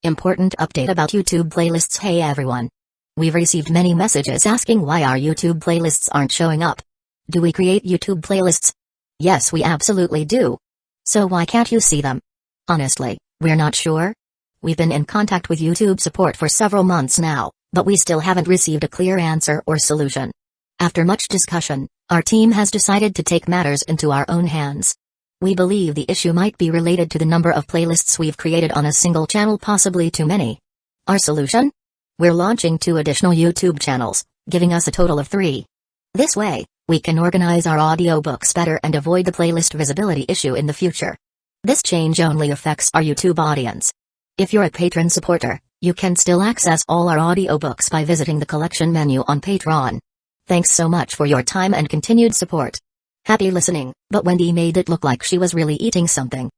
Important update about YouTube playlists. Hey everyone. We've received many messages asking why our YouTube playlists aren't showing up. Do we create YouTube playlists? Yes, we absolutely do. So why can't you see them? Honestly, we're not sure. We've been in contact with YouTube support for several months now, but we still haven't received a clear answer or solution. After much discussion, our team has decided to take matters into our own hands. We believe the issue might be related to the number of playlists we've created on a single channel, possibly too many. Our solution? We're launching 2 additional YouTube channels, giving us a total of 3. This way, we can organize our audiobooks better and avoid the playlist visibility issue in the future. This change only affects our YouTube audience. If you're a patron supporter, you can still access all our audiobooks by visiting the collection menu on Patreon. Thanks so much for your time and continued support. Happy listening. But Wendy made it look like she was really eating something.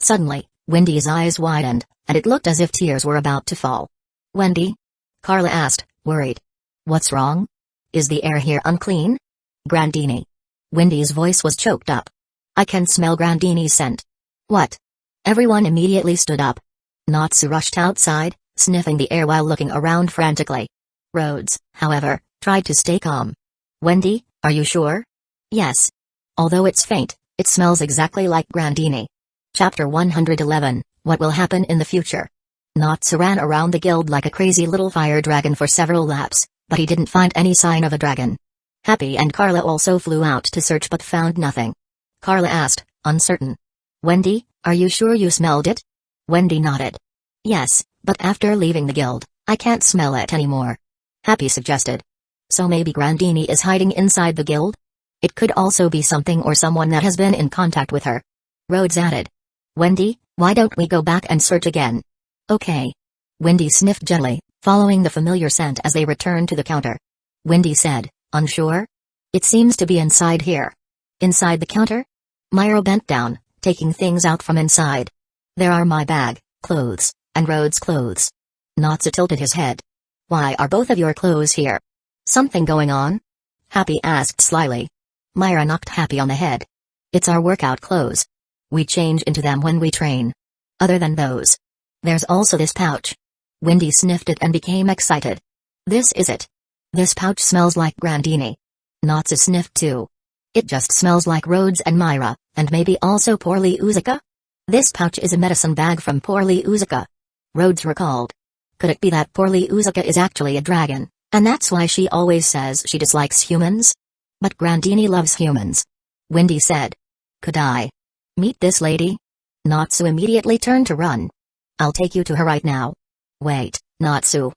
Suddenly, Wendy's eyes widened, and it looked as if tears were about to fall. Wendy? Carla asked, worried. What's wrong? Is the air here unclean? Grandini. Wendy's voice was choked up. I can smell Grandini's scent. What? Everyone immediately stood up. Natsu rushed outside, sniffing the air while looking around frantically. Rhodes, however, tried to stay calm. Wendy, are you sure? Yes. Although it's faint, it smells exactly like Grandini. Chapter 111, What Will Happen in the Future? Natsu ran around the guild like a crazy little fire dragon for several laps, but he didn't find any sign of a dragon. Happy and Carla also flew out to search but found nothing. Carla asked, uncertain. Wendy, are you sure you smelled it? Wendy nodded. Yes, but after leaving the guild, I can't smell it anymore. Happy suggested. So maybe Grandini is hiding inside the guild? It could also be something or someone that has been in contact with her. Rhodes added. Wendy, why don't we go back and search again? Okay. Wendy sniffed gently, following the familiar scent as they returned to the counter. Wendy said, unsure? It seems to be inside here. Inside the counter? Myra bent down, taking things out from inside. There are my bag, clothes, and Rhodes' clothes. Natsu tilted his head. Why are both of your clothes here? Something going on? Happy asked slyly. Myra knocked Happy on the head. It's our workout clothes. We change into them when we train. Other than those. There's also this pouch. Wendy sniffed it and became excited. This is it. This pouch smells like Grandini. Natsu sniffed too. It just smells like Rhodes and Myra, and maybe also Poorly Uzuka? This pouch is a medicine bag from Poorly Uzuka. Rhodes recalled. Could it be that Poorly Uzuka is actually a dragon, and that's why she always says she dislikes humans? But Grandini loves humans. Wendy said. Could I meet this lady? Natsu immediately turned to run. I'll take you to her right now. Wait, Natsu.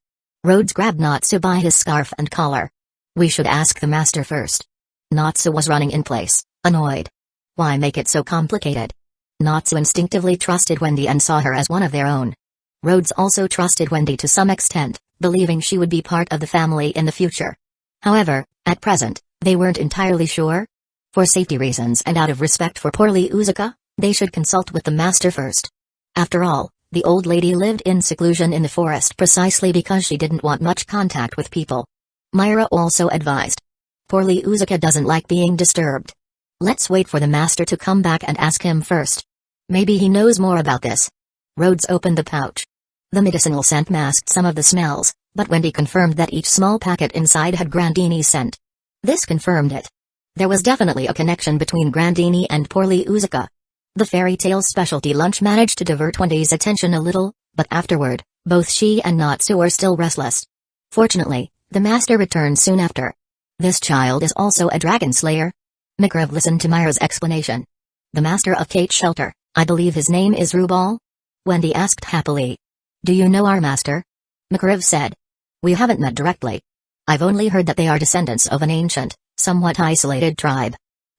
Rhodes grabbed Natsu by his scarf and collar. We should ask the master first. Natsu was running in place, annoyed. Why make it so complicated? Natsu instinctively trusted Wendy and saw her as one of their own. Rhodes also trusted Wendy to some extent, believing she would be part of the family in the future. However, at present, they weren't entirely sure. For safety reasons and out of respect for Poorly Uzuka, they should consult with the master first. After all, the old lady lived in seclusion in the forest precisely because she didn't want much contact with people. Myra also advised. Poorly Uzuka doesn't like being disturbed. Let's wait for the master to come back and ask him first. Maybe he knows more about this. Rhodes opened the pouch. The medicinal scent masked some of the smells, but Wendy confirmed that each small packet inside had Grandini's scent. This confirmed it. There was definitely a connection between Grandini and Poorly Uzuka. The fairy tale specialty lunch managed to divert Wendy's attention a little, but afterward, both she and Natsu were still restless. Fortunately, the master returned soon after. This child is also a dragon slayer? Mikrev listened to Myra's explanation. The master of Kate's shelter, I believe his name is Rubal? Wendy asked happily. Do you know our master? Mikrev said. We haven't met directly. I've only heard that they are descendants of an ancient, somewhat isolated tribe.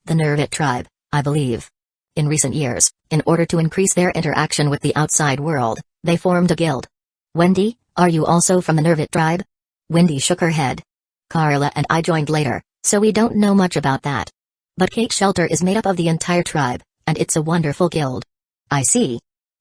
The Nervit tribe, I believe. In recent years, in order to increase their interaction with the outside world, they formed a guild. Wendy, are you also from the Nervit tribe? Wendy shook her head. Carla and I joined later, so we don't know much about that. But Kate's shelter is made up of the entire tribe, and it's a wonderful guild. I see.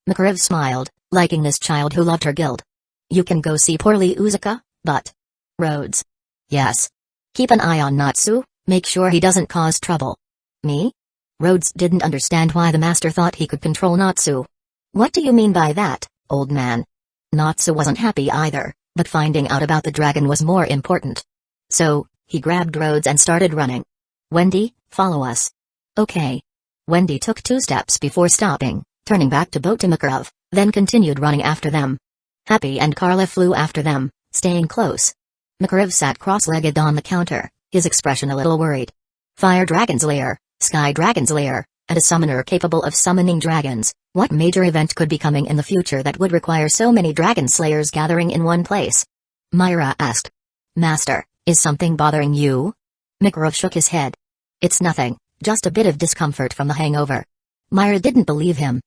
Mikrev smiled, liking this child who loved her guild. You can go see Poorly Uzuka, but... Rhodes. Yes. Keep an eye on Natsu, make sure he doesn't cause trouble. Me? Rhodes didn't understand why the master thought he could control Natsu. What do you mean by that, Old man. Natsu wasn't happy either, but finding out about the dragon was more important. So, he grabbed Rhodes and started running. Wendy, follow us. Okay. Wendy took 2 steps before stopping, turning back to Botamakov, then continued running after them. Happy and Carla flew after them, staying close. Makarov sat cross-legged on the counter, his expression a little worried. Fire Dragon's Lair, Sky Dragon's Lair, and a summoner capable of summoning dragons. What major event could be coming in the future that would require so many dragon slayers gathering in one place? Myra asked. Master, is something bothering you? Makarov shook his head. It's nothing, just a bit of discomfort from the hangover. Myra didn't believe him.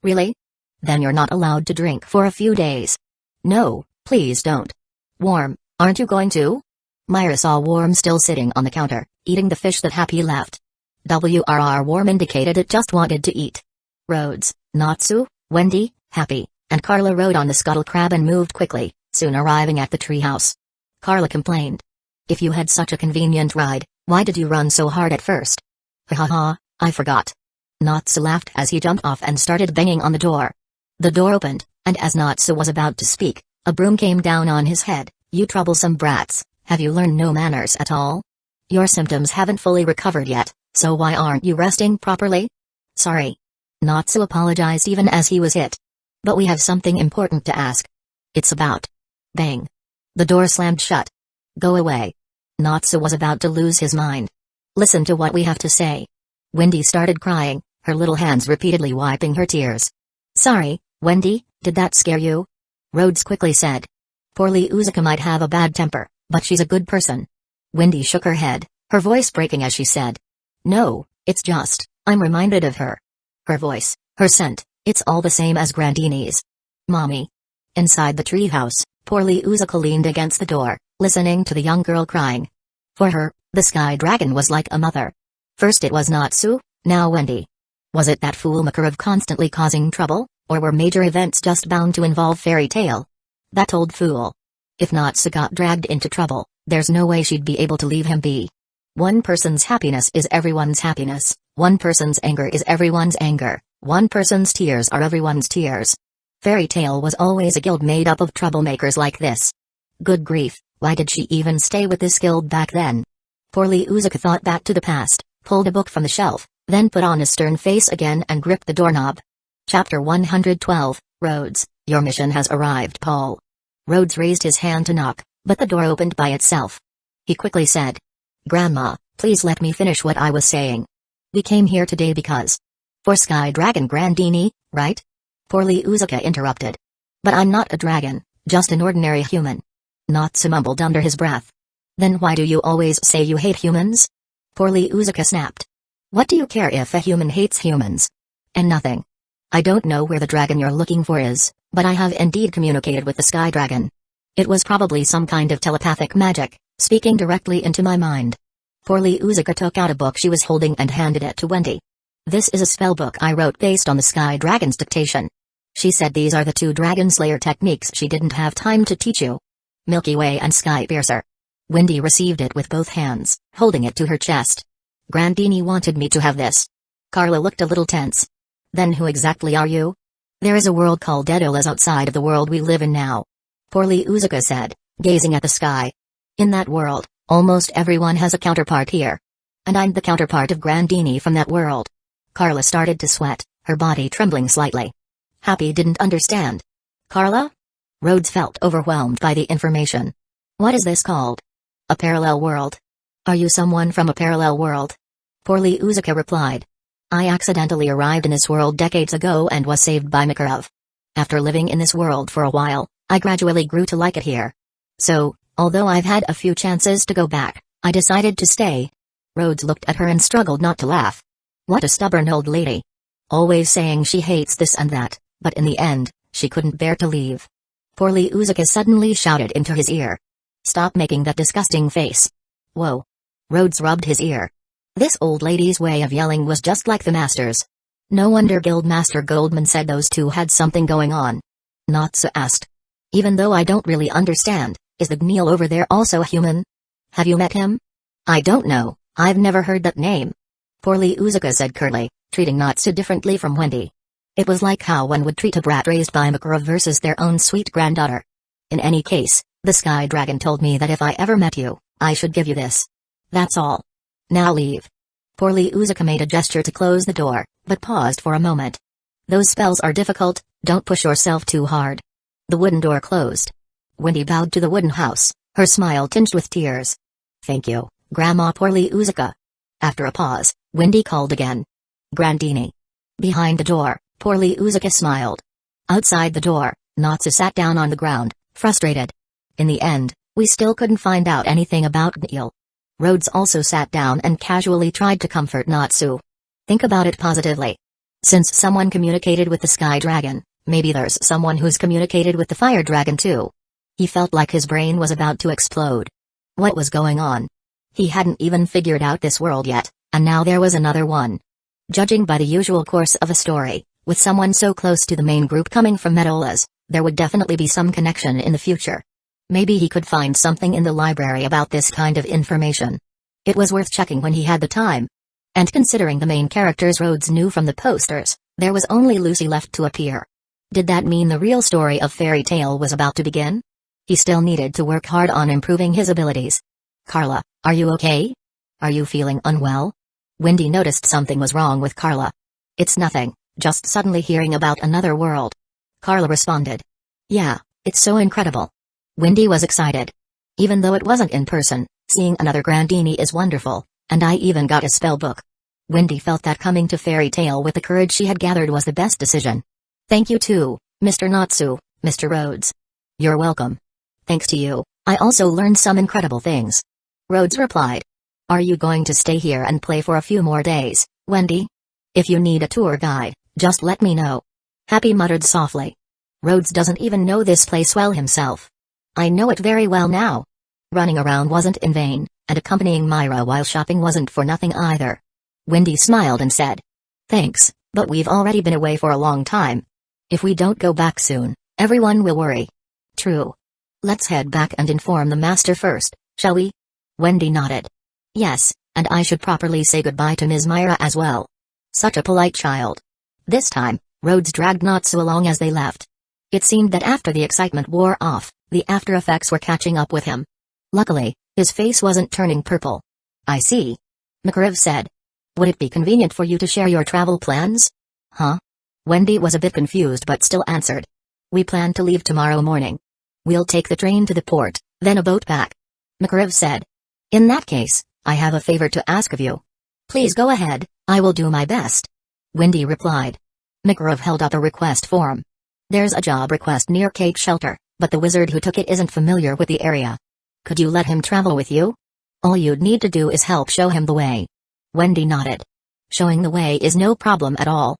Really? Then you're not allowed to drink for a few days. No, please don't. Worm, aren't you going to? Myra saw Worm still sitting on the counter, eating the fish that Happy left. Worm indicated it just wanted to eat. Rhodes, Natsu, Wendy, Happy, and Carla rode on the scuttle crab and moved quickly, soon arriving at the treehouse. Carla complained. If you had such a convenient ride, why did you run so hard at first? Ha, I forgot. Natsu laughed as he jumped off and started banging on the door. The door opened, and as Natsu was about to speak, a broom came down on his head. You troublesome brats, have you learned no manners at all? Your symptoms haven't fully recovered yet, so why aren't you resting properly? Sorry. Natsu apologized even as he was hit. But we have something important to ask. It's about. Bang. The door slammed shut. Go away. Natsu was about to lose his mind. Listen to what we have to say. Wendy started crying, her little hands repeatedly wiping her tears. Sorry, Wendy, did that scare you? Rhodes quickly said. Poorly Uzuka might have a bad temper, but she's a good person. Wendy shook her head, her voice breaking as she said. No, it's just, I'm reminded of her. Her voice, her scent, it's all the same as Grandini's. Mommy. Inside the treehouse, Poorly Uzuka leaned against the door, listening to the young girl crying. For her, the Sky Dragon was like a mother. First it was Natsu, now Wendy. Was it that fool Makarov constantly causing trouble, or were major events just bound to involve fairy tale? That old fool. If Natsu got dragged into trouble, there's no way she'd be able to leave him be. One person's happiness is everyone's happiness, one person's anger is everyone's anger, one person's tears are everyone's tears. Fairy tale was always a guild made up of troublemakers like this. Good grief, why did she even stay with this guild back then? Poorly Uzuka thought back to the past, pulled a book from the shelf, then put on a stern face again and gripped the doorknob. Chapter 112, Rhodes, your mission has arrived, Paul. Rhodes raised his hand to knock, but the door opened by itself. He quickly said. Grandma, please let me finish what I was saying. We came here today because. For Sky Dragon Grandini, right? Poorly Uzuka interrupted. But I'm not a dragon, just an ordinary human. Natsu mumbled under his breath. Then why do you always say you hate humans? Poorly Uzuka snapped. What do you care if a human hates humans? And nothing. I don't know where the dragon you're looking for is, but I have indeed communicated with the Sky Dragon. It was probably some kind of telepathic magic, speaking directly into my mind. Poorly Uzuka took out a book she was holding and handed it to Wendy. This is a spell book I wrote based on the Sky Dragon's dictation. She said these are the 2 Dragon Slayer techniques she didn't have time to teach you. Milky Way and Sky Piercer. Wendy received it with both hands, holding it to her chest. Grandini wanted me to have this. Carla looked a little tense. Then who exactly are you? There is a world called Edolas outside of the world we live in now. Poorly Uzuka said, gazing at the sky. In that world, almost everyone has a counterpart here. And I'm the counterpart of Grandini from that world. Carla started to sweat, her body trembling slightly. Happy didn't understand. Carla? Rhodes felt overwhelmed by the information. What is this called? A parallel world. Are you someone from a parallel world? Poorly Uzuka replied. I accidentally arrived in this world decades ago and was saved by Makarov. After living in this world for a while, I gradually grew to like it here. So, although I've had a few chances to go back, I decided to stay. Rhodes looked at her and struggled not to laugh. What a stubborn old lady. Always saying she hates this and that, but in the end, she couldn't bear to leave. Poorly Uzuka suddenly shouted into his ear. Stop making that disgusting face. Whoa. Rhodes rubbed his ear. This old lady's way of yelling was just like the master's. No wonder Guildmaster Goldman said those 2 had something going on. Natsu asked. Even though I don't really understand, is the Gneel over there also human? Have you met him? I don't know, I've never heard that name. Poorly Uzuka said curtly, treating Natsu differently from Wendy. It was like how one would treat a brat raised by Makarov versus their own sweet granddaughter. In any case, the Sky Dragon told me that if I ever met you, I should give you this. That's all. Now leave. Poorly Uzuka made a gesture to close the door, but paused for a moment. Those spells are difficult, don't push yourself too hard. The wooden door closed. Wendy bowed to the wooden house, her smile tinged with tears. Thank you, Grandma Poorly Uzuka. After a pause, Wendy called again. Grandini. Behind the door, Poorly Uzuka smiled. Outside the door, Natsu sat down on the ground, frustrated. In the end, we still couldn't find out anything about Neil. Rhodes also sat down and casually tried to comfort Natsu. Think about it positively. Since someone communicated with the Sky Dragon, maybe there's someone who's communicated with the Fire Dragon too. He felt like his brain was about to explode. What was going on? He hadn't even figured out this world yet, and now there was another one. Judging by the usual course of a story, with someone so close to the main group coming from Medolas, there would definitely be some connection in the future. Maybe he could find something in the library about this kind of information. It was worth checking when he had the time. And considering the main characters Rhodes knew from the posters, there was only Lucy left to appear. Did that mean the real story of Fairy Tale was about to begin? He still needed to work hard on improving his abilities. Carla, are you okay? Are you feeling unwell? Wendy noticed something was wrong with Carla. It's nothing, just suddenly hearing about another world. Carla responded. Yeah, it's so incredible. Wendy was excited. Even though it wasn't in person, seeing another Grandini is wonderful, and I even got a spell book. Wendy felt that coming to Fairy Tale with the courage she had gathered was the best decision. Thank you too, Mr. Natsu, Mr. Rhodes. You're welcome. Thanks to you, I also learned some incredible things. Rhodes replied. Are you going to stay here and play for a few more days, Wendy? If you need a tour guide, just let me know. Happy muttered softly. Rhodes doesn't even know this place well himself. I know it very well now. Running around wasn't in vain, and accompanying Myra while shopping wasn't for nothing either. Wendy smiled and said. Thanks, but we've already been away for a long time. If we don't go back soon, everyone will worry. True. Let's head back and inform the master first, shall we? Wendy nodded. Yes, and I should properly say goodbye to Ms. Myra as well. Such a polite child. This time, Rhodes dragged Natsu along as they left. It seemed that after the excitement wore off, the after effects were catching up with him. Luckily, his face wasn't turning purple. I see. Makarov said. Would it be convenient for you to share your travel plans? Huh? Wendy was a bit confused but still answered. We plan to leave tomorrow morning. We'll take the train to the port, then a boat back. Makarov said. In that case, I have a favor to ask of you. Please go ahead, I will do my best. Wendy replied. Makarov held up a request form. There's a job request near Cake Shelter, but the wizard who took it isn't familiar with the area. Could you let him travel with you? All you'd need to do is help show him the way. Wendy nodded. Showing the way is no problem at all.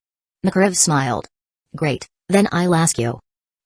Makarov smiled. Great, then I'll ask you.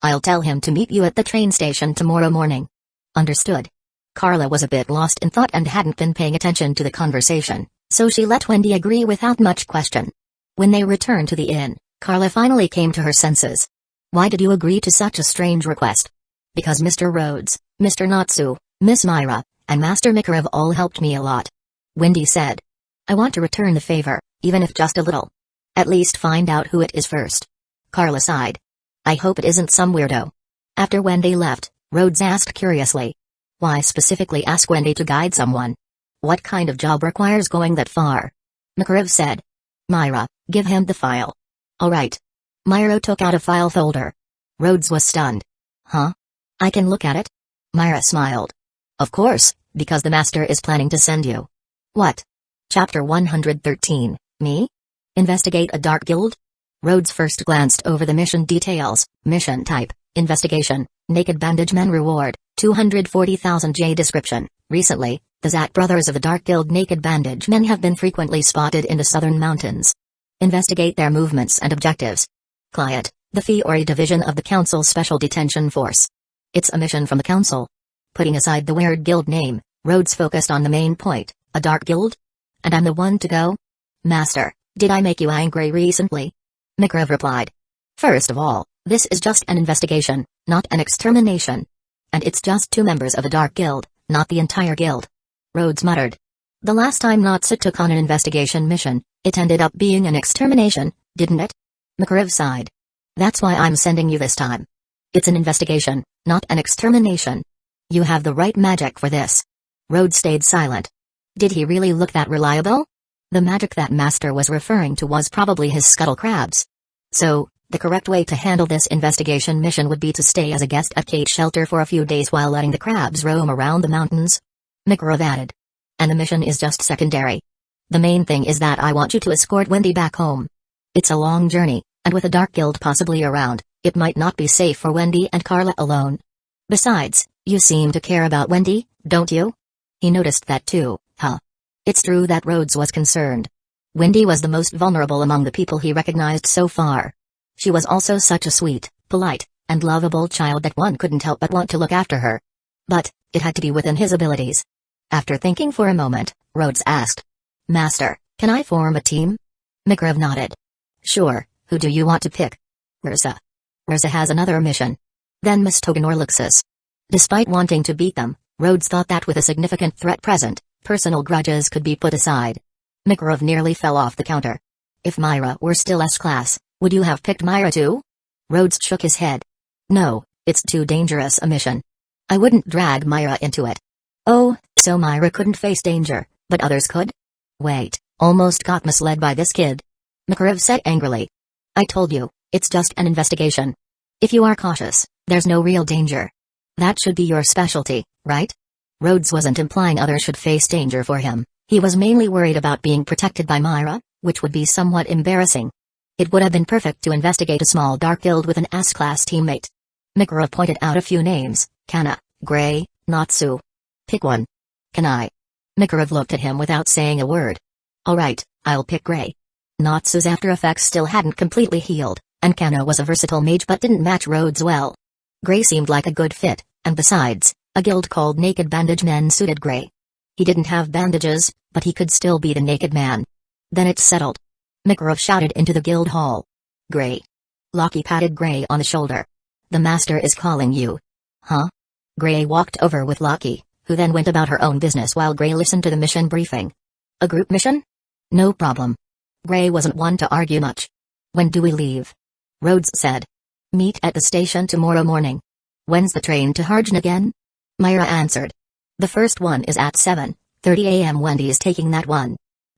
I'll tell him to meet you at the train station tomorrow morning. Understood. Carla was a bit lost in thought and hadn't been paying attention to the conversation, so she let Wendy agree without much question. When they returned to the inn, Carla finally came to her senses. Why did you agree to such a strange request? Because Mr. Rhodes, Mr. Natsu, Miss Myra, and Master Makarov all helped me a lot. Wendy said. I want to return the favor, even if just a little. At least find out who it is first. Carla sighed. I hope it isn't some weirdo. After Wendy left, Rhodes asked curiously. Why specifically ask Wendy to guide someone? What kind of job requires going that far? Makarov said. Myra, give him the file. All right. Myra took out a file folder. Rhodes was stunned. Huh? I can look at it? Myra smiled. Of course, because the master is planning to send you. What? Chapter 113, Me? Investigate a dark guild? Rhodes first glanced over the mission details, mission type, investigation, naked bandage men reward, 240,000 J description. Recently, the Zat brothers of the Dark Guild naked bandage men have been frequently spotted in the southern mountains. Investigate their movements and objectives. Client, the Fiori division of the Council's Special Detention Force. It's a mission from the Council. Putting aside the weird guild name, Rhodes focused on the main point, a dark guild? And I'm the one to go? Master, did I make you angry recently? Makarov replied. First of all, this is just an investigation, not an extermination. And it's just 2 members of a dark guild, not the entire guild. Rhodes muttered. The last time Natsu took on an investigation mission, it ended up being an extermination, didn't it? Makarov sighed. That's why I'm sending you this time. It's an investigation, not an extermination. You have the right magic for this. Rhodes stayed silent. Did he really look that reliable? The magic that Master was referring to was probably his scuttle crabs. So, the correct way to handle this investigation mission would be to stay as a guest at Kate's shelter for a few days while letting the crabs roam around the mountains. Makarov added. And the mission is just secondary. The main thing is that I want you to escort Wendy back home. It's a long journey, and with a Dark Guild possibly around, it might not be safe for Wendy and Carla alone. Besides, you seem to care about Wendy, don't you? He noticed that too, huh? It's true that Rhodes was concerned. Wendy was the most vulnerable among the people he recognized so far. She was also such a sweet, polite, and lovable child that one couldn't help but want to look after her. But, it had to be within his abilities. After thinking for a moment, Rhodes asked. Master, can I form a team? Makarov nodded. Sure, who do you want to pick? Urza. Urza has another mission. Then Miss Toganorluxus. Despite wanting to beat them, Rhodes thought that with a significant threat present, personal grudges could be put aside. Makarov nearly fell off the counter. If Myra were still S-class, would you have picked Myra too? Rhodes shook his head. No, it's too dangerous a mission. I wouldn't drag Myra into it. Oh, so Myra couldn't face danger, but others could? Wait, almost got misled by this kid. Makarov said angrily. I told you, it's just an investigation. If you are cautious, there's no real danger. That should be your specialty, right? Rhodes wasn't implying others should face danger for him. He was mainly worried about being protected by Myra, which would be somewhat embarrassing. It would have been perfect to investigate a small Dark Guild with an S-class teammate. Makarov pointed out a few names, Kana, Gray, Natsu. Pick one. Can I? Makarov looked at him without saying a word. Alright, I'll pick Gray. Natsu's after effects still hadn't completely healed, and Kana was a versatile mage but didn't match Rhodes well. Gray seemed like a good fit, and besides, a guild called Naked Bandage Men suited Gray. He didn't have bandages, but he could still be the naked man. Then it's settled. Makarov shouted into the guild hall. Gray. Locky patted Gray on the shoulder. The master is calling you. Huh? Gray walked over with Locky, who then went about her own business while Gray listened to the mission briefing. A group mission? No problem. Gray wasn't one to argue much. When do we leave? Rhodes said. Meet at the station tomorrow morning. When's the train to Harjan again? Myra answered. The first one is at 7:30 a.m. Wendy's taking that one.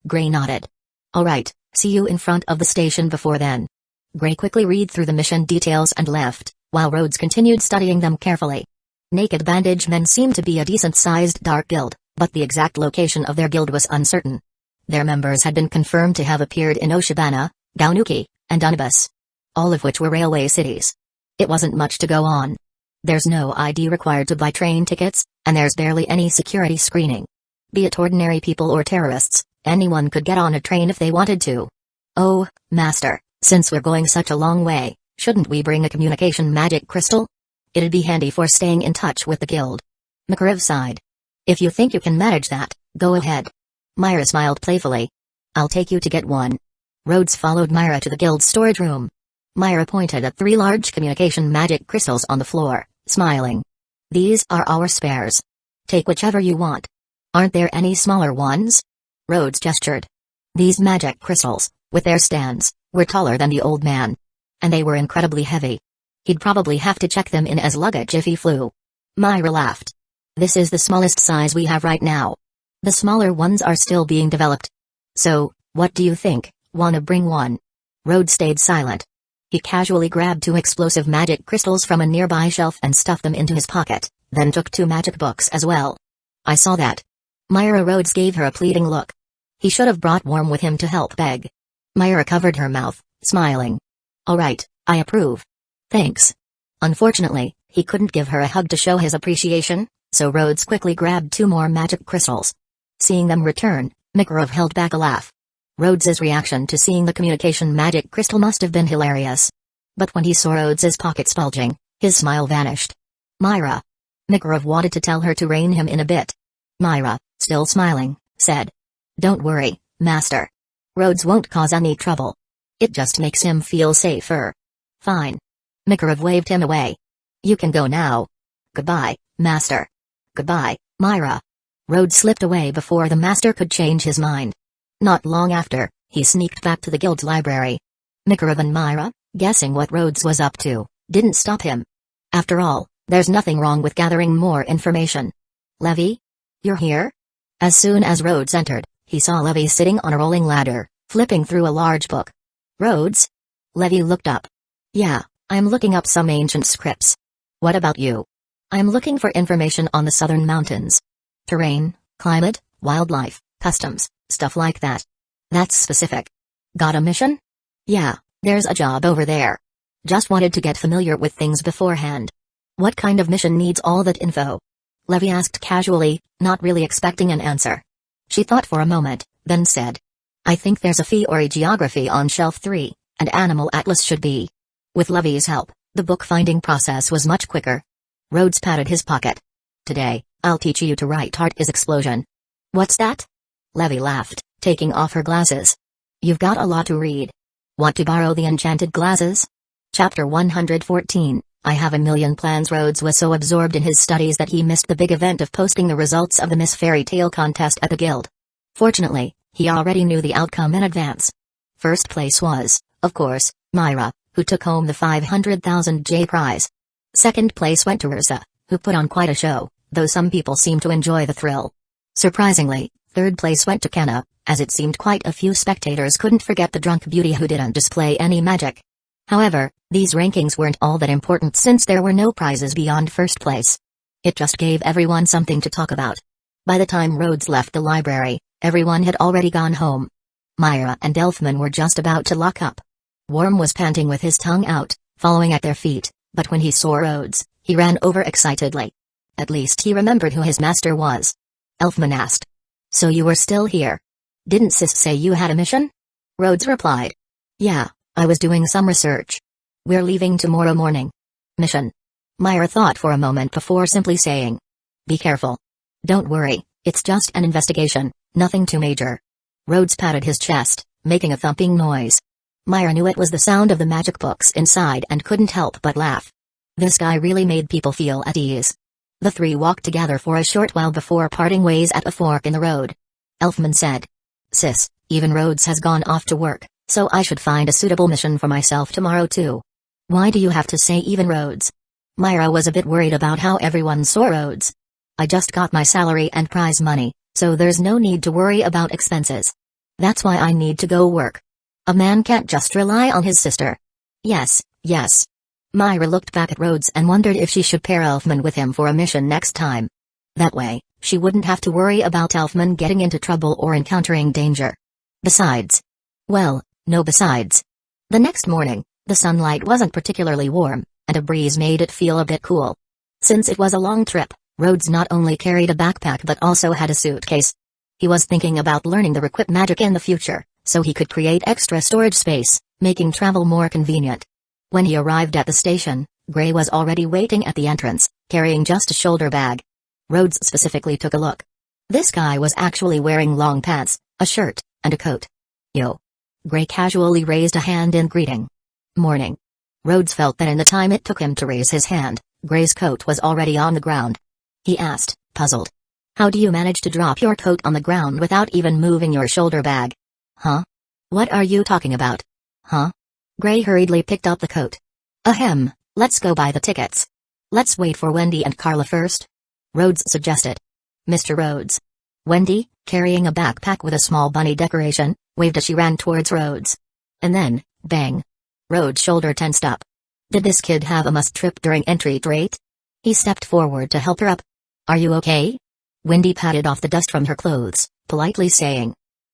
Gray nodded. Alright, see you in front of the station before then. Gray quickly read through the mission details and left, while Rhodes continued studying them carefully. Naked Bandage Men seemed to be a decent-sized dark guild, but the exact location of their guild was uncertain. Their members had been confirmed to have appeared in Oshibana, Gaunuki, and Unibus, all of which were railway cities. It wasn't much to go on. There's no ID required to buy train tickets, and there's barely any security screening. Be it ordinary people or terrorists, anyone could get on a train if they wanted to. Oh, Master, since we're going such a long way, shouldn't we bring a communication magic crystal? It'd be handy for staying in touch with the guild. Makarov sighed. If you think you can manage that, go ahead. Myra smiled playfully. I'll take you to get one. Rhodes followed Myra to the guild's storage room. Myra pointed at 3 large communication magic crystals on the floor, smiling. These are our spares. Take whichever you want. Aren't there any smaller ones? Rhodes gestured. These magic crystals, with their stands, were taller than the old man. And they were incredibly heavy. He'd probably have to check them in as luggage if he flew. Myra laughed. This is the smallest size we have right now. The smaller ones are still being developed. So, what do you think? Wanna bring one? Rhodes stayed silent. He casually grabbed 2 explosive magic crystals from a nearby shelf and stuffed them into his pocket, then took 2 magic books as well. I saw that. Myra. Rhodes gave her a pleading look. He should have brought Worm with him to help beg. Myra covered her mouth, smiling. Alright, I approve. Thanks. Unfortunately, he couldn't give her a hug to show his appreciation, so Rhodes quickly grabbed 2 more magic crystals. Seeing them return, Makarov held back a laugh. Rhodes's reaction to seeing the communication magic crystal must have been hilarious. But when he saw Rhodes's pockets bulging, his smile vanished. Myra. Makarov wanted to tell her to rein him in a bit. Myra, still smiling, said. Don't worry, Master. Rhodes won't cause any trouble. It just makes him feel safer. Fine. Makarov waved him away. You can go now. Goodbye, Master. Goodbye, Myra. Rhodes slipped away before the Master could change his mind. Not long after, he sneaked back to the guild's library. Makarov and Myra, Guessing what Rhodes was up to didn't stop him. After all, there's nothing wrong with gathering more information. Levy? You're here? As soon as Rhodes entered, he saw Levy sitting on a rolling ladder, flipping through a large book. Rhodes? Levy looked up. Yeah, I'm looking up some ancient scripts. What about you? I'm looking for information on the southern mountains. Terrain, climate, wildlife, customs, stuff like that. That's specific. Got a mission? Yeah, there's a job over there. Just wanted to get familiar with things beforehand. What kind of mission needs all that info? Levy asked casually, not really expecting an answer. She thought for a moment, then said, I think there's a theory geography on shelf 3, and animal atlas should be. With Levy's help, the book-finding process was much quicker. Rhodes patted his pocket. Today, I'll teach you to write art is explosion. What's that? Levy laughed, taking off her glasses. You've got a lot to read. Want to borrow the enchanted glasses? Chapter 114, I have a million plans. Rhodes was so absorbed in his studies that he missed the big event of posting the results of the Miss Fairy Tale contest at the guild. Fortunately, he already knew the outcome in advance. First place was, of course, Myra, who took home the 500,000 J prize. Second place went to Ursa, who put on quite a show, though some people seemed to enjoy the thrill. Surprisingly, third place went to Kenna, as it seemed quite a few spectators couldn't forget the drunk beauty who didn't display any magic. However, these rankings weren't all that important since there were no prizes beyond first place. It just gave everyone something to talk about. By the time Rhodes left the library, everyone had already gone home. Myra and Elfman were just about to lock up. Worm was panting with his tongue out, following at their feet, but when he saw Rhodes, he ran over excitedly. At least he remembered who his master was. Elfman asked. So you were still here? Didn't Sis say you had a mission? Rhodes replied. Yeah, I was doing some research. We're leaving tomorrow morning. Mission. Myra thought for a moment before simply saying. Be careful. Don't worry, it's just an investigation, nothing too major. Rhodes patted his chest, making a thumping noise. Myra knew it was the sound of the magic books inside and couldn't help but laugh. This guy really made people feel at ease. The three walked together for a short while before parting ways at a fork in the road. Elfman said. Sis, even Rhodes has gone off to work, so I should find a suitable mission for myself tomorrow too. Why do you have to say even Rhodes? Myra was a bit worried about how everyone saw Rhodes. I just got my salary and prize money, so there's no need to worry about expenses. That's why I need to go work. A man can't just rely on his sister. Yes, yes. Myra looked back at Rhodes and wondered if she should pair Elfman with him for a mission next time. That way, she wouldn't have to worry about Elfman getting into trouble or encountering danger. Besides. Well, no besides. The next morning, the sunlight wasn't particularly warm, and a breeze made it feel a bit cool. Since it was a long trip, Rhodes not only carried a backpack but also had a suitcase. He was thinking about learning the requip magic in the future, so he could create extra storage space, making travel more convenient. When he arrived at the station, Gray was already waiting at the entrance, carrying just a shoulder bag. Rhodes specifically took a look. This guy was actually wearing long pants, a shirt, and a coat. Yo. Gray casually raised a hand in greeting. Morning. Rhodes felt that in the time it took him to raise his hand, Gray's coat was already on the ground. He asked, puzzled. How do you manage to drop your coat on the ground without even moving your shoulder bag? Huh? What are you talking about? Huh? Gray hurriedly picked up the coat. Ahem, let's go buy the tickets. Let's wait for Wendy and Carla first. Rhodes suggested. Mr. Rhodes. Wendy, carrying a backpack with a small bunny decoration, waved as she ran towards Rhodes. And then, bang. Rhodes' shoulder tensed up. Did this kid have a must trip during entry rate? He stepped forward to help her up. Are you okay? Wendy patted off the dust from her clothes, politely saying.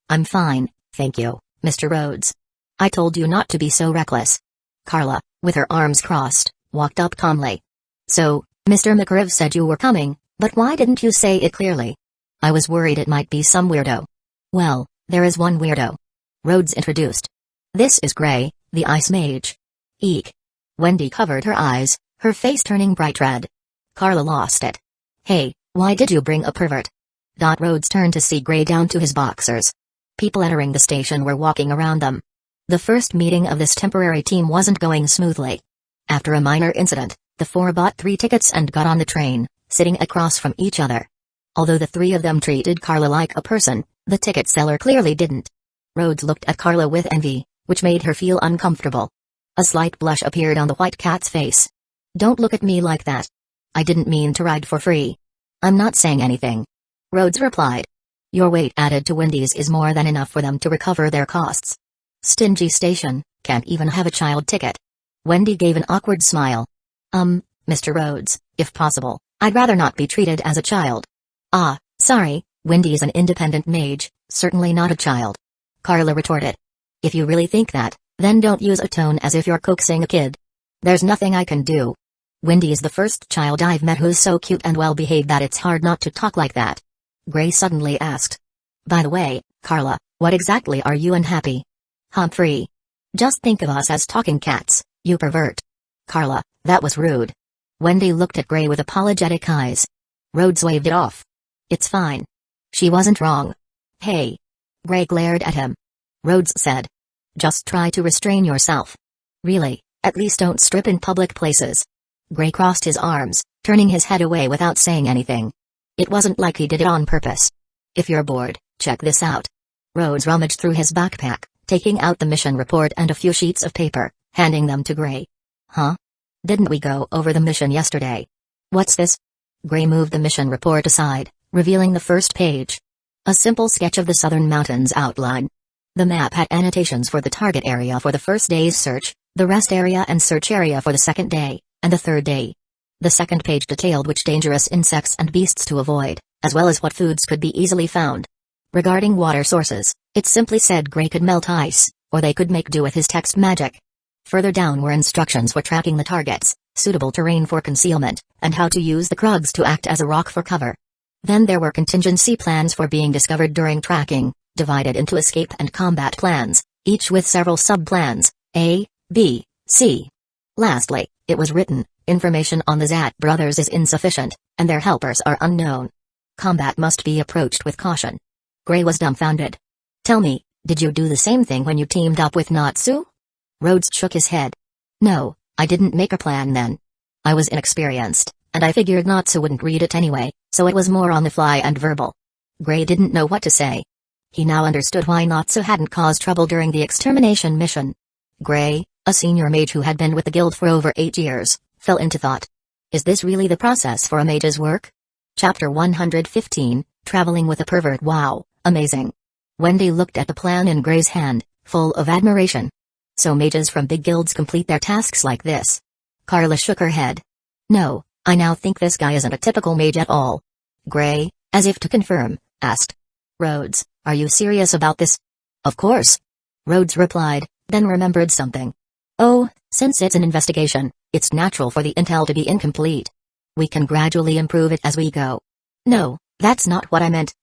I'm fine, thank you, Mr. Rhodes. I told you not to be so reckless. Carla, with her arms crossed, walked up calmly. So, Mr. McRiv said you were coming, but why didn't you say it clearly? I was worried it might be some weirdo. Well, there is one weirdo. Rhodes introduced. This is Gray, the ice mage. Eek. Wendy covered her eyes, her face turning bright red. Carla lost it. Hey, why did you bring a pervert? Rhodes turned to see Gray down to his boxers. People entering the station were walking around them. The first meeting of this temporary team wasn't going smoothly. After a minor incident, the four bought 3 tickets and got on the train, sitting across from each other. Although the 3 of them treated Carla like a person, the ticket seller clearly didn't. Rhodes looked at Carla with envy, which made her feel uncomfortable. A slight blush appeared on the white cat's face. "Don't look at me like that. I didn't mean to ride for free." "I'm not saying anything," Rhodes replied. "Your weight added to Wendy's is more than enough for them to recover their costs." "Stingy station, can't even have a child ticket." Wendy gave an awkward smile. Mr. Rhodes, if possible, I'd rather not be treated as a child." "Ah, sorry, Wendy's an independent mage, certainly not a child," Carla retorted. "If you really think that, then don't use a tone as if you're coaxing a kid. There's nothing I can do. Wendy's the first child I've met who's so cute and well-behaved that it's hard not to talk like that." Gray suddenly asked. "By the way, Carla, what exactly are you unhappy?" "Humphrey. Just think of us as talking cats, you pervert." "Carla, that was rude." Wendy looked at Gray with apologetic eyes. Rhodes waved it off. "It's fine. She wasn't wrong." "Hey." Gray glared at him. Rhodes said. "Just try to restrain yourself. Really, at least don't strip in public places." Gray crossed his arms, turning his head away without saying anything. It wasn't like he did it on purpose. "If you're bored, check this out." Rhodes rummaged through his backpack, taking out the mission report and a few sheets of paper, handing them to Gray. "Huh? Didn't we go over the mission yesterday?" "What's this?" Gray moved the mission report aside, revealing the first page. A simple sketch of the southern mountains outline. The map had annotations for the target area for the first day's search, the rest area and search area for the second day, and the third day. The second page detailed which dangerous insects and beasts to avoid, as well as what foods could be easily found. Regarding water sources, it simply said Gray could melt ice, or they could make do with his text magic. Further down were instructions for tracking the targets, suitable terrain for concealment, and how to use the krugs to act as a rock for cover. Then there were contingency plans for being discovered during tracking, divided into escape and combat plans, each with several sub-plans, A, B, C. Lastly, it was written, information on the Zat brothers is insufficient, and their helpers are unknown. Combat must be approached with caution. Gray was dumbfounded. "Tell me, did you do the same thing when you teamed up with Natsu?" Rhodes shook his head. "No, I didn't make a plan then. I was inexperienced, and I figured Natsu wouldn't read it anyway, so it was more on the fly and verbal." Gray didn't know what to say. He now understood why Natsu hadn't caused trouble during the extermination mission. Gray, a senior mage who had been with the guild for over 8 years, fell into thought. Is this really the process for a mage's work? Chapter 115, Traveling with a Pervert. Wow, amazing. Wendy looked at the plan in Gray's hand, full of admiration. So mages from big guilds complete their tasks like this? Carla shook her head. "No, I now think this guy isn't a typical mage at all." Gray, as if to confirm, asked. "Rhodes, are you serious about this?" "Of course." Rhodes replied, then remembered something. "Oh, since it's an investigation, it's natural for the intel to be incomplete. We can gradually improve it as we go." "No, that's not what I meant,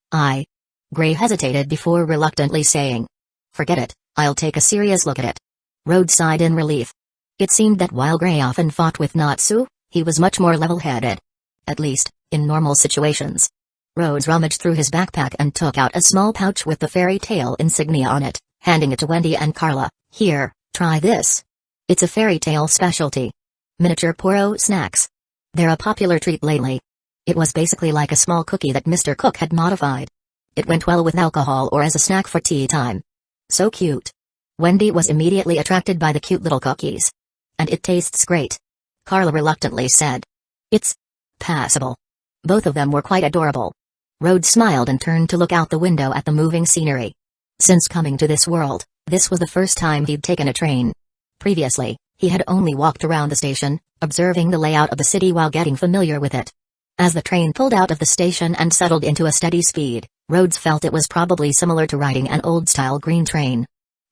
Gray hesitated before reluctantly saying. "Forget it, I'll take a serious look at it." Rhodes sighed in relief. It seemed that while Gray often fought with Natsu, he was much more level-headed. At least, in normal situations. Rhodes rummaged through his backpack and took out a small pouch with the fairy tale insignia on it, handing it to Wendy and Carla. "Here, try this. It's a fairy tale specialty. Miniature Poro snacks. They're a popular treat lately." It was basically like a small cookie that Mr. Cook had modified. It went well with alcohol or as a snack for tea time. So cute. Wendy was immediately attracted by the cute little cookies. "And it tastes great," Carla reluctantly said. "It's passable." Both of them were quite adorable. Rhodes smiled and turned to look out the window at the moving scenery. Since coming to this world, this was the first time he'd taken a train. Previously, he had only walked around the station, observing the layout of the city while getting familiar with it. As the train pulled out of the station and settled into a steady speed, Rhodes felt it was probably similar to riding an old-style green train.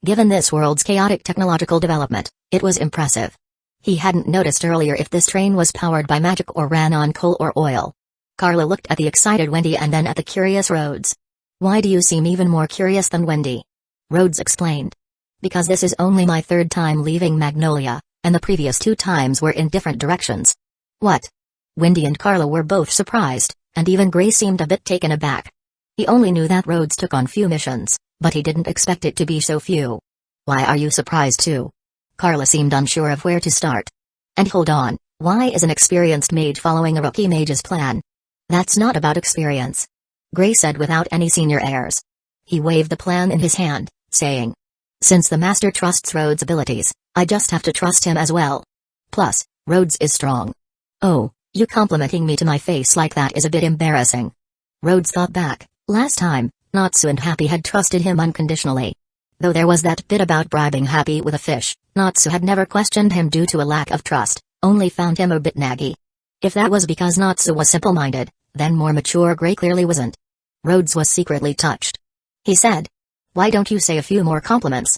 Given this world's chaotic technological development, it was impressive. He hadn't noticed earlier if this train was powered by magic or ran on coal or oil. Carla looked at the excited Wendy and then at the curious Rhodes. "Why do you seem even more curious than Wendy?" Rhodes explained. "Because this is only my third time leaving Magnolia, and the previous 2 times were in different directions." "What?" Wendy and Carla were both surprised, and even Gray seemed a bit taken aback. He only knew that Rhodes took on few missions, but he didn't expect it to be so few. "Why are you surprised too?" Carla seemed unsure of where to start. "And hold on, why is an experienced mage following a rookie mage's plan?" "That's not about experience," Gray said without any senior airs. He waved the plan in his hand, saying, Since the master trusts Rhodes' abilities, I just have to trust him as well. Plus, Rhodes is strong. Oh, you complimenting me to my face like that is a bit embarrassing. Rhodes thought back. Last time, Natsu and Happy had trusted him unconditionally. Though there was that bit about bribing Happy with a fish, Natsu had never questioned him due to a lack of trust, only found him a bit naggy. If that was because Natsu was simple-minded, then more mature Gray clearly wasn't. Rhodes was secretly touched. He said, "Why don't you say a few more compliments?"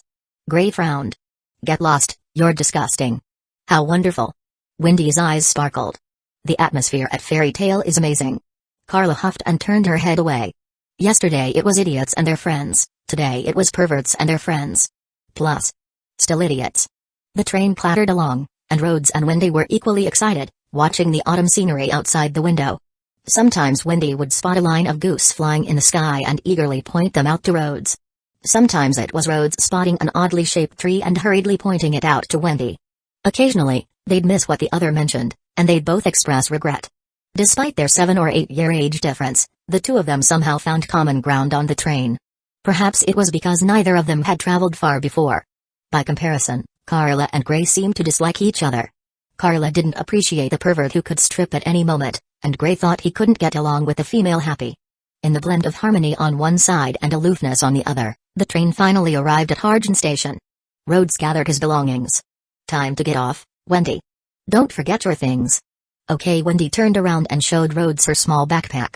Gray frowned. "Get lost, you're disgusting." "How wonderful." Wendy's eyes sparkled. "The atmosphere at Fairy Tale is amazing." Carla huffed and turned her head away. Yesterday it was idiots and their friends, today it was perverts and their friends. Plus, still idiots. The train clattered along, and Rhodes and Wendy were equally excited, watching the autumn scenery outside the window. Sometimes Wendy would spot a line of goose flying in the sky and eagerly point them out to Rhodes. Sometimes it was Rhodes spotting an oddly shaped tree and hurriedly pointing it out to Wendy. Occasionally, they'd miss what the other mentioned, and they'd both express regret. Despite their 7 or 8 year age difference, the two of them somehow found common ground on the train. Perhaps it was because neither of them had traveled far before. By comparison, Carla and Gray seemed to dislike each other. Carla didn't appreciate the pervert who could strip at any moment, and Gray thought he couldn't get along with the female Happy. In the blend of harmony on one side and aloofness on the other, the train finally arrived at Harjan Station. Rhodes gathered his belongings. "Time to get off, Wendy. Don't forget your things." "Okay." Wendy turned around and showed Rhodes her small backpack.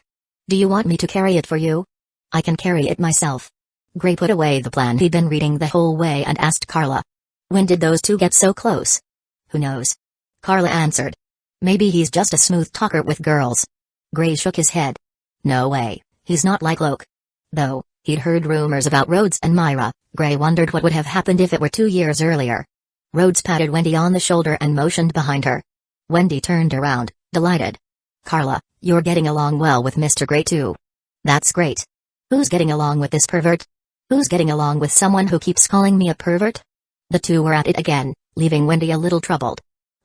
"Do you want me to carry it for you?" "I can carry it myself." Gray put away the plan he'd been reading the whole way and asked Carla, "When did those two get so close?" "Who knows?" Carla answered. "Maybe he's just a smooth talker with girls." Gray shook his head. "No way, he's not like Loke." Though he'd heard rumors about Rhodes and Myra, Gray wondered what would have happened if it were 2 years earlier. Rhodes patted Wendy on the shoulder and motioned behind her. Wendy turned around, delighted. "Carla, you're getting along well with Mr. Gray too." "That's great. Who's getting along with this pervert?" "Who's getting along with someone who keeps calling me a pervert?" The two were at it again, leaving Wendy a little troubled.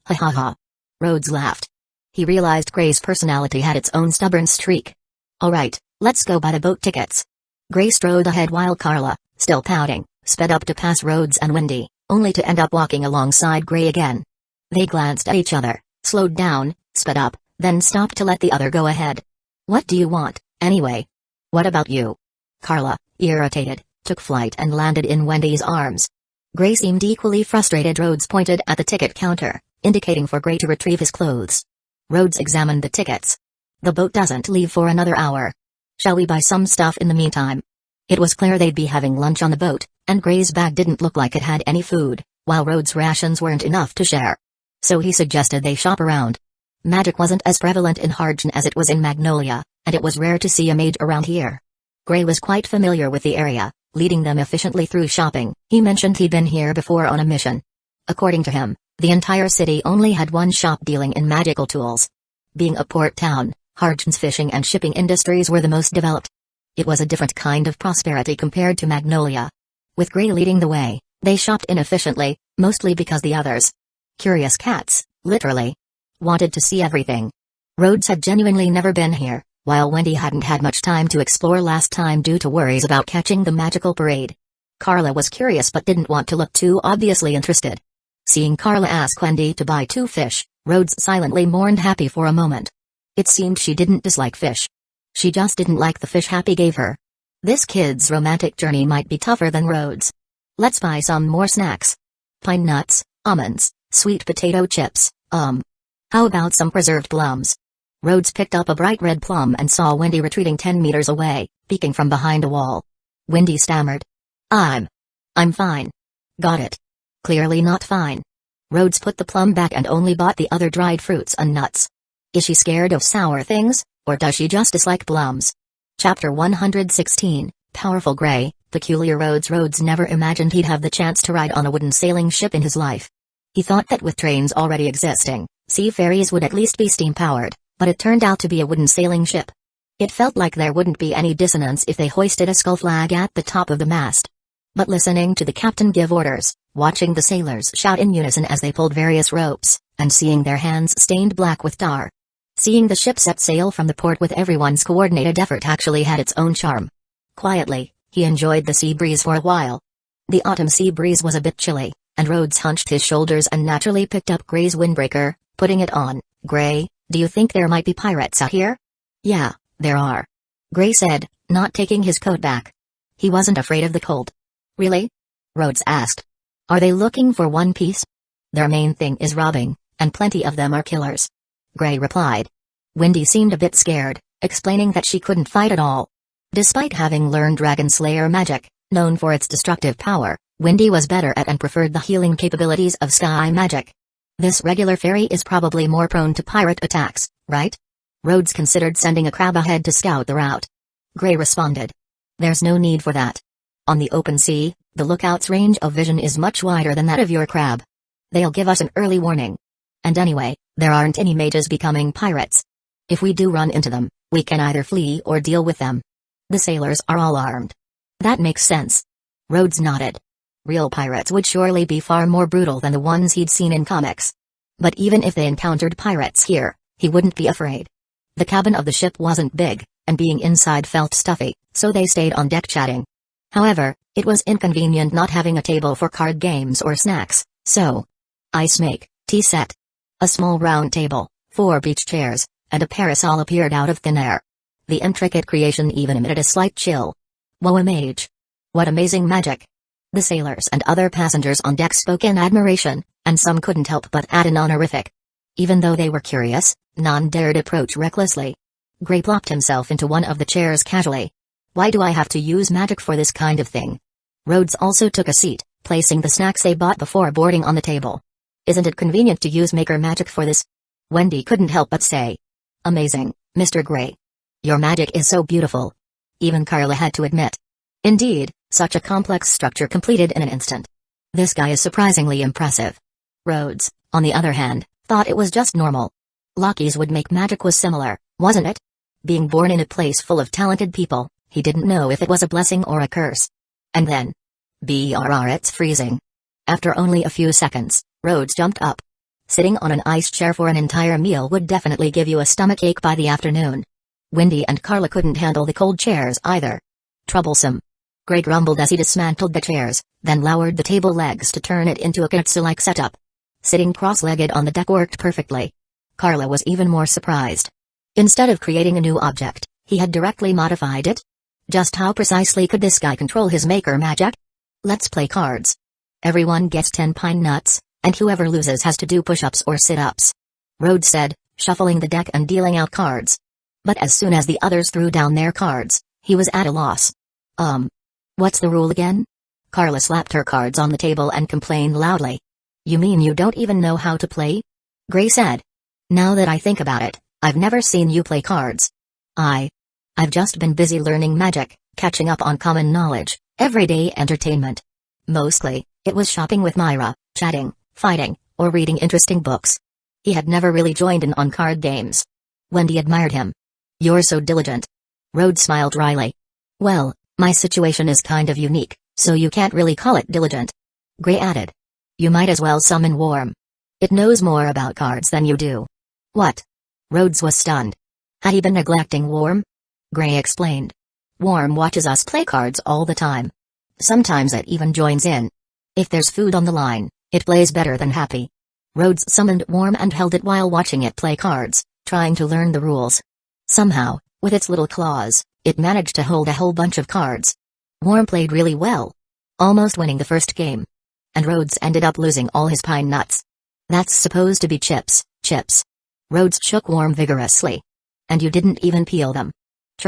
"Ha ha ha." Rhodes laughed. He realized Gray's personality had its own stubborn streak. "All right, let's go buy the boat tickets." Gray strode ahead while Carla, still pouting, sped up to pass Rhodes and Wendy, only to end up walking alongside Gray again. They glanced at each other, slowed down, sped up, then stopped to let the other go ahead. "What do you want, anyway?" "What about you?" Carla, irritated, took flight and landed in Wendy's arms. Gray seemed equally frustrated. Rhodes pointed at the ticket counter, indicating for Gray to retrieve his clothes. Rhodes examined the tickets. "The boat doesn't leave for another hour. Shall we buy some stuff in the meantime?" It was clear they'd be having lunch on the boat, and Gray's bag didn't look like it had any food, while Rhodes' rations weren't enough to share. So he suggested they shop around. Magic wasn't as prevalent in Harjan as it was in Magnolia, and it was rare to see a mage around here. Gray was quite familiar with the area, leading them efficiently through shopping. He mentioned he'd been here before on a mission. According to him, the entire city only had one shop dealing in magical tools. Being a port town, Harjan's fishing and shipping industries were the most developed. It was a different kind of prosperity compared to Magnolia. With Gray leading the way, they shopped inefficiently, mostly because the others, curious cats, literally, wanted to see everything. Rhodes had genuinely never been here, while Wendy hadn't had much time to explore last time due to worries about catching the magical parade. Carla was curious but didn't want to look too obviously interested. Seeing Carla ask Wendy to buy 2 fish, Rhodes silently mourned Happy for a moment. It seemed she didn't dislike fish. She just didn't like the fish Happy gave her. This kid's romantic journey might be tougher than Rhodes. "Let's buy some more snacks. Pine nuts, almonds, sweet potato chips, how about some preserved plums?" Rhodes picked up a bright red plum and saw Wendy retreating 10 meters away, peeking from behind a wall. Wendy stammered. I'm fine." "Got it. Clearly not fine." Rhodes put the plum back and only bought the other dried fruits and nuts. Is she scared of sour things, or does she just dislike plums? Chapter 116, Powerful Gray, Peculiar Roads. Rhodes never imagined he'd have the chance to ride on a wooden sailing ship in his life. He thought that with trains already existing, sea ferries would at least be steam-powered, but it turned out to be a wooden sailing ship. It felt like there wouldn't be any dissonance if they hoisted a skull flag at the top of the mast. But listening to the captain give orders, watching the sailors shout in unison as they pulled various ropes, and seeing their hands stained black with tar. Seeing the ship set sail from the port with everyone's coordinated effort actually had its own charm. Quietly, he enjoyed the sea breeze for a while. The autumn sea breeze was a bit chilly, and Rhodes hunched his shoulders and naturally picked up Gray's windbreaker, putting it on. "Gray, do you think there might be pirates out here?" "Yeah, there are," Gray said, not taking his coat back. He wasn't afraid of the cold. "Really?" Rhodes asked. "Are they looking for One Piece?" "Their main thing is robbing, and plenty of them are killers," Gray replied. Wendy seemed a bit scared, explaining that she couldn't fight at all. Despite having learned Dragon Slayer magic, known for its destructive power, Wendy was better at and preferred the healing capabilities of sky magic. "This regular ferry is probably more prone to pirate attacks, right?" Rhodes considered sending a crab ahead to scout the route. Gray responded. "There's no need for that. On the open sea, the lookout's range of vision is much wider than that of your crab. They'll give us an early warning. And anyway, there aren't any mages becoming pirates. If we do run into them, we can either flee or deal with them. The sailors are all armed." "That makes sense." Rhodes nodded. Real pirates would surely be far more brutal than the ones he'd seen in comics. But even if they encountered pirates here, he wouldn't be afraid. The cabin of the ship wasn't big, and being inside felt stuffy, so they stayed on deck chatting. However, it was inconvenient not having a table for card games or snacks, so ice make, tea set. A small round table, 4 beach chairs, and a parasol appeared out of thin air. The intricate creation even emitted a slight chill. "Whoa, a mage! What amazing magic!" The sailors and other passengers on deck spoke in admiration, and some couldn't help but add an honorific. Even though they were curious, none dared approach recklessly. Gray plopped himself into one of the chairs casually. "Why do I have to use magic for this kind of thing?" Rhodes also took a seat, placing the snacks they bought before boarding on the table. "Isn't it convenient to use maker magic for this?" Wendy couldn't help but say. "Amazing, Mr. Gray. Your magic is so beautiful." Even Carla had to admit. Indeed, such a complex structure completed in an instant. "This guy is surprisingly impressive." Rhodes, on the other hand, thought it was just normal. Loki's would make magic was similar, wasn't it? Being born in a place full of talented people, he didn't know if it was a blessing or a curse. And then, it's freezing. After only a few seconds, Rhodes jumped up. Sitting on an ice chair for an entire meal would definitely give you a stomachache by the afternoon. Wendy and Carla couldn't handle the cold chairs either. "Troublesome." Gray grumbled as he dismantled the chairs, then lowered the table legs to turn it into a kudzu-like setup. Sitting cross-legged on the deck worked perfectly. Carla was even more surprised. Instead of creating a new object, he had directly modified it? Just how precisely could this guy control his maker magic? "Let's play cards. Everyone gets 10 pine nuts, and whoever loses has to do push-ups or sit-ups," Rhodes said, shuffling the deck and dealing out cards. But as soon as the others threw down their cards, he was at a loss. What's the rule again?" Carla slapped her cards on the table and complained loudly. "You mean you don't even know how to play?" Gray said. "Now that I think about it, I've never seen you play cards." I've just been busy learning magic, catching up on common knowledge, everyday entertainment. Mostly, it was shopping with Myra, chatting, fighting, or reading interesting books." He had never really joined in on card games. Wendy admired him. "You're so diligent." Rhodes smiled wryly. "Well, my situation is kind of unique, so you can't really call it diligent." Gray added. "You might as well summon Worm. It knows more about cards than you do." "What?" Rhodes was stunned. Had he been neglecting Worm? Gray explained. "Worm watches us play cards all the time. Sometimes it even joins in. If there's food on the line, it plays better than Happy." Rhodes summoned Worm and held it while watching it play cards, trying to learn the rules. Somehow, with its little claws, it managed to hold a whole bunch of cards. Worm played really well, almost winning the first game. And Rhodes ended up losing all his pine nuts. "That's supposed to be chips." Rhodes shook Worm vigorously. "And you didn't even peel them."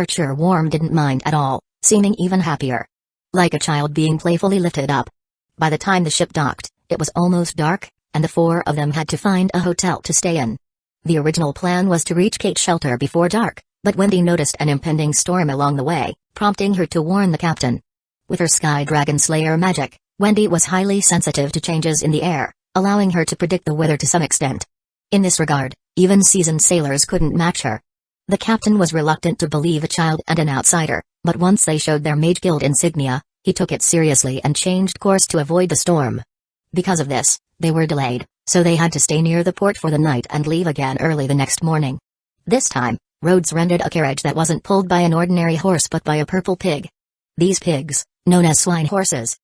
Sure, Worm didn't mind at all, seeming even happier. Like a child being playfully lifted up. By the time the ship docked, it was almost dark, and the 4 of them had to find a hotel to stay in. The original plan was to reach Kate's shelter before dark, but Wendy noticed an impending storm along the way, prompting her to warn the captain. With her Sky Dragon Slayer magic, Wendy was highly sensitive to changes in the air, allowing her to predict the weather to some extent. In this regard, even seasoned sailors couldn't match her. The captain was reluctant to believe a child and an outsider, but once they showed their Mage Guild insignia, he took it seriously and changed course to avoid the storm. Because of this, they were delayed, so they had to stay near the port for the night and leave again early the next morning. This time, Rhodes rented a carriage that wasn't pulled by an ordinary horse but by a purple pig. These pigs, known as swine horses,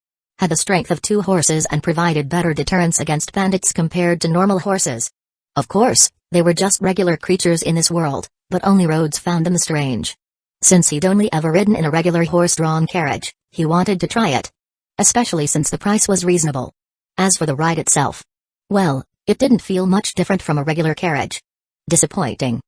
had the strength of 2 horses and provided better deterrence against bandits compared to normal horses. Of course, they were just regular creatures in this world, but only Rhodes found them strange. Since he'd only ever ridden in a regular horse-drawn carriage, he wanted to try it. Especially since the price was reasonable. As for the ride itself, well, it didn't feel much different from a regular carriage. Disappointing.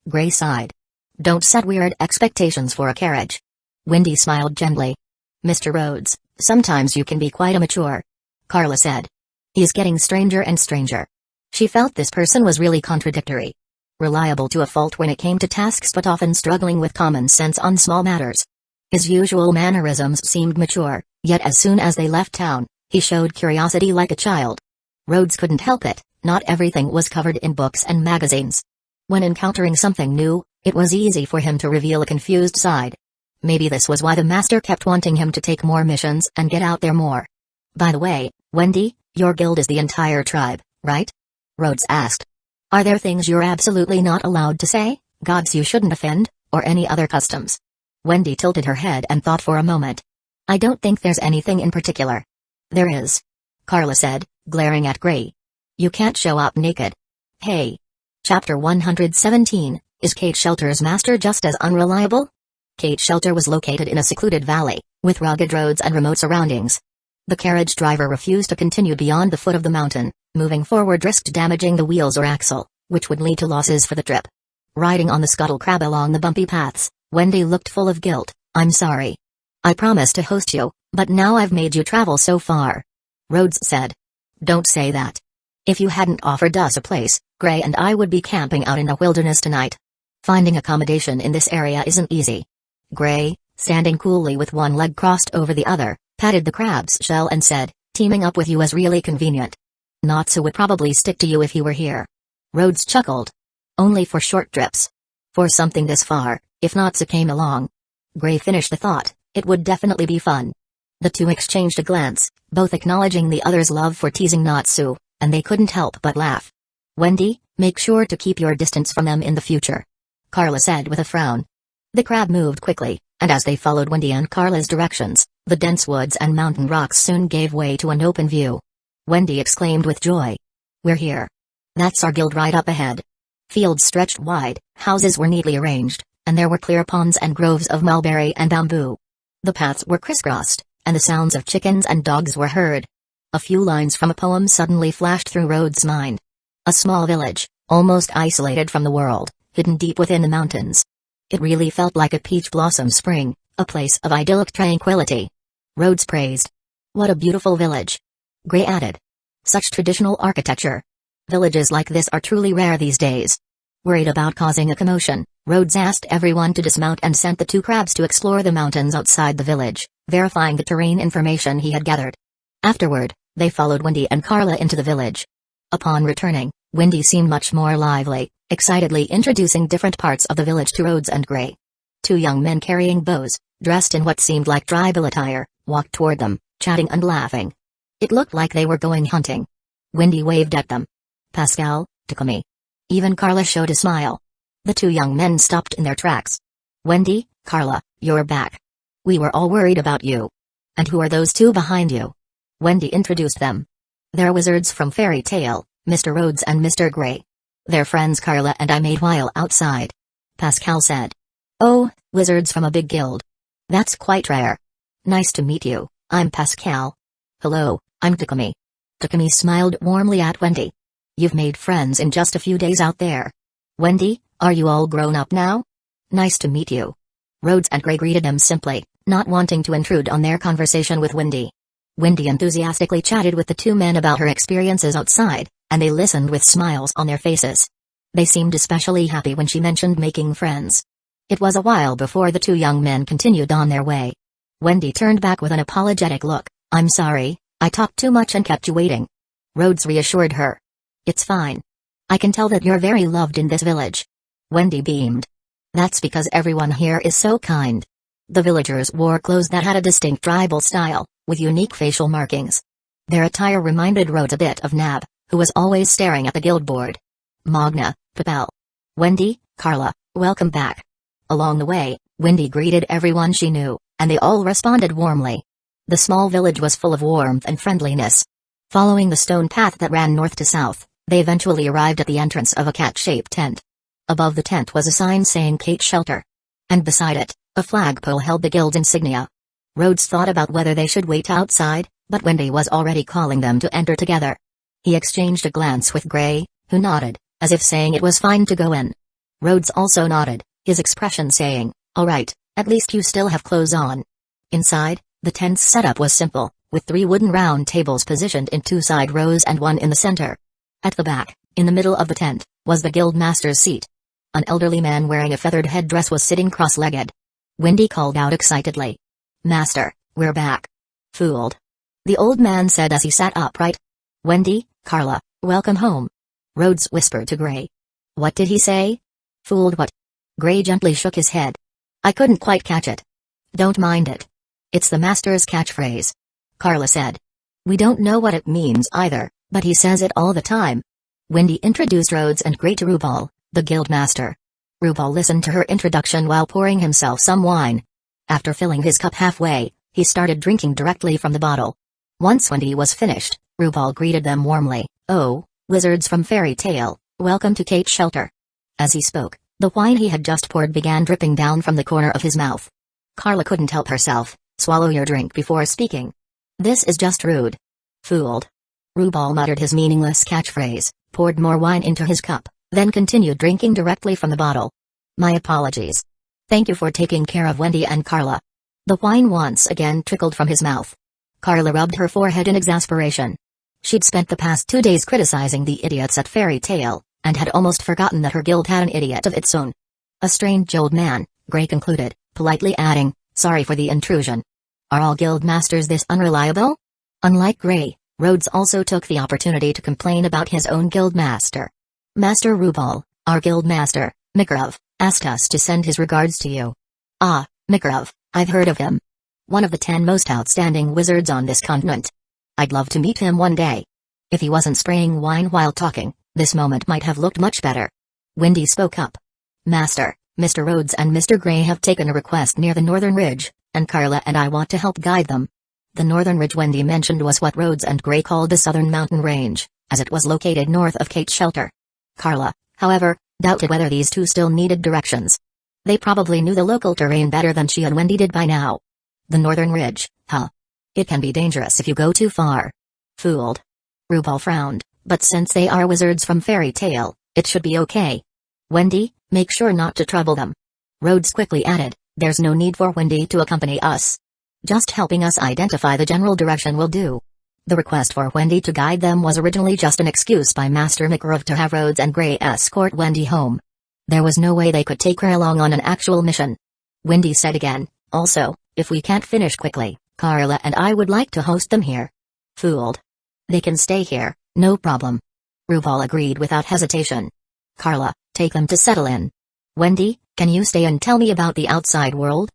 Gray sighed. Don't set weird expectations for a carriage. Wendy smiled gently. Mr. Rhodes, sometimes you can be quite immature. Carla said. He's getting stranger and stranger. She felt this person was really contradictory. Reliable to a fault when it came to tasks but often struggling with common sense on small matters. His usual mannerisms seemed mature, yet as soon as they left town, he showed curiosity like a child. Rhodes couldn't help it, not everything was covered in books and magazines. When encountering something new, it was easy for him to reveal a confused side. Maybe this was why the master kept wanting him to take more missions and get out there more. By the way, Wendy, your guild is the entire tribe, right? Rhodes asked. Are there things you're absolutely not allowed to say, gods you shouldn't offend, or any other customs? Wendy tilted her head and thought for a moment. I don't think there's anything in particular. There is. Carla said, glaring at Gray. You can't show up naked. Hey. Chapter 117, Is Kate Shelter's master just as unreliable? Kate Shelter was located in a secluded valley, with rugged roads and remote surroundings. The carriage driver refused to continue beyond the foot of the mountain. Moving forward risked damaging the wheels or axle, which would lead to losses for the trip. Riding on the scuttle crab along the bumpy paths, Wendy looked full of guilt. I'm sorry. I promised to host you, but now I've made you travel so far. Rhodes said. Don't say that. If you hadn't offered us a place, Gray and I would be camping out in the wilderness tonight. Finding accommodation in this area isn't easy. Gray, standing coolly with one leg crossed over the other, patted the crab's shell and said, teaming up with you is really convenient. Natsu would probably stick to you if he were here. Rhodes chuckled. Only for short trips. For something this far, if Natsu came along. Gray finished the thought, it would definitely be fun. The two exchanged a glance, both acknowledging the other's love for teasing Natsu, and they couldn't help but laugh. Wendy, make sure to keep your distance from them in the future. Carla said with a frown. The crab moved quickly, and as they followed Wendy and Carla's directions, the dense woods and mountain rocks soon gave way to an open view. Wendy exclaimed with joy. We're here. That's our guild right up ahead. Fields stretched wide, houses were neatly arranged, and there were clear ponds and groves of mulberry and bamboo. The paths were crisscrossed, and the sounds of chickens and dogs were heard. A few lines from a poem suddenly flashed through Rhodes' mind. A small village, almost isolated from the world, hidden deep within the mountains. It really felt like a peach blossom spring, a place of idyllic tranquility. Rhodes praised. What a beautiful village. Gray added. Such traditional architecture. Villages like this are truly rare these days. Worried about causing a commotion, Rhodes asked everyone to dismount and sent the two crabs to explore the mountains outside the village, verifying the terrain information he had gathered. Afterward, they followed Wendy and Carla into the village. Upon returning, Wendy seemed much more lively, excitedly introducing different parts of the village to Rhodes and Gray. Two young men carrying bows, dressed in what seemed like tribal attire, walked toward them, chatting and laughing. It looked like they were going hunting. Wendy waved at them. Pascal, Takumi. Even Carla showed a smile. The two young men stopped in their tracks. Wendy, Carla, you're back. We were all worried about you. And who are those two behind you? Wendy introduced them. They're wizards from Fairy Tale, Mr. Rhodes and Mr. Gray. They're friends Carla and I made while outside. Pascal said. Oh, wizards from a big guild. That's quite rare. Nice to meet you, I'm Pascal. Hello, I'm Takumi. Takumi smiled warmly at Wendy. You've made friends in just a few days out there. Wendy, are you all grown up now? Nice to meet you. Rhodes and Gray greeted them simply, not wanting to intrude on their conversation with Wendy. Wendy enthusiastically chatted with the two men about her experiences outside, and they listened with smiles on their faces. They seemed especially happy when she mentioned making friends. It was a while before the two young men continued on their way. Wendy turned back with an apologetic look. I'm sorry, I talked too much and kept you waiting. Rhodes reassured her. It's fine. I can tell that you're very loved in this village. Wendy beamed. That's because everyone here is so kind. The villagers wore clothes that had a distinct tribal style, with unique facial markings. Their attire reminded Rhodes a bit of Nab, who was always staring at the guild board. Magna, Papel. Wendy, Carla, welcome back. Along the way, Wendy greeted everyone she knew, and they all responded warmly. The small village was full of warmth and friendliness. Following the stone path that ran north to south, they eventually arrived at the entrance of a cat-shaped tent. Above the tent was a sign saying Kate Shelter. And beside it, a flagpole held the guild's insignia. Rhodes thought about whether they should wait outside, but Wendy was already calling them to enter together. He exchanged a glance with Gray, who nodded, as if saying it was fine to go in. Rhodes also nodded, his expression saying, "All right, at least you still have clothes on." Inside, the tent's setup was simple, with 3 wooden round tables positioned in 2 side rows and 1 in the center. At the back, in the middle of the tent, was the guild master's seat. An elderly man wearing a feathered headdress was sitting cross-legged. Wendy called out excitedly, "Master, we're back." "Fooled," the old man said as he sat upright. "Wendy, Carla, welcome home," Rhodes whispered to Gray. "What did he say?" "Fooled what?" Gray gently shook his head. "I couldn't quite catch it." "Don't mind it. It's the master's catchphrase," Carla said. "We don't know what it means either, but he says it all the time." Wendy introduced Rhodes and Gray to Rubal, the guild master. Rubal listened to her introduction while pouring himself some wine. After filling his cup halfway, he started drinking directly from the bottle. Once Wendy was finished, Rubal greeted them warmly, "Oh, wizards from Fairy Tale, welcome to Kate Shelter." As he spoke, the wine he had just poured began dripping down from the corner of his mouth. Carla couldn't help herself. "Swallow your drink before speaking. This is just rude." "Fooled." Rubal muttered his meaningless catchphrase, poured more wine into his cup, then continued drinking directly from the bottle. "My apologies. Thank you for taking care of Wendy and Carla." The wine once again trickled from his mouth. Carla rubbed her forehead in exasperation. She'd spent the past 2 days criticizing the idiots at Fairy Tale, and had almost forgotten that her guild had an idiot of its own. "A strange old man," Gray concluded, politely adding, "Sorry for the intrusion." "Are all guild masters this unreliable?" Unlike Gray, Rhodes also took the opportunity to complain about his own guild master. "Master Rubal, our guild master, Makarov, asked us to send his regards to you." "Ah, Makarov, I've heard of him. One of the 10 most outstanding wizards on this continent. I'd love to meet him one day." If he wasn't spraying wine while talking, this moment might have looked much better. Wendy spoke up. "Master, Mr. Rhodes and Mr. Gray have taken a request near the Northern Ridge, and Carla and I want to help guide them." The Northern Ridge Wendy mentioned was what Rhodes and Gray called the Southern Mountain Range, as it was located north of Kate Shelter. Carla, however, doubted whether these two still needed directions. They probably knew the local terrain better than she and Wendy did by now. "The Northern Ridge, huh? It can be dangerous if you go too far." "Fooled." Rubal frowned, "But since they are wizards from Fairy Tale, it should be okay." "Wendy, make sure not to trouble them." Rhodes quickly added, "There's no need for Wendy to accompany us. Just helping us identify the general direction will do." The request for Wendy to guide them was originally just an excuse by Master Makarov to have Rhodes and Gray escort Wendy home. There was no way they could take her along on an actual mission. Wendy said again, "Also, if we can't finish quickly, Carla and I would like to host them here." "Fooled." "They can stay here, no problem." Rubal agreed without hesitation. "Carla, take them to settle in. Wendy, can you stay and tell me about the outside world?"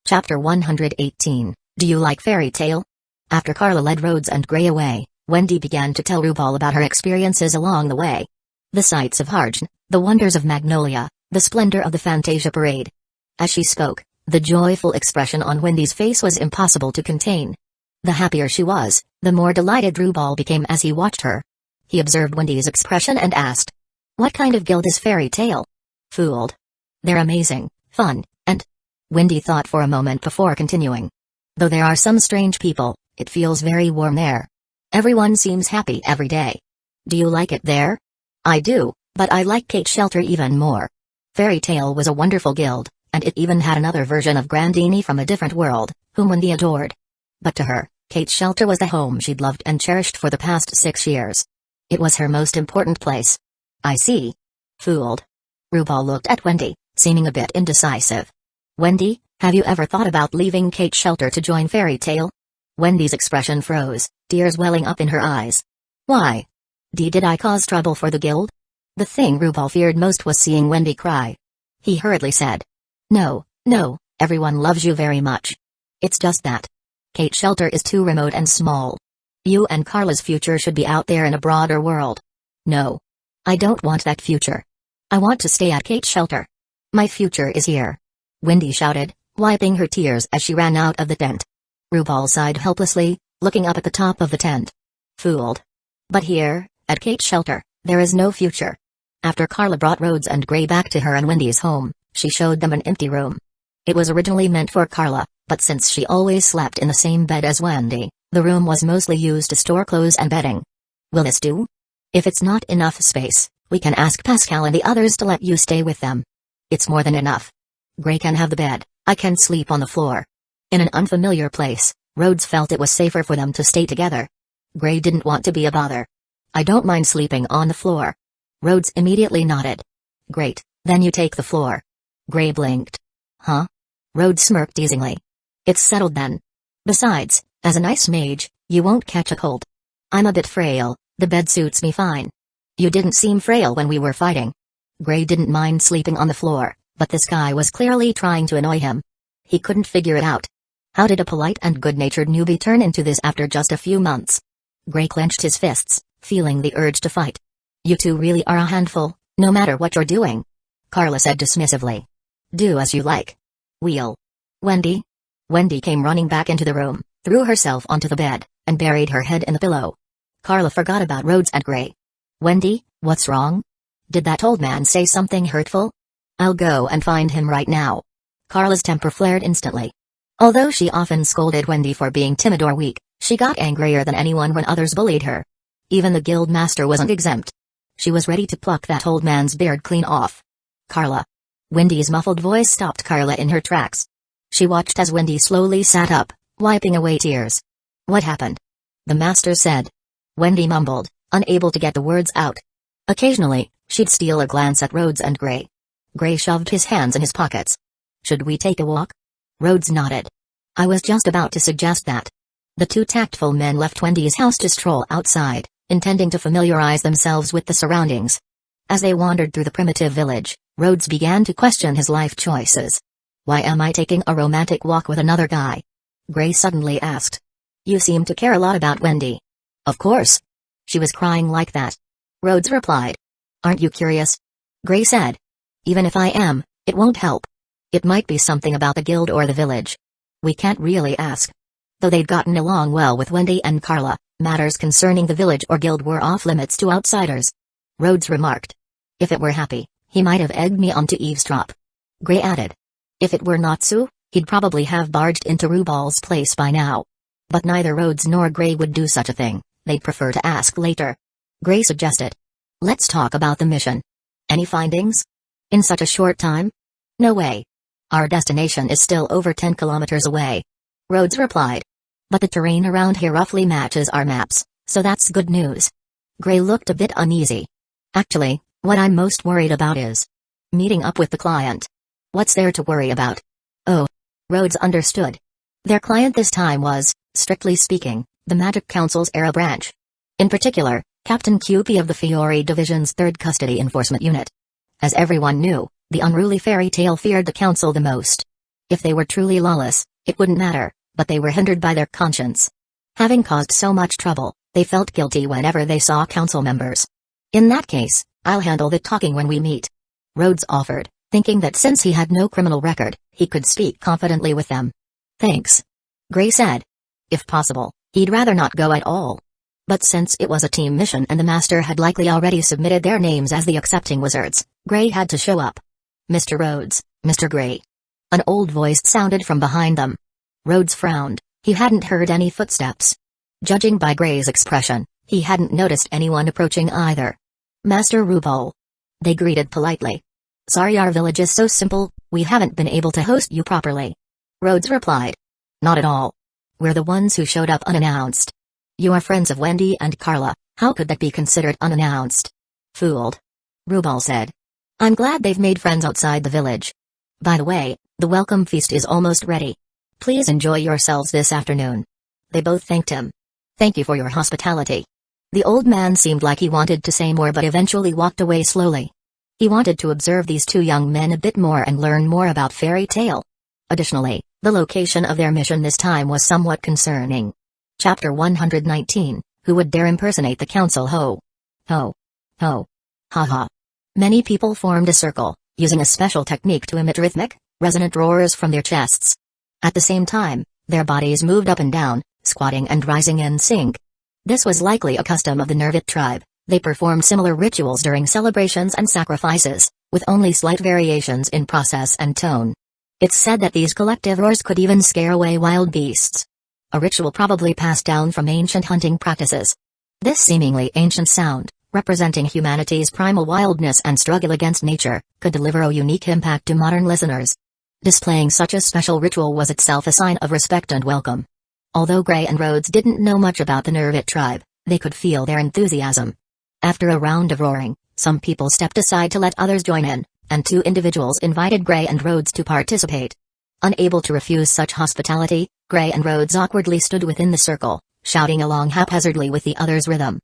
Chapter 118, Do You Like Fairy Tale? After Carla led Rhodes and Gray away, Wendy began to tell Rubal about her experiences along the way. The sights of Harjn, the wonders of Magnolia, the splendor of the Fantasia Parade. As she spoke, the joyful expression on Wendy's face was impossible to contain. The happier she was, the more delighted Rubal became as he watched her. He observed Wendy's expression and asked, "What kind of guild is Fairy Tale?" "Fooled. They're amazing, fun, and—" Wendy thought for a moment before continuing. "Though there are some strange people, it feels very warm there. Everyone seems happy every day. Do you like it there?" "I do, but I like Kate Shelter even more. Fairy Tale was a wonderful guild, and it even had another version of Grandini from a different world, whom Wendy adored. But to her, Kate Shelter was the home she'd loved and cherished for the past 6 years. It was her most important place." "I see." "Fooled." Rubal looked at Wendy, seeming a bit indecisive. "Wendy, have you ever thought about leaving Kate Shelter to join Fairy Tale?" Wendy's expression froze, tears welling up in her eyes. "Why? Did I cause trouble for the guild?" The thing Rubal feared most was seeing Wendy cry. He hurriedly said, No, everyone loves you very much. It's just that Kate Shelter is too remote and small. You and Carla's future should be out there in a broader world." "No. I don't want that future. I want to stay at Kate Shelter. My future is here," Wendy shouted, wiping her tears as she ran out of the tent. Rubal sighed helplessly, looking up at the top of the tent. Fooled. But here, at Kate's shelter, there is no future. After Carla brought Rhodes and Gray back to her and Wendy's home, she showed them an empty room. It was originally meant for Carla, but since she always slept in the same bed as Wendy, the room was mostly used to store clothes and bedding. Will this do? If it's not enough space, we can ask Pascal and the others to let you stay with them. It's more than enough. Gray can have the bed, I can sleep on the floor. In an unfamiliar place, Rhodes felt it was safer for them to stay together. Gray didn't want to be a bother. I don't mind sleeping on the floor. Rhodes immediately nodded. Great, then you take the floor. Gray blinked. Huh? Rhodes smirked teasingly. It's settled then. Besides, as an ice mage, you won't catch a cold. I'm a bit frail, the bed suits me fine. You didn't seem frail when we were fighting. Gray didn't mind sleeping on the floor, but this guy was clearly trying to annoy him. He couldn't figure it out. How did a polite and good-natured newbie turn into this after just a few months? Gray clenched his fists, feeling the urge to fight. You two really are a handful, no matter what you're doing. Carla said dismissively. Do as you like. Wheel. Wendy? Wendy came running back into the room, threw herself onto the bed, and buried her head in the pillow. Carla forgot about Rhodes and Gray. Wendy, what's wrong? Did that old man say something hurtful? I'll go and find him right now. Carla's temper flared instantly. Although she often scolded Wendy for being timid or weak, she got angrier than anyone when others bullied her. Even the guild master wasn't exempt. She was ready to pluck that old man's beard clean off. Carla. Wendy's muffled voice stopped Carla in her tracks. She watched as Wendy slowly sat up, wiping away tears. What happened? The master said. Wendy mumbled, unable to get the words out. Occasionally, she'd steal a glance at Rhodes and Gray. Gray shoved his hands in his pockets. Should we take a walk? Rhodes nodded. I was just about to suggest that. The two tactful men left Wendy's house to stroll outside, intending to familiarize themselves with the surroundings. As they wandered through the primitive village, Rhodes began to question his life choices. Why am I taking a romantic walk with another guy? Gray suddenly asked. You seem to care a lot about Wendy. Of course. She was crying like that. Rhodes replied. Aren't you curious? Gray said. Even if I am, it won't help. It might be something about the guild or the village. We can't really ask. Though they'd gotten along well with Wendy and Carla, matters concerning the village or guild were off limits to outsiders. Rhodes remarked. If it were Happy, he might have egged me on to eavesdrop. Gray added. If it were Natsu, he'd probably have barged into Rubal's place by now. But neither Rhodes nor Gray would do such a thing, they'd prefer to ask later. Gray suggested. Let's talk about the mission. Any findings? In such a short time? No way. Our destination is still over 10 kilometers away. Rhodes replied. But the terrain around here roughly matches our maps, so that's good news. Gray looked a bit uneasy. Actually, what I'm most worried about is meeting up with the client. What's there to worry about? Oh. Rhodes understood. Their client this time was, strictly speaking, the Magic Council's Era branch. In particular, Captain QP of the Fiore Division's 3rd Custody Enforcement Unit. As everyone knew, the unruly fairy tale feared the council the most. If they were truly lawless, it wouldn't matter, but they were hindered by their conscience. Having caused so much trouble, they felt guilty whenever they saw council members. In that case, I'll handle the talking when we meet. Rhodes offered, thinking that since he had no criminal record, he could speak confidently with them. Thanks. Gray said. If possible, he'd rather not go at all. But since it was a team mission and the master had likely already submitted their names as the accepting wizards, Gray had to show up. Mr. Rhodes, Mr. Gray. An old voice sounded from behind them. Rhodes frowned, he hadn't heard any footsteps. Judging by Gray's expression, he hadn't noticed anyone approaching either. Master Rubal. They greeted politely. Sorry, our village is so simple, we haven't been able to host you properly. Rhodes replied. Not at all. We're the ones who showed up unannounced. You are friends of Wendy and Carla, how could that be considered unannounced? Fooled. Rubal said. I'm glad they've made friends outside the village. By the way, the welcome feast is almost ready. Please enjoy yourselves this afternoon. They both thanked him. Thank you for your hospitality. The old man seemed like he wanted to say more but eventually walked away slowly. He wanted to observe these two young men a bit more and learn more about fairy tale. Additionally, the location of their mission this time was somewhat concerning. Chapter 119, Who would dare impersonate the council? Ho. Ho. Ho. Ha ha. Many people formed a circle, using a special technique to emit rhythmic, resonant roars from their chests. At the same time, Their bodies moved up and down, squatting and rising in sync. This was likely a custom of the Nervit tribe. They performed similar rituals during celebrations and sacrifices, with only slight variations in process and tone. It's said that these collective roars could even scare away wild beasts. A ritual probably passed down from ancient hunting practices. This seemingly ancient sound, representing humanity's primal wildness and struggle against nature, could deliver a unique impact to modern listeners. Displaying such a special ritual was itself a sign of respect and welcome. Although Gray and Rhodes didn't know much about the Nervit tribe, they could feel their enthusiasm. After a round of roaring, some people stepped aside to let others join in, and 2 individuals invited Gray and Rhodes to participate. Unable to refuse such hospitality, Gray and Rhodes awkwardly stood within the circle, shouting along haphazardly with the others' rhythm.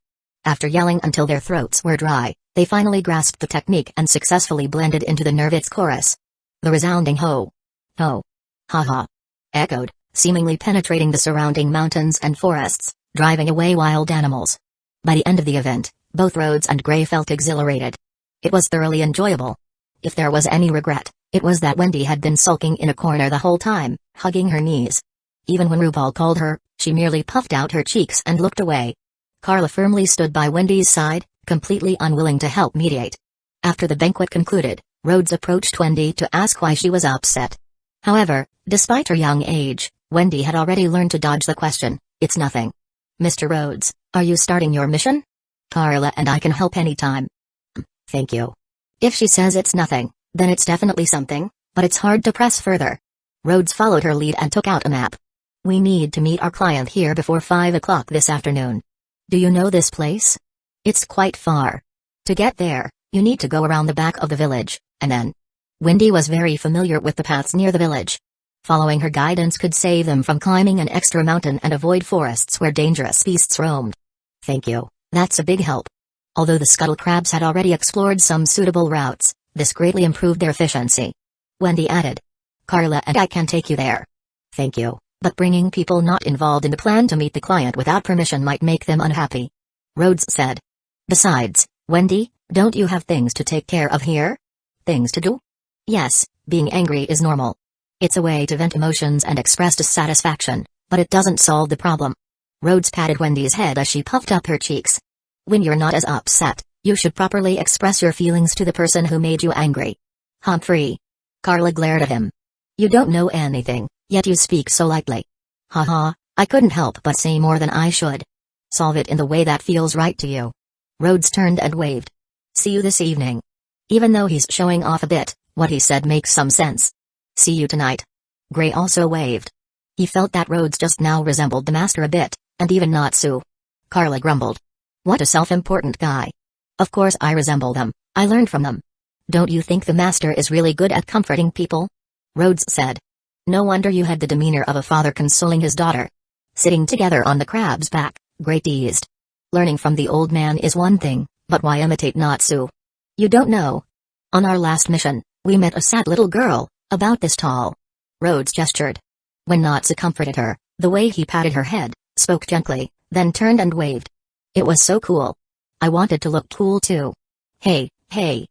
After yelling until their throats were dry, they finally grasped the technique and successfully blended into the Nervit's chorus. The resounding ho, ho, ha ha, echoed, seemingly penetrating the surrounding mountains and forests, driving away wild animals. By the end of the event, both Rhodes and Gray felt exhilarated. It was thoroughly enjoyable. If there was any regret, it was that Wendy had been sulking in a corner the whole time, hugging her knees. Even when RuPaul called her, she merely puffed out her cheeks and looked away. Carla firmly stood by Wendy's side, completely unwilling to help mediate. After the banquet concluded, Rhodes approached Wendy to ask why she was upset. However, despite her young age, Wendy had already learned to dodge the question. It's nothing. Mr. Rhodes, are you starting your mission? Carla and I can help anytime. Thank you. If she says it's nothing, then it's definitely something, but it's hard to press further. Rhodes followed her lead and took out a map. We need to meet our client here before 5 o'clock this afternoon. Do you know this place? It's quite far. To get there, you need to go around the back of the village, and then. Wendy was very familiar with the paths near the village. Following her guidance could save them from climbing an extra mountain and avoid forests where dangerous beasts roamed. Thank you, that's a big help. Although the scuttle crabs had already explored some suitable routes, this greatly improved their efficiency. Wendy added. Carla and I can take you there. Thank you, but bringing people not involved in the plan to meet the client without permission might make them unhappy. Rhodes said. Besides, Wendy, don't you have things to take care of here? Things to do? Yes, being angry is normal. It's a way to vent emotions and express dissatisfaction, but it doesn't solve the problem. Rhodes patted Wendy's head as she puffed up her cheeks. When you're not as upset, you should properly express your feelings to the person who made you angry. Humphrey. Carla glared at him. You don't know anything, yet you speak so lightly. Haha, I couldn't help but say more than I should. Solve it in the way that feels right to you. Rhodes turned and waved. See you this evening. Even though he's showing off a bit, what he said makes some sense. See you tonight. Gray also waved. He felt that Rhodes just now resembled the master a bit, and even Natsu. Carla grumbled. What a self-important guy. Of course I resemble them, I learned from them. Don't you think the master is really good at comforting people? Rhodes said. No wonder you had the demeanor of a father consoling his daughter. Sitting together on the crab's back, Gray teased. Learning from the old man is one thing, but why imitate Natsu? You don't know. On our last mission, we met a sad little girl, about this tall. Rhodes gestured. When Natsu comforted her, the way he patted her head, spoke gently, then turned and waved. It was so cool. I wanted to look cool too. Hey, hey.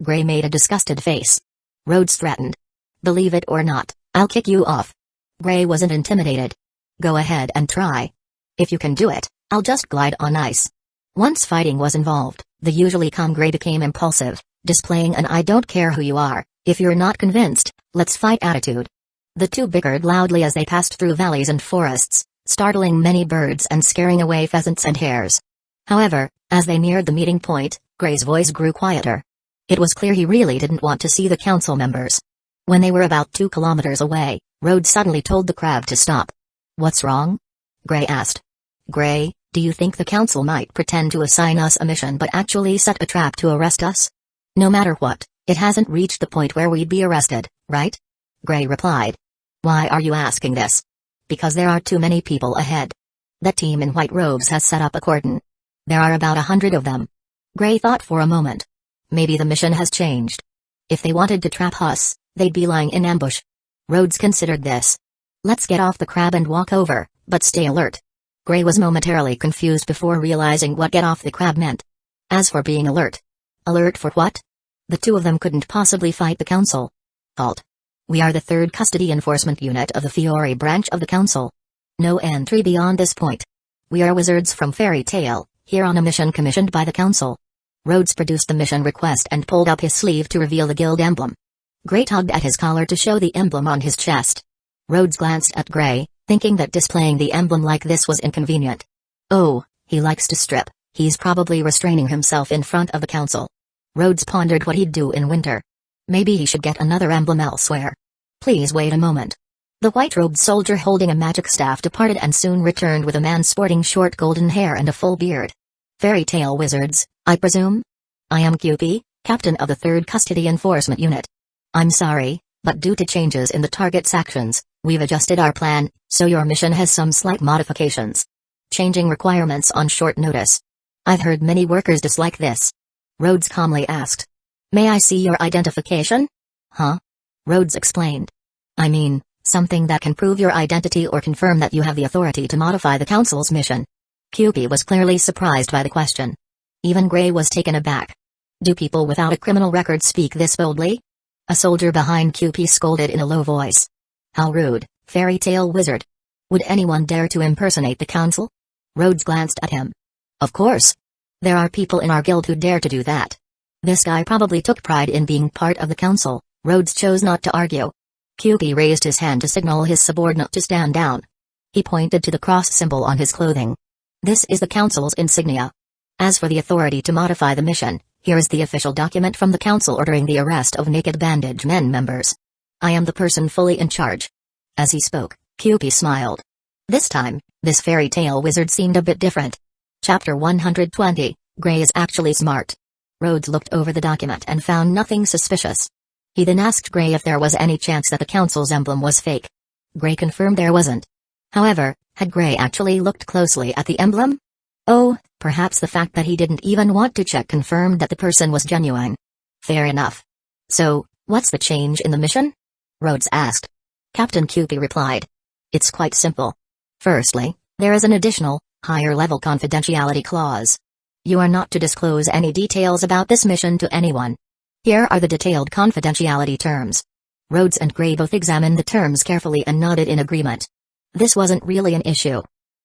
Gray made a disgusted face. Rhodes threatened. Believe it or not, I'll kick you off. Gray wasn't intimidated. Go ahead and try. If you can do it, I'll just glide on ice. Once fighting was involved, the usually calm Gray became impulsive, displaying an I don't care who you are, if you're not convinced, let's fight attitude. The two bickered loudly as they passed through valleys and forests, startling many birds and scaring away pheasants and hares. However, as they neared the meeting point, Gray's voice grew quieter. It was clear he really didn't want to see the council members. When they were about 2 kilometers away, Rhodes suddenly told the crab to stop. What's wrong? Gray asked. Gray, do you think the council might pretend to assign us a mission but actually set a trap to arrest us? No matter what, it hasn't reached the point where we'd be arrested, right? Gray replied. Why are you asking this? Because there are too many people ahead. That team in white robes has set up a cordon. There are about 100 of them. Gray thought for a moment. Maybe the mission has changed. If they wanted to trap us, they'd be lying in ambush. Rhodes considered this. Let's get off the crab and walk over, but stay alert. Gray was momentarily confused before realizing what get off the crab meant. As for being alert. Alert for what? The two of them couldn't possibly fight the council. Halt. We are the 3rd Custody Enforcement Unit of the Fiore branch of the Council. No entry beyond this point. We are wizards from Fairy Tale, here on a mission commissioned by the Council. Rhodes produced the mission request and pulled up his sleeve to reveal the guild emblem. Gray tugged at his collar to show the emblem on his chest. Rhodes glanced at Gray, thinking that displaying the emblem like this was inconvenient. Oh, he likes to strip, he's probably restraining himself in front of the Council. Rhodes pondered what he'd do in winter. Maybe he should get another emblem elsewhere. Please wait a moment. The white-robed soldier holding a magic staff departed and soon returned with a man sporting short golden hair and a full beard. Fairy Tale wizards, I presume? I am QP, captain of the 3rd Custody Enforcement Unit. I'm sorry, but due to changes in the target sections, we've adjusted our plan, so your mission has some slight modifications. Changing requirements on short notice. I've heard many workers dislike this. Rhodes calmly asked. May I see your identification? Huh? Rhodes explained. I mean, something that can prove your identity or confirm that you have the authority to modify the Council's mission. QP was clearly surprised by the question. Even Gray was taken aback. Do people without a criminal record speak this boldly? A soldier behind QP scolded in a low voice. How rude, Fairy Tale wizard. Would anyone dare to impersonate the Council? Rhodes glanced at him. Of course. There are people in our guild who dare to do that. This guy probably took pride in being part of the Council. Rhodes chose not to argue. QP raised his hand to signal his subordinate to stand down. He pointed to the cross symbol on his clothing. This is the Council's insignia. As for the authority to modify the mission, here is the official document from the Council ordering the arrest of Naked Bandage Men members. I am the person fully in charge. As he spoke, QP smiled. This time, this Fairy Tale wizard seemed a bit different. Chapter 120, Gray is actually smart. Rhodes looked over the document and found nothing suspicious. He then asked Gray if there was any chance that the Council's emblem was fake. Gray confirmed there wasn't. However, had Gray actually looked closely at the emblem? Oh, perhaps the fact that he didn't even want to check confirmed that the person was genuine. Fair enough. So, what's the change in the mission? Rhodes asked. Captain QP replied. It's quite simple. Firstly, there is an additional, higher-level confidentiality clause. You are not to disclose any details about this mission to anyone. Here are the detailed confidentiality terms. Rhodes and Gray both examined the terms carefully and nodded in agreement. This wasn't really an issue.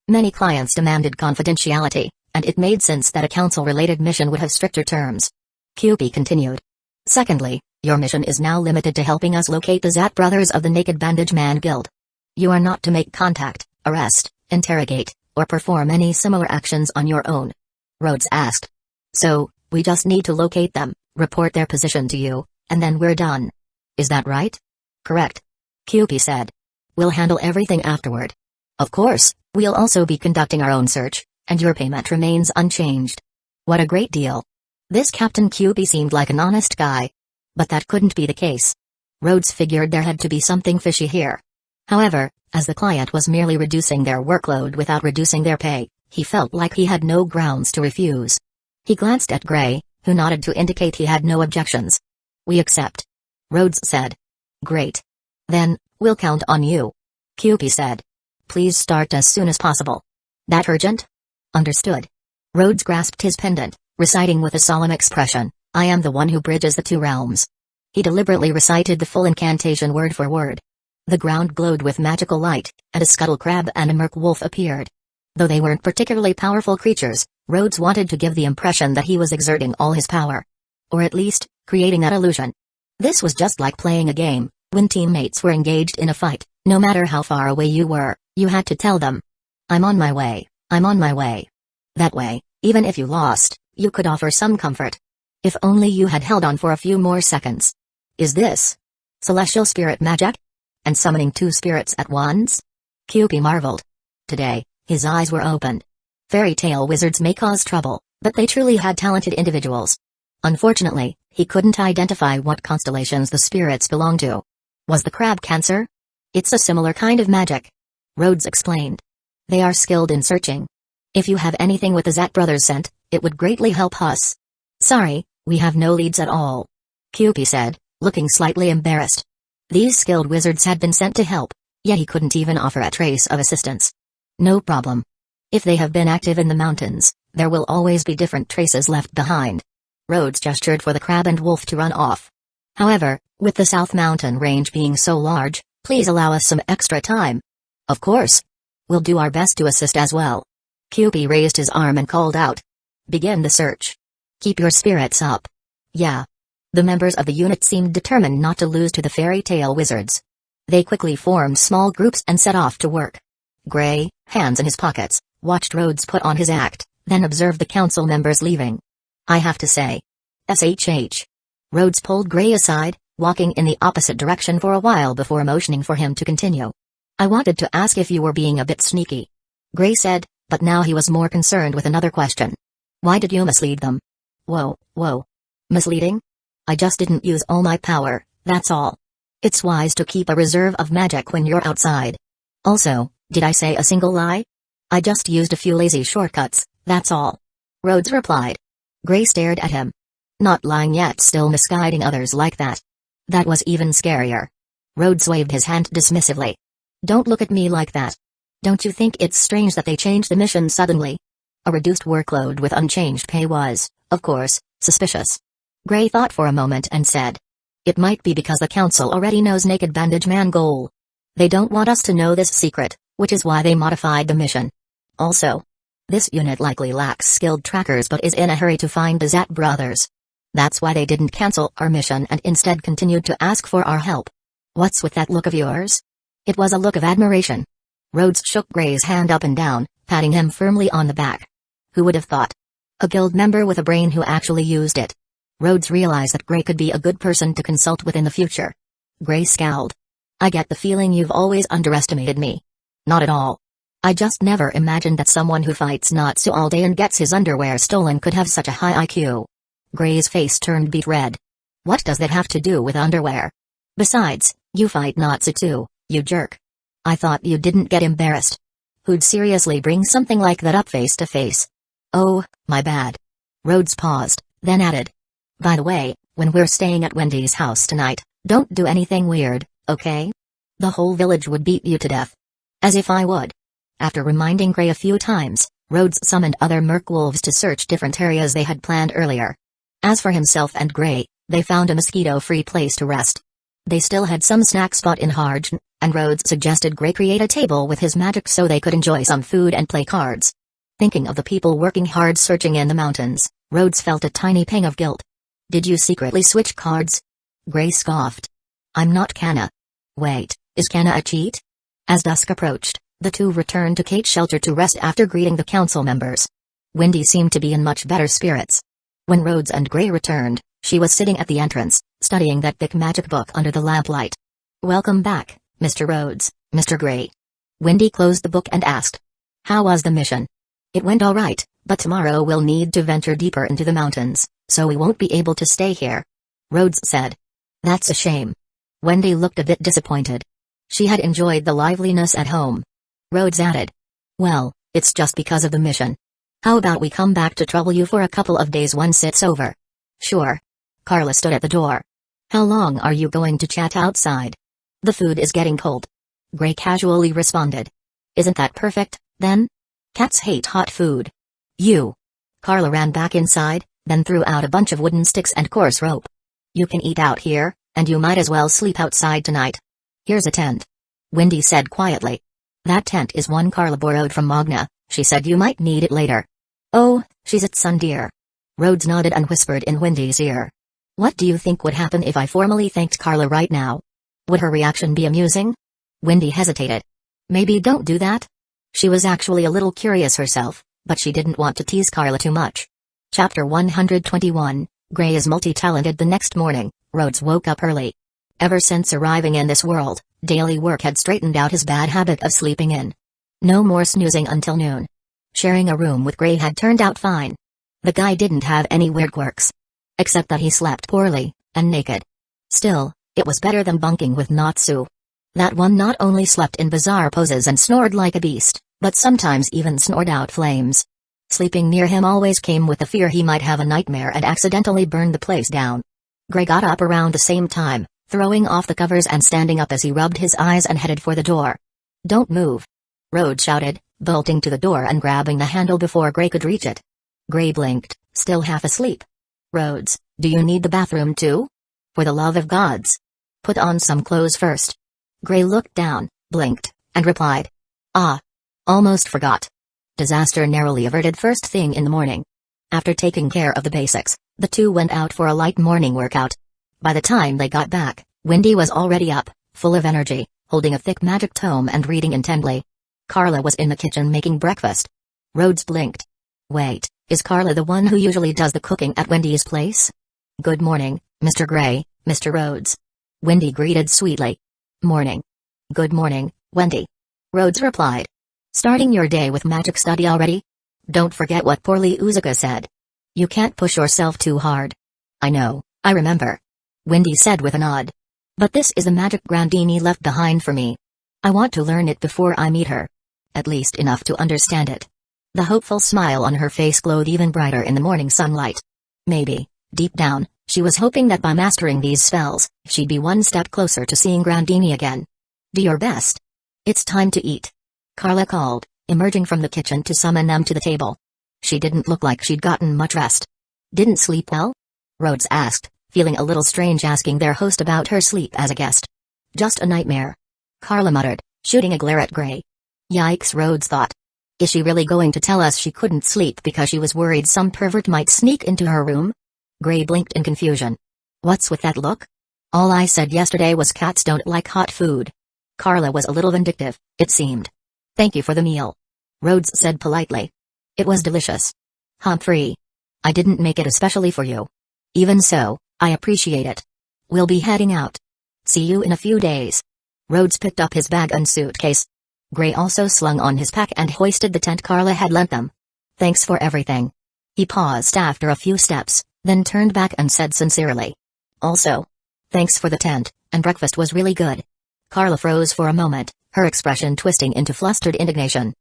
Many clients demanded confidentiality, and it made sense that a Council-related mission would have stricter terms. QP continued. Secondly, your mission is now limited to helping us locate the Zat brothers of the Naked Bandage Man Guild. You are not to make contact, arrest, interrogate, or perform any similar actions on your own. Rhodes asked. So, we just need to locate them, report their position to you, and then we're done. Is that right? Correct. QP said. We'll handle everything afterward. Of course, we'll also be conducting our own search, and your payment remains unchanged. What a great deal. This Captain QP seemed like an honest guy. But that couldn't be the case. Rhodes figured there had to be something fishy here. However, as the client was merely reducing their workload without reducing their pay, he felt like he had no grounds to refuse. He glanced at Gray, who nodded to indicate he had no objections. We accept. Rhodes said. Great. Then, we'll count on you. QP said. Please start as soon as possible. That urgent? Understood. Rhodes grasped his pendant, reciting with a solemn expression, I am the one who bridges the two realms. He deliberately recited the full incantation word for word. The ground glowed with magical light, and a scuttle crab and a merc wolf appeared. Though they weren't particularly powerful creatures, Rhodes wanted to give the impression that he was exerting all his power. Or at least, creating that illusion. This was just like playing a game. When teammates were engaged in a fight, no matter how far away you were, you had to tell them, I'm on my way, I'm on my way. That way, even if you lost, you could offer some comfort. If only you had held on for a few more seconds. Is this celestial spirit magic? And summoning two spirits at once? QP marveled. Today, his eyes were opened. Fairy Tale wizards may cause trouble, but they truly had talented individuals. Unfortunately, he couldn't identify what constellations the spirits belonged to. Was the crab Cancer? It's a similar kind of magic. Rhodes explained. They are skilled in searching. If you have anything with the Zat brothers scent, it would greatly help us. Sorry, we have no leads at all. QP said, looking slightly embarrassed. These skilled wizards had been sent to help, yet he couldn't even offer a trace of assistance. No problem. If they have been active in the mountains, there will always be different traces left behind. Rhodes gestured for the crab and wolf to run off. However, with the South Mountain Range being so large, please allow us some extra time. Of course. We'll do our best to assist as well. Cupid raised his arm and called out. Begin the search. Keep your spirits up. Yeah. The members of the unit seemed determined not to lose to the fairy tale wizards. They quickly formed small groups and set off to work. Gray, hands in his pockets, watched Rhodes put on his act, then observed the council members leaving. I have to say. SHH. Rhodes pulled Gray aside, walking in the opposite direction for a while before motioning for him to continue. I wanted to ask if you were being a bit sneaky. Gray said, but now he was more concerned with another question. Why did you mislead them? Whoa. Misleading? I just didn't use all my power, that's all. It's wise to keep a reserve of magic when you're outside. Also, did I say a single lie? I just used a few lazy shortcuts, that's all. Rhodes replied. Gray stared at him. Not lying yet, still misguiding others like that. That was even scarier. Rhodes waved his hand dismissively. Don't look at me like that. Don't you think it's strange that they changed the mission suddenly? A reduced workload with unchanged pay was, of course, suspicious. Gray thought for a moment and said. It might be because the council already knows Naked Bandage Man goal. They don't want us to know this secret, which is why they modified the mission. Also, this unit likely lacks skilled trackers but is in a hurry to find the Zat brothers. That's why they didn't cancel our mission and instead continued to ask for our help. What's with that look of yours? It was a look of admiration. Rhodes shook Gray's hand up and down, patting him firmly on the back. Who would have thought? A guild member with a brain who actually used it. Rhodes realized that Gray could be a good person to consult with in the future. Gray scowled. I get the feeling you've always underestimated me. Not at all. I just never imagined that someone who fights Natsu all day and gets his underwear stolen could have such a high IQ. Gray's face turned beet red. What does that have to do with underwear? Besides, you fight Natsu too, you jerk. I thought you didn't get embarrassed. Who'd seriously bring something like that up face to face? Oh, my bad. Rhodes paused, then added. By the way, when we're staying at Wendy's house tonight, don't do anything weird, okay? The whole village would beat you to death. As if I would. After reminding Gray a few times, Rhodes summoned other merkwolves to search different areas they had planned earlier. As for himself and Gray, they found a mosquito-free place to rest. They still had some snack spot in Harj, and Rhodes suggested Gray create a table with his magic so they could enjoy some food and play cards. Thinking of the people working hard searching in the mountains, Rhodes felt a tiny pang of guilt. Did you secretly switch cards? Gray scoffed. I'm not Kana. Wait, is Kana a cheat? As dusk approached, the two returned to Kate's shelter to rest after greeting the council members. Wendy seemed to be in much better spirits. When Rhodes and Gray returned, she was sitting at the entrance, studying that thick magic book under the lamplight. Welcome back, Mr. Rhodes, Mr. Gray. Wendy closed the book and asked. How was the mission? It went all right, but tomorrow we'll need to venture deeper into the mountains, so we won't be able to stay here. Rhodes said. That's a shame. Wendy looked a bit disappointed. She had enjoyed the liveliness at home. Rhodes added. Well, it's just because of the mission. How about we come back to trouble you for a couple of days once it's over? Sure. Carla stood at the door. How long are you going to chat outside? The food is getting cold. Gray casually responded. Isn't that perfect, then? Cats hate hot food. You. Carla ran back inside, then threw out a bunch of wooden sticks and coarse rope. You can eat out here, and you might as well sleep outside tonight. Here's a tent. Wendy said quietly. That tent is one Carla borrowed from Magna, she said you might need it later. Oh, she's at Sundeer. Rhodes nodded and whispered in Wendy's ear. What do you think would happen if I formally thanked Carla right now? Would her reaction be amusing? Wendy hesitated. Maybe don't do that? She was actually a little curious herself, but she didn't want to tease Carla too much. Chapter 121, Gray is multi-talented. The next morning, Rhodes woke up early. Ever since arriving in this world, daily work had straightened out his bad habit of sleeping in. No more snoozing until noon. Sharing a room with Gray had turned out fine. The guy didn't have any weird quirks. Except that he slept poorly, and naked. Still, it was better than bunking with Natsu. That one not only slept in bizarre poses and snored like a beast, but sometimes even snored out flames. Sleeping near him always came with the fear he might have a nightmare and accidentally burn the place down. Gray got up around the same time, throwing off the covers and standing up as he rubbed his eyes and headed for the door. Don't move. Rhodes shouted, bolting to the door and grabbing the handle before Gray could reach it. Gray blinked, still half asleep. Rhodes, do you need the bathroom too? For the love of gods. Put on some clothes first. Gray looked down, blinked, and replied. Ah. Almost forgot. Disaster narrowly averted first thing in the morning. After taking care of the basics, the two went out for a light morning workout. By the time they got back, Wendy was already up, full of energy, holding a thick magic tome and reading intently. Carla was in the kitchen making breakfast. Rhodes blinked. Wait, is Carla the one who usually does the cooking at Wendy's place? Good morning, Mr. Gray, Mr. Rhodes. Wendy greeted sweetly. Morning. Good morning, Wendy. Rhodes replied. Starting your day with magic study already? Don't forget what poorly Uzuka said. You can't push yourself too hard. I know, I remember. Wendy said with a nod. But this is a magic Grandini left behind for me. I want to learn it before I meet her. At least enough to understand it. The hopeful smile on her face glowed even brighter in the morning sunlight. Maybe, deep down, she was hoping that by mastering these spells, she'd be one step closer to seeing Grandini again. Do your best. It's time to eat. Carla called, emerging from the kitchen to summon them to the table. She didn't look like she'd gotten much rest. Didn't sleep well? Rhodes asked, feeling a little strange asking their host about her sleep as a guest. Just a nightmare. Carla muttered, shooting a glare at Gray. Yikes, Rhodes thought. Is she really going to tell us she couldn't sleep because she was worried some pervert might sneak into her room? Gray blinked in confusion. What's with that look? All I said yesterday was cats don't like hot food. Carla was a little vindictive, it seemed. Thank you for the meal. Rhodes said politely. It was delicious. Humphrey. I didn't make it especially for you. Even so, I appreciate it. We'll be heading out. See you in a few days. Rhodes picked up his bag and suitcase. Gray also slung on his pack and hoisted the tent Carla had lent them. Thanks for everything. He paused after a few steps, then turned back and said sincerely. Also. Thanks for the tent, and breakfast was really good. Carla froze for a moment, her expression twisting into flustered indignation.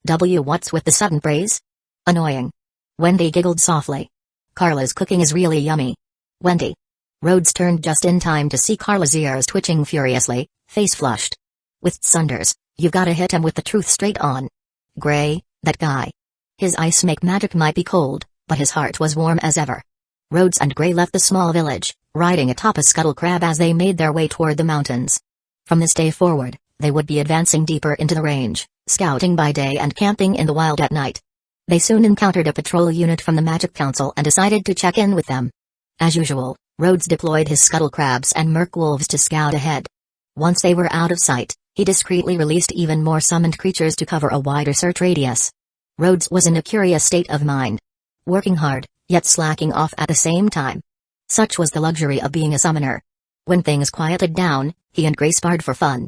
What's with the sudden praise? Annoying. Wendy giggled softly. Carla's cooking is really yummy. Wendy. Rhodes turned just in time to see Carla's ears twitching furiously, face flushed. With Sunders, you've gotta hit him with the truth straight on. Gray, that guy. His ice make magic might be cold, but his heart was warm as ever. Rhodes and Gray left the small village, riding atop a scuttle crab as they made their way toward the mountains. From this day forward, they would be advancing deeper into the range, scouting by day and camping in the wild at night. They soon encountered a patrol unit from the Magic Council and decided to check in with them. As usual, Rhodes deployed his scuttle crabs and merc wolves to scout ahead. Once they were out of sight, he discreetly released even more summoned creatures to cover a wider search radius. Rhodes was in a curious state of mind. Working hard, yet slacking off at the same time. Such was the luxury of being a summoner. When things quieted down, he and Gray sparred for fun.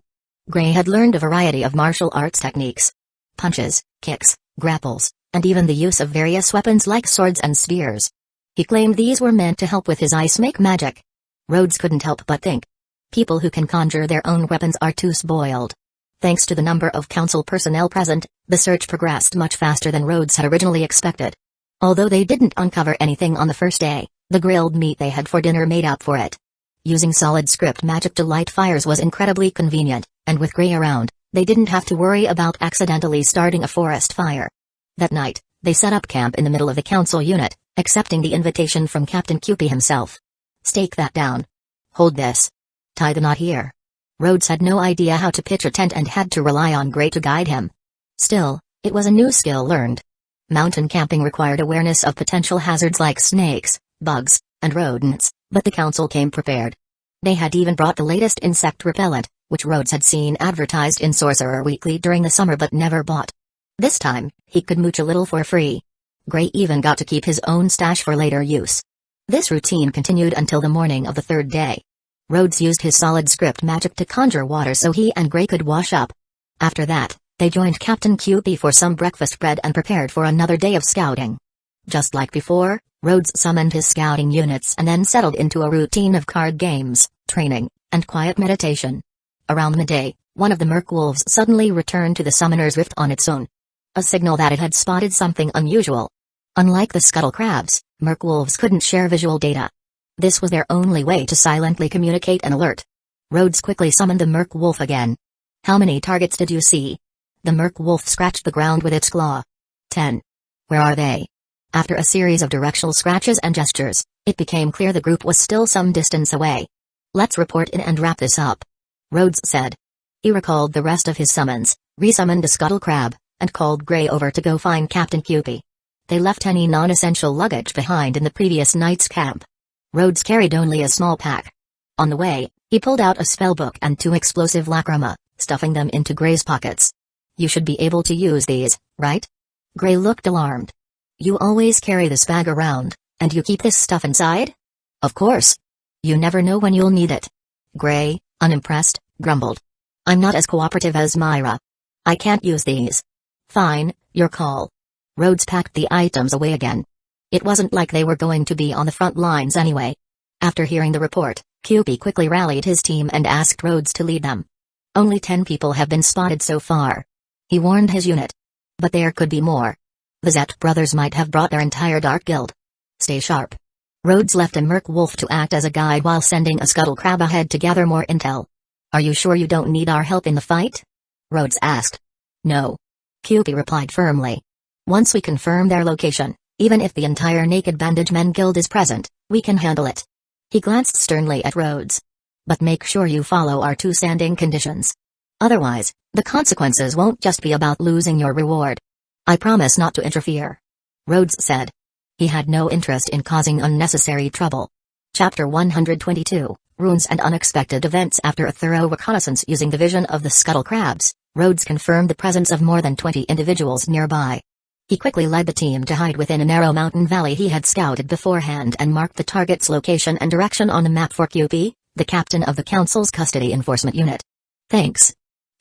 Gray had learned a variety of martial arts techniques. Punches, kicks, grapples, and even the use of various weapons like swords and spears. He claimed these were meant to help with his ice-make magic. Rhodes couldn't help but think. People who can conjure their own weapons are too spoiled. Thanks to the number of council personnel present, the search progressed much faster than Rhodes had originally expected. Although they didn't uncover anything on the first day, the grilled meat they had for dinner made up for it. Using solid script magic to light fires was incredibly convenient, and with Gray around, they didn't have to worry about accidentally starting a forest fire. That night, they set up camp in the middle of the council unit, accepting the invitation from Captain Cupid himself. Stake that down. Hold this. Tie the knot here. Rhodes had no idea how to pitch a tent and had to rely on Gray to guide him. Still, it was a new skill learned. Mountain camping required awareness of potential hazards like snakes, bugs, and rodents, but the council came prepared. They had even brought the latest insect repellent, which Rhodes had seen advertised in Sorcerer Weekly during the summer but never bought. This time, he could mooch a little for free. Gray even got to keep his own stash for later use. This routine continued until the morning of the third day. Rhodes used his solid script magic to conjure water so he and Gray could wash up. After that, they joined Captain Cupid for some breakfast bread and prepared for another day of scouting. Just like before, Rhodes summoned his scouting units and then settled into a routine of card games, training, and quiet meditation. Around midday, one of the merc wolves suddenly returned to the summoner's rift on its own. A signal that it had spotted something unusual. Unlike the scuttle crabs, merc wolves couldn't share visual data. This was their only way to silently communicate an alert. Rhodes quickly summoned the merc wolf again. How many targets did you see? The merc wolf scratched the ground with its claw. 10. Where are they? After a series of directional scratches and gestures, it became clear the group was still some distance away. Let's report in and wrap this up. Rhodes said. He recalled the rest of his summons, resummoned a scuttle crab, and called Gray over to go find Captain Cupie. They left any non-essential luggage behind in the previous night's camp. Rhodes carried only a small pack. On the way, he pulled out a spellbook and 2 explosive lacrima, stuffing them into Gray's pockets. You should be able to use these, right? Gray looked alarmed. You always carry this bag around, and you keep this stuff inside? Of course. You never know when you'll need it. Gray, unimpressed, grumbled. I'm not as cooperative as Myra. I can't use these. Fine, your call. Rhodes packed the items away again. It wasn't like they were going to be on the front lines anyway. After hearing the report, Cupie quickly rallied his team and asked Rhodes to lead them. Only 10 people have been spotted so far. He warned his unit. But there could be more. The Zet brothers might have brought their entire Dark Guild. Stay sharp. Rhodes left a Merc Wolf to act as a guide while sending a Scuttle Crab ahead to gather more intel. Are you sure you don't need our help in the fight? Rhodes asked. No. Cupie replied firmly. Once we confirm their location, even if the entire Naked Bandage Men Guild is present, we can handle it. He glanced sternly at Rhodes. But make sure you follow our 2 standing conditions. Otherwise, the consequences won't just be about losing your reward. I promise not to interfere. Rhodes said. He had no interest in causing unnecessary trouble. Chapter 122, Runes and Unexpected Events. After a thorough reconnaissance using the vision of the Scuttle Crabs, Rhodes confirmed the presence of more than 20 individuals nearby. He quickly led the team to hide within a narrow mountain valley he had scouted beforehand and marked the target's location and direction on the map for Cupie, the captain of the Council's Custody Enforcement Unit. Thanks.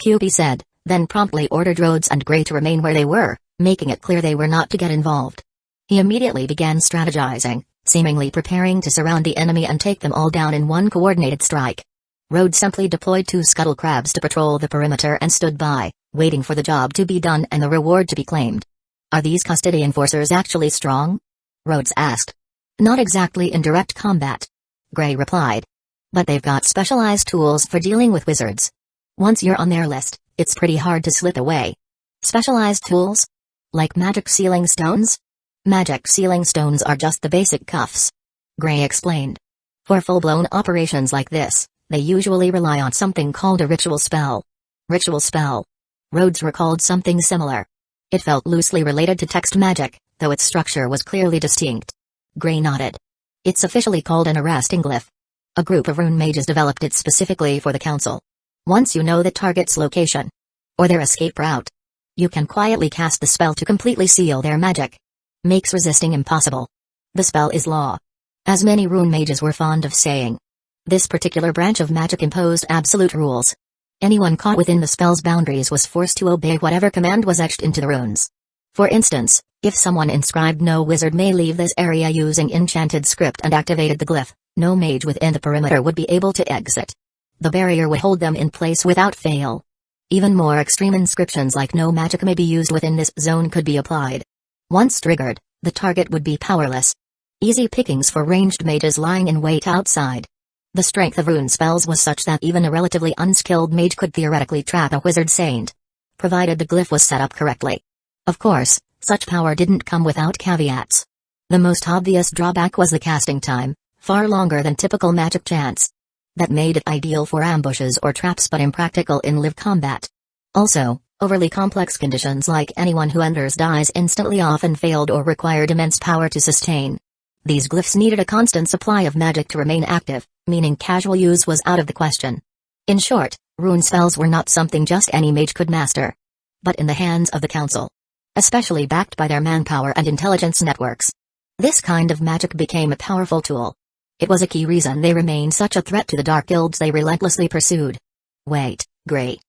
Cupie said, then promptly ordered Rhodes and Gray to remain where they were, making it clear they were not to get involved. He immediately began strategizing, seemingly preparing to surround the enemy and take them all down in one coordinated strike. Rhodes simply deployed 2 Scuttle Crabs to patrol the perimeter and stood by, waiting for the job to be done and the reward to be claimed. Are these custody enforcers actually strong? Rhodes asked. Not exactly in direct combat. Gray replied. But they've got specialized tools for dealing with wizards. Once you're on their list, it's pretty hard to slip away. Specialized tools? Like magic sealing stones? Magic sealing stones are just the basic cuffs. Gray explained. For full-blown operations like this, they usually rely on something called a ritual spell. Ritual spell. Rhodes recalled something similar. It felt loosely related to text magic, though its structure was clearly distinct. Gray nodded. It's officially called an arresting glyph. A group of rune mages developed it specifically for the council. Once you know the target's location, or their escape route, you can quietly cast the spell to completely seal their magic. Makes resisting impossible. The spell is law. As many rune mages were fond of saying. This particular branch of magic imposed absolute rules. Anyone caught within the spell's boundaries was forced to obey whatever command was etched into the runes. For instance, if someone inscribed "No wizard may leave this area" using enchanted script and activated the glyph, no mage within the perimeter would be able to exit. The barrier would hold them in place without fail. Even more extreme inscriptions like "No magic may be used within this zone" could be applied. Once triggered, the target would be powerless. Easy pickings for ranged mages lying in wait outside. The strength of rune spells was such that even a relatively unskilled mage could theoretically trap a wizard saint, provided the glyph was set up correctly. Of course, such power didn't come without caveats. The most obvious drawback was the casting time, far longer than typical magic chance. That made it ideal for ambushes or traps but impractical in live combat. Also, overly complex conditions like anyone who enters dies instantly often failed or required immense power to sustain. These glyphs needed a constant supply of magic to remain active, meaning casual use was out of the question. In short, rune spells were not something just any mage could master. But in the hands of the council, especially backed by their manpower and intelligence networks, this kind of magic became a powerful tool. It was a key reason they remained such a threat to the dark guilds they relentlessly pursued. Wait, Gray.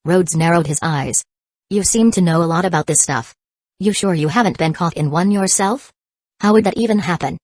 Rhodes narrowed his eyes. You seem to know a lot about this stuff. You sure you haven't been caught in one yourself? How would that even happen?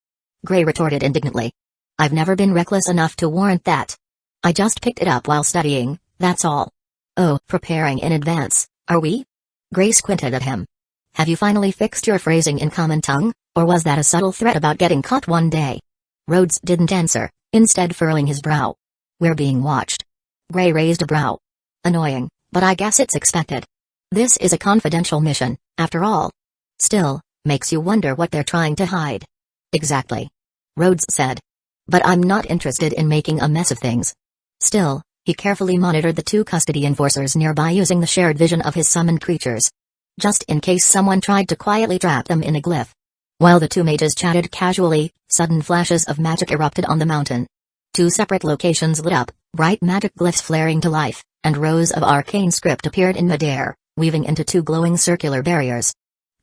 Gray retorted indignantly. I've never been reckless enough to warrant that. I just picked it up while studying, that's all. Oh, preparing in advance, are we? Gray squinted at him. Have you finally fixed your phrasing in common tongue, or was that a subtle threat about getting caught one day? Rhodes didn't answer, instead furrowing his brow. We're being watched. Gray raised a brow. Annoying, but I guess it's expected. This is a confidential mission, after all. Still, makes you wonder what they're trying to hide. Exactly. Rhodes said. But I'm not interested in making a mess of things. Still, he carefully monitored the two custody enforcers nearby using the shared vision of his summoned creatures. Just in case someone tried to quietly trap them in a glyph. While the two mages chatted casually, sudden flashes of magic erupted on the mountain. Two separate locations lit up, bright magic glyphs flaring to life, and rows of arcane script appeared in midair, weaving into two glowing circular barriers.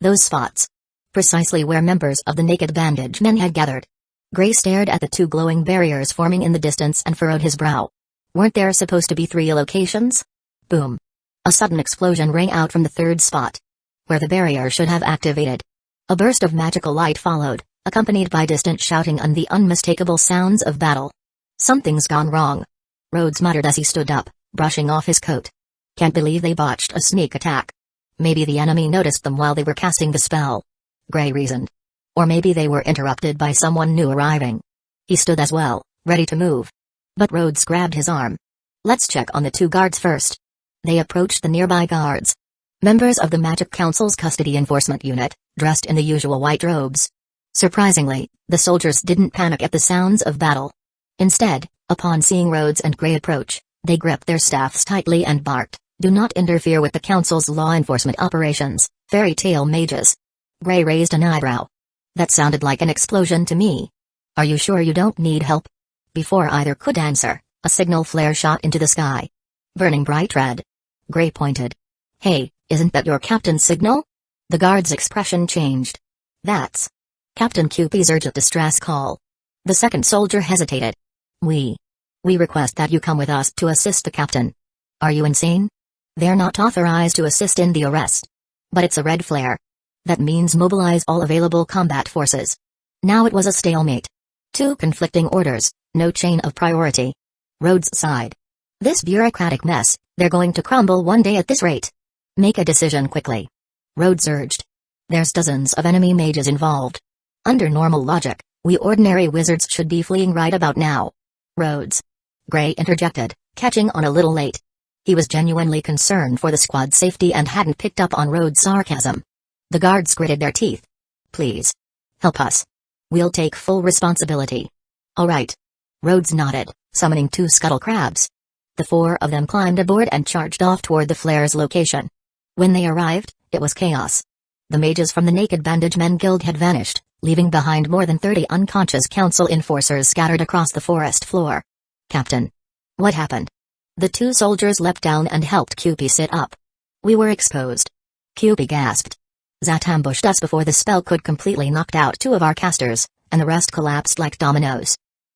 Those spots. Precisely where members of the Naked Bandage Men had gathered. Gray stared at the two glowing barriers forming in the distance and furrowed his brow. Weren't there supposed to be 3 locations? Boom. A sudden explosion rang out from the third spot. Where the barrier should have activated. A burst of magical light followed, accompanied by distant shouting and the unmistakable sounds of battle. Something's gone wrong. Rhodes muttered as he stood up, brushing off his coat. Can't believe they botched a sneak attack. Maybe the enemy noticed them while they were casting the spell. Gray reasoned. Or maybe they were interrupted by someone new arriving. He stood as well, ready to move. But Rhodes grabbed his arm. Let's check on the 2 guards first. They approached the nearby guards. Members of the Magic Council's custody enforcement unit, dressed in the usual white robes. Surprisingly, the soldiers didn't panic at the sounds of battle. Instead, upon seeing Rhodes and Gray approach, they gripped their staffs tightly and barked, "Do not interfere with the Council's law enforcement operations, fairy tale mages." Gray raised an eyebrow. That sounded like an explosion to me. Are you sure you don't need help? Before either could answer, a signal flare shot into the sky. Burning bright red. Gray pointed. Hey, isn't that your captain's signal? The guard's expression changed. That's Captain Cupid's urgent distress call. The second soldier hesitated. We request that you come with us to assist the captain. Are you insane? They're not authorized to assist in the arrest. But it's a red flare. That means mobilize all available combat forces. Now it was a stalemate. 2 conflicting orders, no chain of priority. Rhodes sighed. This bureaucratic mess, they're going to crumble one day at this rate. Make a decision quickly. Rhodes urged. There's dozens of enemy mages involved. Under normal logic, we ordinary wizards should be fleeing right about now. Rhodes. Gray interjected, catching on a little late. He was genuinely concerned for the squad's safety and hadn't picked up on Rhodes' sarcasm. The guards gritted their teeth. Please. Help us. We'll take full responsibility. All right. Rhodes nodded, summoning 2 scuttle crabs. The 4 of them climbed aboard and charged off toward the flare's location. When they arrived, it was chaos. The mages from the Naked Bandage Men Guild had vanished, leaving behind more than 30 unconscious council enforcers scattered across the forest floor. Captain. What happened? The 2 soldiers leapt down and helped Cupid sit up. We were exposed. Cupid gasped. Zat ambushed us before the spell could completely knock out 2 of our casters, and the rest collapsed like dominoes.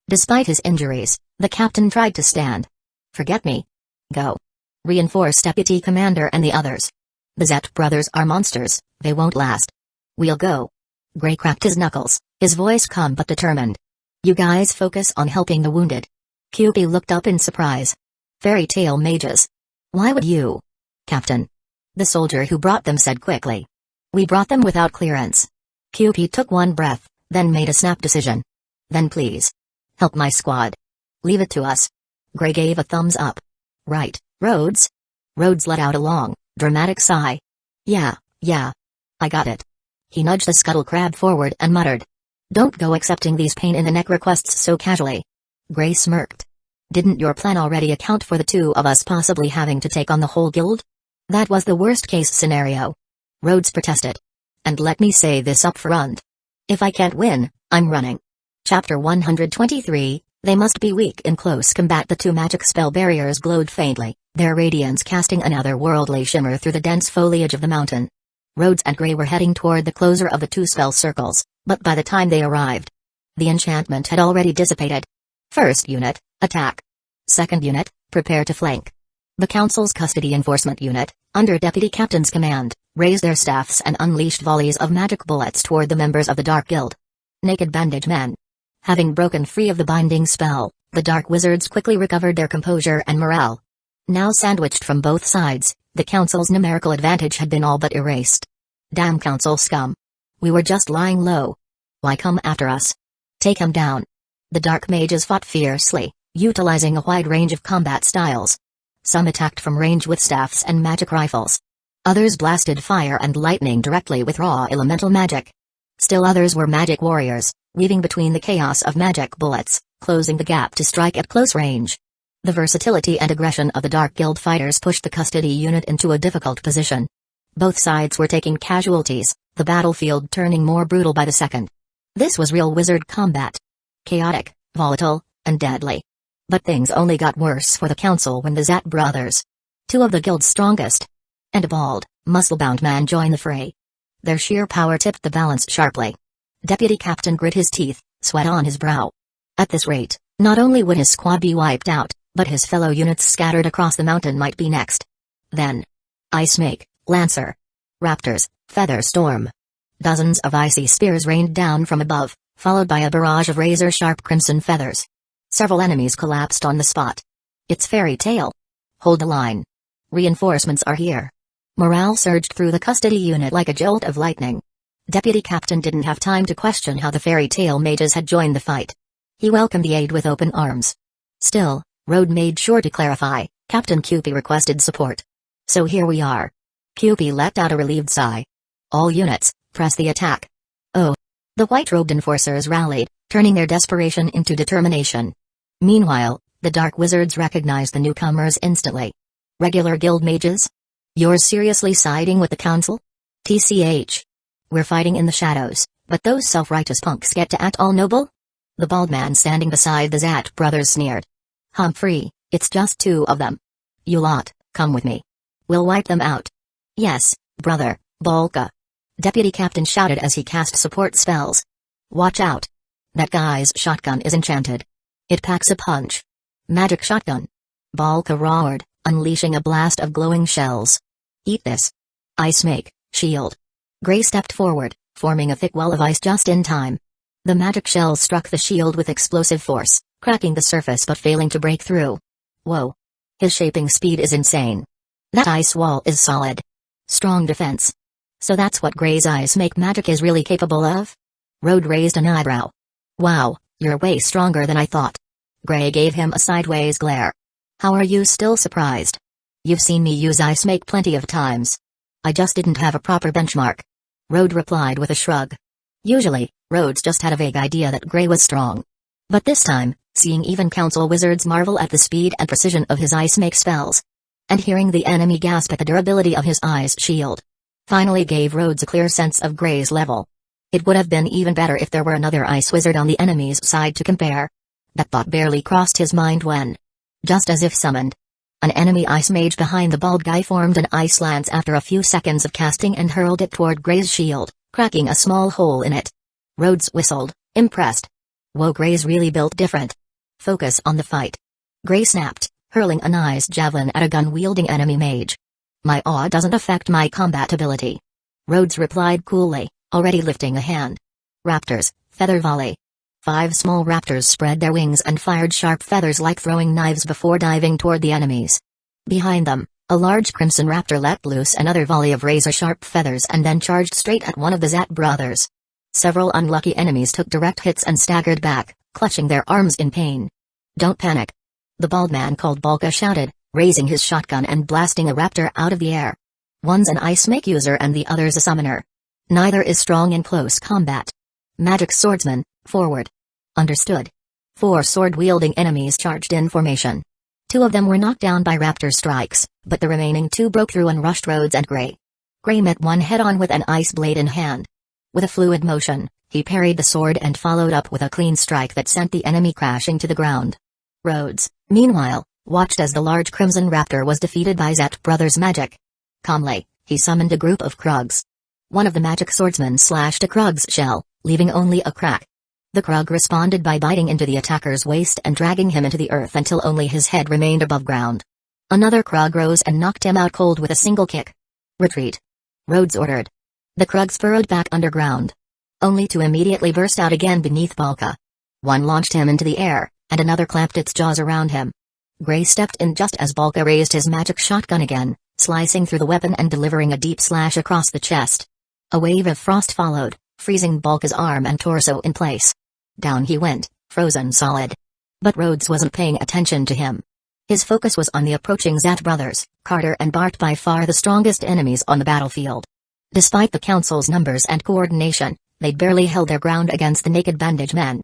Despite his injuries, the captain tried to stand. Forget me. Go. Reinforce Deputy Commander and the others. The Zet brothers are monsters, they won't last. We'll go. Gray cracked his knuckles, his voice calm but determined. You guys focus on helping the wounded. Cupid looked up in surprise. Fairy tale mages. Why would you? Captain. The soldier who brought them said quickly. We brought them without clearance. Cupid took one breath, then made a snap decision. Then please. Help my squad. Leave it to us. Gray gave a thumbs up. Right, Rhodes? Rhodes let out a long, dramatic sigh. Yeah. I got it. He nudged the scuttle crab forward and muttered. Don't go accepting these pain-in-the-neck requests so casually. Gray smirked. Didn't your plan already account for the 2 of us possibly having to take on the whole guild? That was the worst-case scenario. Rhodes protested. And let me say this up front. If I can't win, I'm running. Chapter 123, They must be weak in close combat. The 2 magic spell barriers glowed faintly, their radiance casting an otherworldly shimmer through the dense foliage of the mountain. Rhodes and Gray were heading toward the closer of the 2 spell circles, but by the time they arrived, the enchantment had already dissipated. First unit, attack. Second unit, prepare to flank. The Council's custody enforcement unit, under Deputy Captain's command, raised their staffs and unleashed volleys of magic bullets toward the members of the Dark Guild. Naked Bandage Men. Having broken free of the binding spell, the Dark Wizards quickly recovered their composure and morale. Now sandwiched from both sides, the Council's numerical advantage had been all but erased. Damn Council scum. We were just lying low. Why come after us? Take him down. The Dark Mages fought fiercely, utilizing a wide range of combat styles. Some attacked from range with staffs and magic rifles. Others blasted fire and lightning directly with raw elemental magic. Still others were magic warriors, weaving between the chaos of magic bullets, closing the gap to strike at close range. The versatility and aggression of the Dark Guild fighters pushed the custody unit into a difficult position. Both sides were taking casualties, the battlefield turning more brutal by the second. This was real wizard combat. Chaotic, volatile, and deadly. But things only got worse for the council when the Zat brothers, two of the guild's strongest, and a bald, muscle-bound man joined the fray. Their sheer power tipped the balance sharply. Deputy Captain grit his teeth, sweat on his brow. At this rate, not only would his squad be wiped out, but his fellow units scattered across the mountain might be next. Then, Ice Snake, Lancer, Raptors, Feather Storm. Dozens of icy spears rained down from above, followed by a barrage of razor-sharp crimson feathers. Several enemies collapsed on the spot. It's fairy tale. Hold the line. Reinforcements are here. Morale surged through the custody unit like a jolt of lightning. Deputy Captain didn't have time to question how the fairy tale mages had joined the fight. He welcomed the aid with open arms. Still, Rode made sure to clarify, Captain Cupid requested support. So here we are. Cupid let out a relieved sigh. All units, press the attack. Oh. The white-robed enforcers rallied, turning their desperation into determination. Meanwhile, the Dark Wizards recognized the newcomers instantly. Regular guild mages? You're seriously siding with the council? TCH. We're fighting in the shadows, but those self-righteous punks get to act all noble? The bald man standing beside the Zat brothers sneered. Humphrey, it's just two of them. You lot, come with me. We'll wipe them out. Yes, brother, Balka. Deputy Captain shouted as he cast support spells. Watch out. That guy's shotgun is enchanted. It packs a punch. Magic shotgun. Balka roared, unleashing a blast of glowing shells. Eat this. Ice Snake, shield. Gray stepped forward, forming a thick wall of ice just in time. The magic shells struck the shield with explosive force, cracking the surface but failing to break through. Whoa. His shaping speed is insane. That ice wall is solid. Strong defense. So that's what Gray's Ice Snake magic is really capable of? Rode raised an eyebrow. Wow, you're way stronger than I thought. Gray gave him a sideways glare. How are you still surprised? You've seen me use Ice Snake plenty of times. I just didn't have a proper benchmark. Rode replied with a shrug. Usually, Rhodes just had a vague idea that Gray was strong. But this time, seeing even council wizards marvel at the speed and precision of his Ice Snake spells, and hearing the enemy gasp at the durability of his ice shield, finally gave Rhodes a clear sense of Gray's level. It would have been even better if there were another ice wizard on the enemy's side to compare. That thought barely crossed his mind when, just as if summoned, an enemy ice mage behind the bald guy formed an ice lance after a few seconds of casting and hurled it toward Gray's shield, cracking a small hole in it. Rhodes whistled, impressed. Whoa, Gray's really built different. Focus on the fight. Gray snapped, hurling an ice javelin at a gun-wielding enemy mage. My awe doesn't affect my combat ability. Rhodes replied coolly, already lifting a hand. Raptors, feather volley. 5 small raptors spread their wings and fired sharp feathers like throwing knives before diving toward the enemies. Behind them, a large crimson raptor let loose another volley of razor-sharp feathers and then charged straight at one of the Zat brothers. Several unlucky enemies took direct hits and staggered back, clutching their arms in pain. Don't panic. The bald man called Balka shouted, raising his shotgun and blasting a raptor out of the air. One's an Ice Snake user and the other's a summoner. Neither is strong in close combat. Magic swordsman, forward. Understood. 4 sword-wielding enemies charged in formation. 2 of them were knocked down by raptor strikes, but the remaining 2 broke through and rushed Rhodes and Gray. Gray met one head-on with an ice blade in hand. With a fluid motion, he parried the sword and followed up with a clean strike that sent the enemy crashing to the ground. Rhodes, meanwhile, watched as the large crimson raptor was defeated by Zat brothers' magic. Calmly, he summoned a group of Krugs. One of the magic swordsmen slashed a Krug's shell, leaving only a crack. The Krug responded by biting into the attacker's waist and dragging him into the earth until only his head remained above ground. Another Krug rose and knocked him out cold with a single kick. Retreat. Rhodes ordered. The Krugs burrowed back underground, only to immediately burst out again beneath Balka. One launched him into the air, and another clamped its jaws around him. Gray stepped in just as Balka raised his magic shotgun again, slicing through the weapon and delivering a deep slash across the chest. A wave of frost followed, freezing Balka's arm and torso in place. Down he went, frozen solid. But Rhodes wasn't paying attention to him. His focus was on the approaching Zat brothers, Carter and Bart, by far the strongest enemies on the battlefield. Despite the council's numbers and coordination, they'd barely held their ground against the naked bandage men.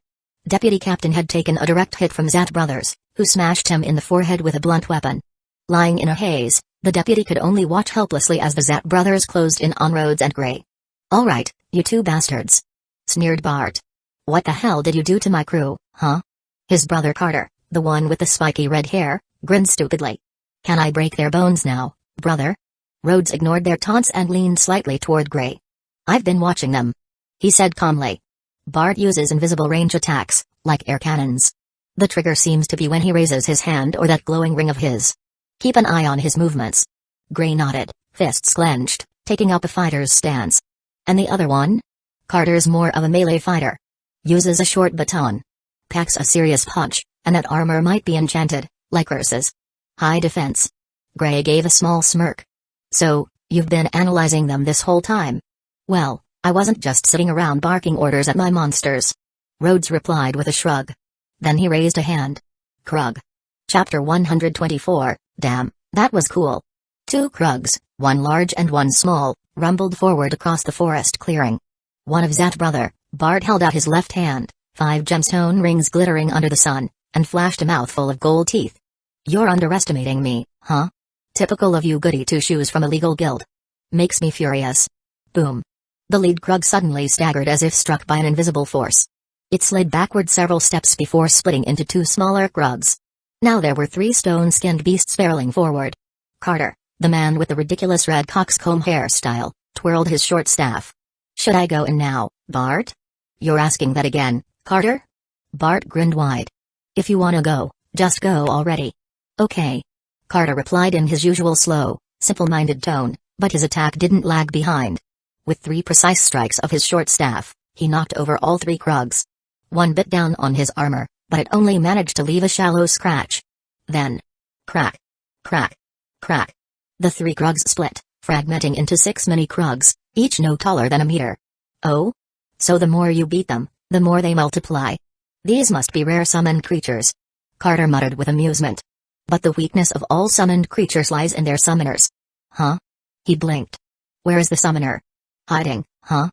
Deputy Captain had taken a direct hit from Zat Brothers, who smashed him in the forehead with a blunt weapon. Lying in a haze, the deputy could only watch helplessly as the Zat Brothers closed in on Rhodes and Gray. "All right, you two bastards," sneered Bart. "What the hell did you do to my crew, huh?" His brother Carter, the one with the spiky red hair, grinned stupidly. "Can I break their bones now, brother?" Rhodes ignored their taunts and leaned slightly toward Gray. "I've been watching them," he said calmly. "Bart uses invisible range attacks, like air cannons. The trigger seems to be when he raises his hand or that glowing ring of his. Keep an eye on his movements." Gray nodded, fists clenched, taking up a fighter's stance. "And the other one?" "Carter's more of a melee fighter. Uses a short baton. Packs a serious punch, and that armor might be enchanted, like Ursa's. High defense." Gray gave a small smirk. "So, you've been analyzing them this whole time?" "Well, I wasn't just sitting around barking orders at my monsters," Rhodes replied with a shrug. Then he raised a hand. "Krug." Chapter 124, Damn, that was cool. Two Krugs, one large and one small, rumbled forward across the forest clearing. One of Zat brother, Bart held out his left hand, 5 gemstone rings glittering under the sun, and flashed a mouthful of gold teeth. "You're underestimating me, huh? Typical of you goody two-shoes from a legal guild. Makes me furious." Boom. The lead Krug suddenly staggered as if struck by an invisible force. It slid backward several steps before splitting into 2 smaller Krugs. Now there were 3 stone-skinned beasts barreling forward. Carter, the man with the ridiculous red coxcomb hairstyle, twirled his short staff. "Should I go in now, Bart?" "You're asking that again, Carter?" Bart grinned wide. "If you wanna go, just go already." "Okay." Carter replied in his usual slow, simple-minded tone, but his attack didn't lag behind. With 3 precise strikes of his short staff, he knocked over all 3 Krugs. One bit down on his armor, but it only managed to leave a shallow scratch. Then, crack, crack, crack. The 3 Krugs split, fragmenting into 6 mini Krugs, each no taller than a meter. "Oh? So the more you beat them, the more they multiply. These must be rare summoned creatures," Carter muttered with amusement. "But the weakness of all summoned creatures lies in their summoners." "Huh?" He blinked. "Where is the summoner? Hiding, huh?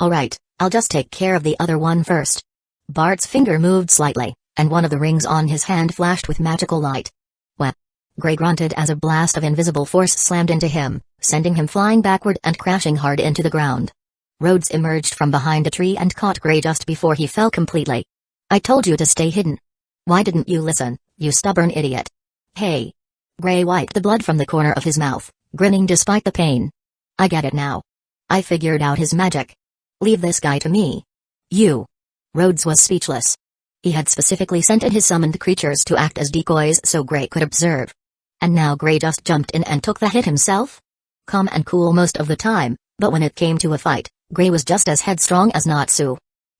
Alright, I'll just take care of the other one first." Bart's finger moved slightly, and one of the rings on his hand flashed with magical light. "What?" Gray grunted as a blast of invisible force slammed into him, sending him flying backward and crashing hard into the ground. Rhodes emerged from behind a tree and caught Gray just before he fell completely. "I told you to stay hidden. Why didn't you listen, you stubborn idiot?" "Hey." Gray wiped the blood from the corner of his mouth, grinning despite the pain. "I get it now. I figured out his magic. Leave this guy to me." "You." Rhodes was speechless. He had specifically sent in his summoned creatures to act as decoys so Gray could observe. And now Gray just jumped in and took the hit himself? Calm and cool most of the time, but when it came to a fight, Gray was just as headstrong as Natsu.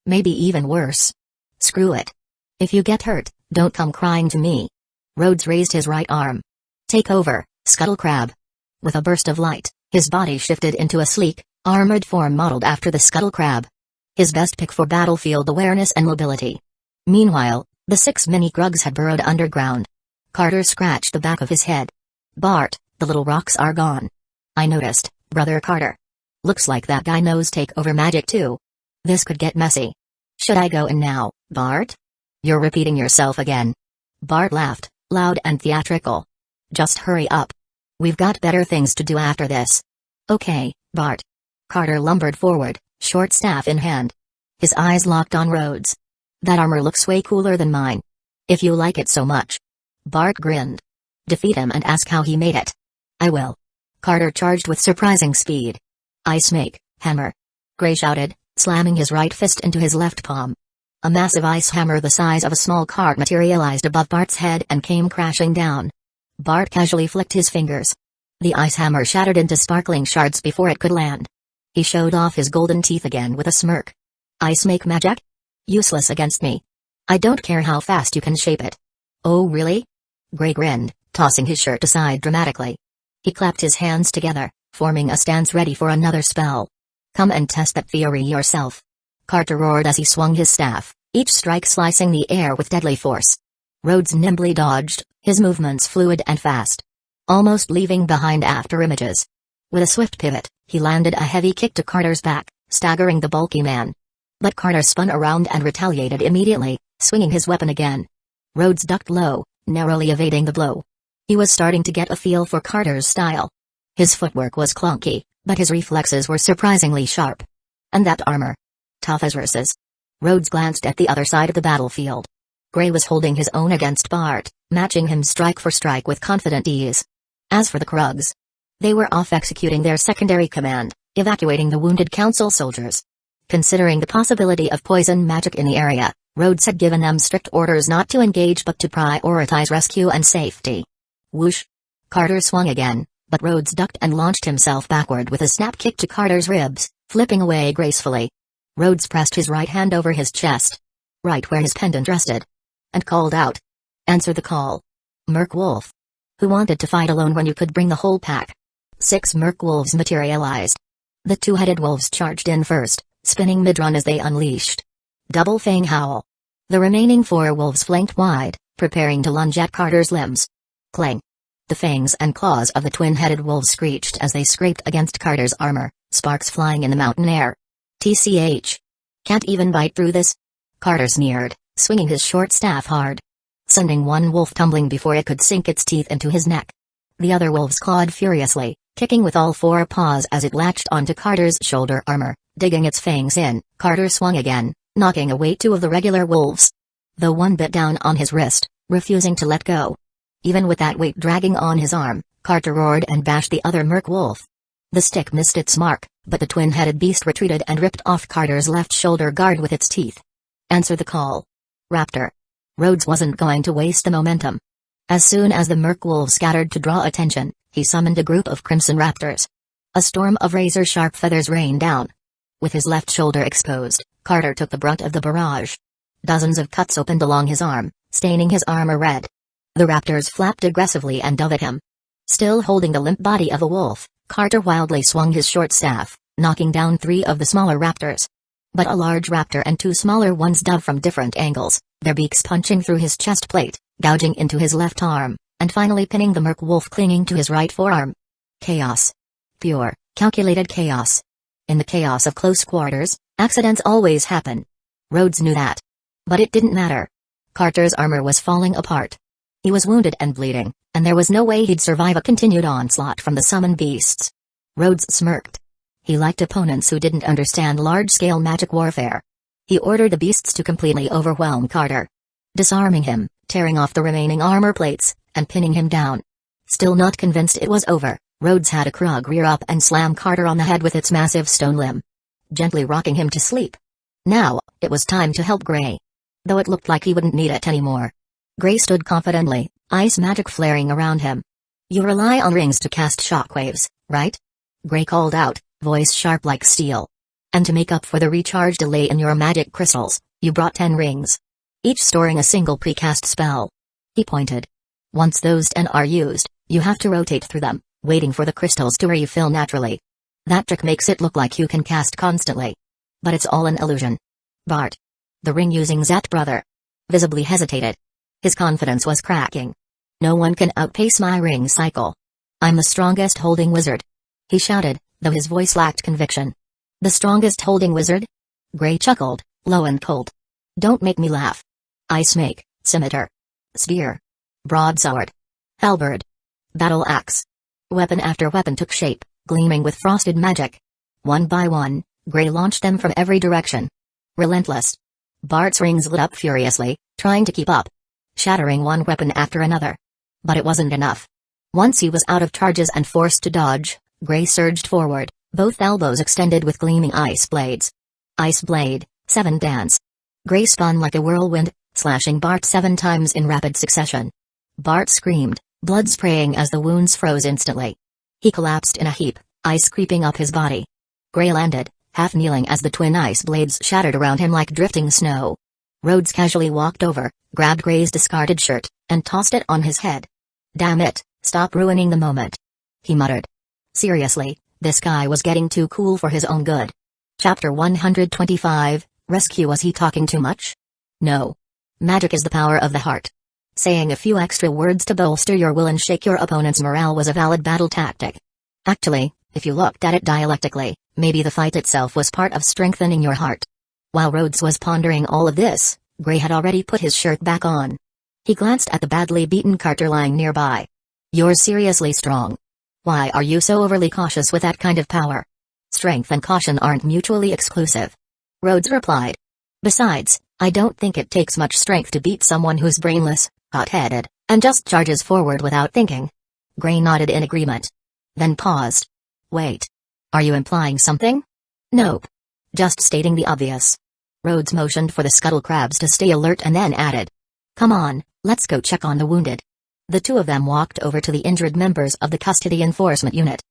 Maybe even worse. "Screw it. If you get hurt, don't come crying to me." Rhodes raised his right arm. "Take over, Scuttle Crab." With a burst of light, his body shifted into a sleek, armored form modeled after the Scuttle Crab. His best pick for battlefield awareness and mobility. Meanwhile, the 6 mini Krugs had burrowed underground. Carter scratched the back of his head. "Bart, the little rocks are gone." "I noticed, Brother Carter. Looks like that guy knows takeover magic too. This could get messy. Should I go in now, Bart?" "You're repeating yourself again." Bart laughed, loud and theatrical. "Just hurry up. We've got better things to do after this." "Okay, Bart." Carter lumbered forward, short staff in hand. His eyes locked on Rhodes. "That armor looks way cooler than mine. If you like it so much." Bart grinned. "Defeat him and ask how he made it." "I will." Carter charged with surprising speed. "Ice make, hammer!" Gray shouted, slamming his right fist into his left palm. A massive ice hammer the size of a small cart materialized above Bart's head and came crashing down. Bart casually flicked his fingers. The ice hammer shattered into sparkling shards before it could land. He showed off his golden teeth again with a smirk. "Ice make magic? Useless against me. I don't care how fast you can shape it." "Oh really?" Gray grinned, tossing his shirt aside dramatically. He clapped his hands together, forming a stance ready for another spell. "Come and test that theory yourself." Carter roared as he swung his staff, each strike slicing the air with deadly force. Rhodes nimbly dodged, his movements fluid and fast. Almost leaving behind after images. With a swift pivot, he landed a heavy kick to Carter's back, staggering the bulky man. But Carter spun around and retaliated immediately, swinging his weapon again. Rhodes ducked low, narrowly evading the blow. He was starting to get a feel for Carter's style. His footwork was clunky, but his reflexes were surprisingly sharp. And that armor. Tough as versus. Rhodes glanced at the other side of the battlefield. Gray was holding his own against Bart, matching him strike for strike with confident ease. As for the Krugs, they were off executing their secondary command, evacuating the wounded council soldiers. Considering the possibility of poison magic in the area, Rhodes had given them strict orders not to engage but to prioritize rescue and safety. Whoosh! Carter swung again, but Rhodes ducked and launched himself backward with a snap kick to Carter's ribs, flipping away gracefully. Rhodes pressed his right hand over his chest, right where his pendant rested, and called out. Answer the call. Merc Wolf. Who wanted to fight alone when you could bring the whole pack? 6 Merc Wolves materialized. The 2-headed wolves charged in first, spinning mid-run as they unleashed Double Fang Howl. The remaining 4 wolves flanked wide, preparing to lunge at Carter's limbs. Clang. The fangs and claws of the twin-headed wolves screeched as they scraped against Carter's armor, sparks flying in the mountain air. TCH. Can't even bite through this? Carter sneered, swinging his short staff hard, sending one wolf tumbling before it could sink its teeth into his neck. The other wolves clawed furiously, kicking with all 4 paws as it latched onto Carter's shoulder armor, digging its fangs in. Carter swung again, knocking away 2 of the regular wolves. The one bit down on his wrist, refusing to let go. Even with that weight dragging on his arm, Carter roared and bashed the other merc wolf. The stick missed its mark, but the twin-headed beast retreated and ripped off Carter's left shoulder guard with its teeth. Answer the call. Raptor. Rhodes wasn't going to waste the momentum. As soon as the merc wolves scattered to draw attention, he summoned a group of crimson raptors. A storm of razor-sharp feathers rained down. With his left shoulder exposed, Carter took the brunt of the barrage. Dozens of cuts opened along his arm, staining his armor red. The raptors flapped aggressively and dove at him. Still holding the limp body of a wolf, Carter wildly swung his short staff, knocking down 3 of the smaller raptors. But a large raptor and 2 smaller ones dove from different angles, their beaks punching through his chest plate, gouging into his left arm, and finally pinning the merc wolf clinging to his right forearm. Chaos. Pure, calculated chaos. In the chaos of close quarters, accidents always happen. Rhodes knew that. But it didn't matter. Carter's armor was falling apart. He was wounded and bleeding, and there was no way he'd survive a continued onslaught from the summoned beasts. Rhodes smirked. He liked opponents who didn't understand large-scale magic warfare. He ordered the beasts to completely overwhelm Carter, disarming him, tearing off the remaining armor plates, and pinning him down. Still not convinced it was over, Rhodes had a Krug rear up and slam Carter on the head with its massive stone limb, gently rocking him to sleep. Now, it was time to help Gray. Though it looked like he wouldn't need it anymore. Gray stood confidently, ice magic flaring around him. You rely on rings to cast shockwaves, right? Gray called out, voice sharp like steel. And to make up for the recharge delay in your magic crystals, you brought 10 rings. Each storing a single precast spell. He pointed. Once those 10 are used, you have to rotate through them, waiting for the crystals to refill naturally. That trick makes it look like you can cast constantly. But it's all an illusion. Bart. The ring-using Zat brother. Visibly hesitated. His confidence was cracking. No one can outpace my ring cycle. I'm the strongest holding wizard. He shouted, though his voice lacked conviction. The strongest holding wizard? Gray chuckled, low and cold. Don't make me laugh. I smake, scimitar, spear, broadsword, halberd, battle axe. Weapon after weapon took shape, gleaming with frosted magic. One by one, Gray launched them from every direction. Relentless. Bart's rings lit up furiously, trying to keep up, shattering one weapon after another. But it wasn't enough. Once he was out of charges and forced to dodge, Gray surged forward, both elbows extended with gleaming ice blades. Ice blade, 7 dance. Gray spun like a whirlwind, slashing Bart 7 times in rapid succession. Bart screamed, blood spraying as the wounds froze instantly. He collapsed in a heap, ice creeping up his body. Gray landed, half kneeling as the twin ice blades shattered around him like drifting snow. Rhodes casually walked over, grabbed Gray's discarded shirt, and tossed it on his head. Damn it, stop ruining the moment. He muttered. Seriously, this guy was getting too cool for his own good. Chapter 125, Rescue. Was he talking too much? No. Magic is the power of the heart. Saying a few extra words to bolster your will and shake your opponent's morale was a valid battle tactic. Actually, if you looked at it dialectically, maybe the fight itself was part of strengthening your heart. While Rhodes was pondering all of this, Gray had already put his shirt back on. He glanced at the badly beaten Carter lying nearby. "You're seriously strong. Why are you so overly cautious with that kind of power?" "Strength and caution aren't mutually exclusive," Rhodes replied. "Besides, I don't think it takes much strength to beat someone who's brainless, hot-headed, and just charges forward without thinking." Gray nodded in agreement. Then paused. "Wait. Are you implying something?" "Nope. Just stating the obvious." Rhodes motioned for the scuttle crabs to stay alert and then added, "Come on, let's go check on the wounded." The two of them walked over to the injured members of the custody enforcement unit.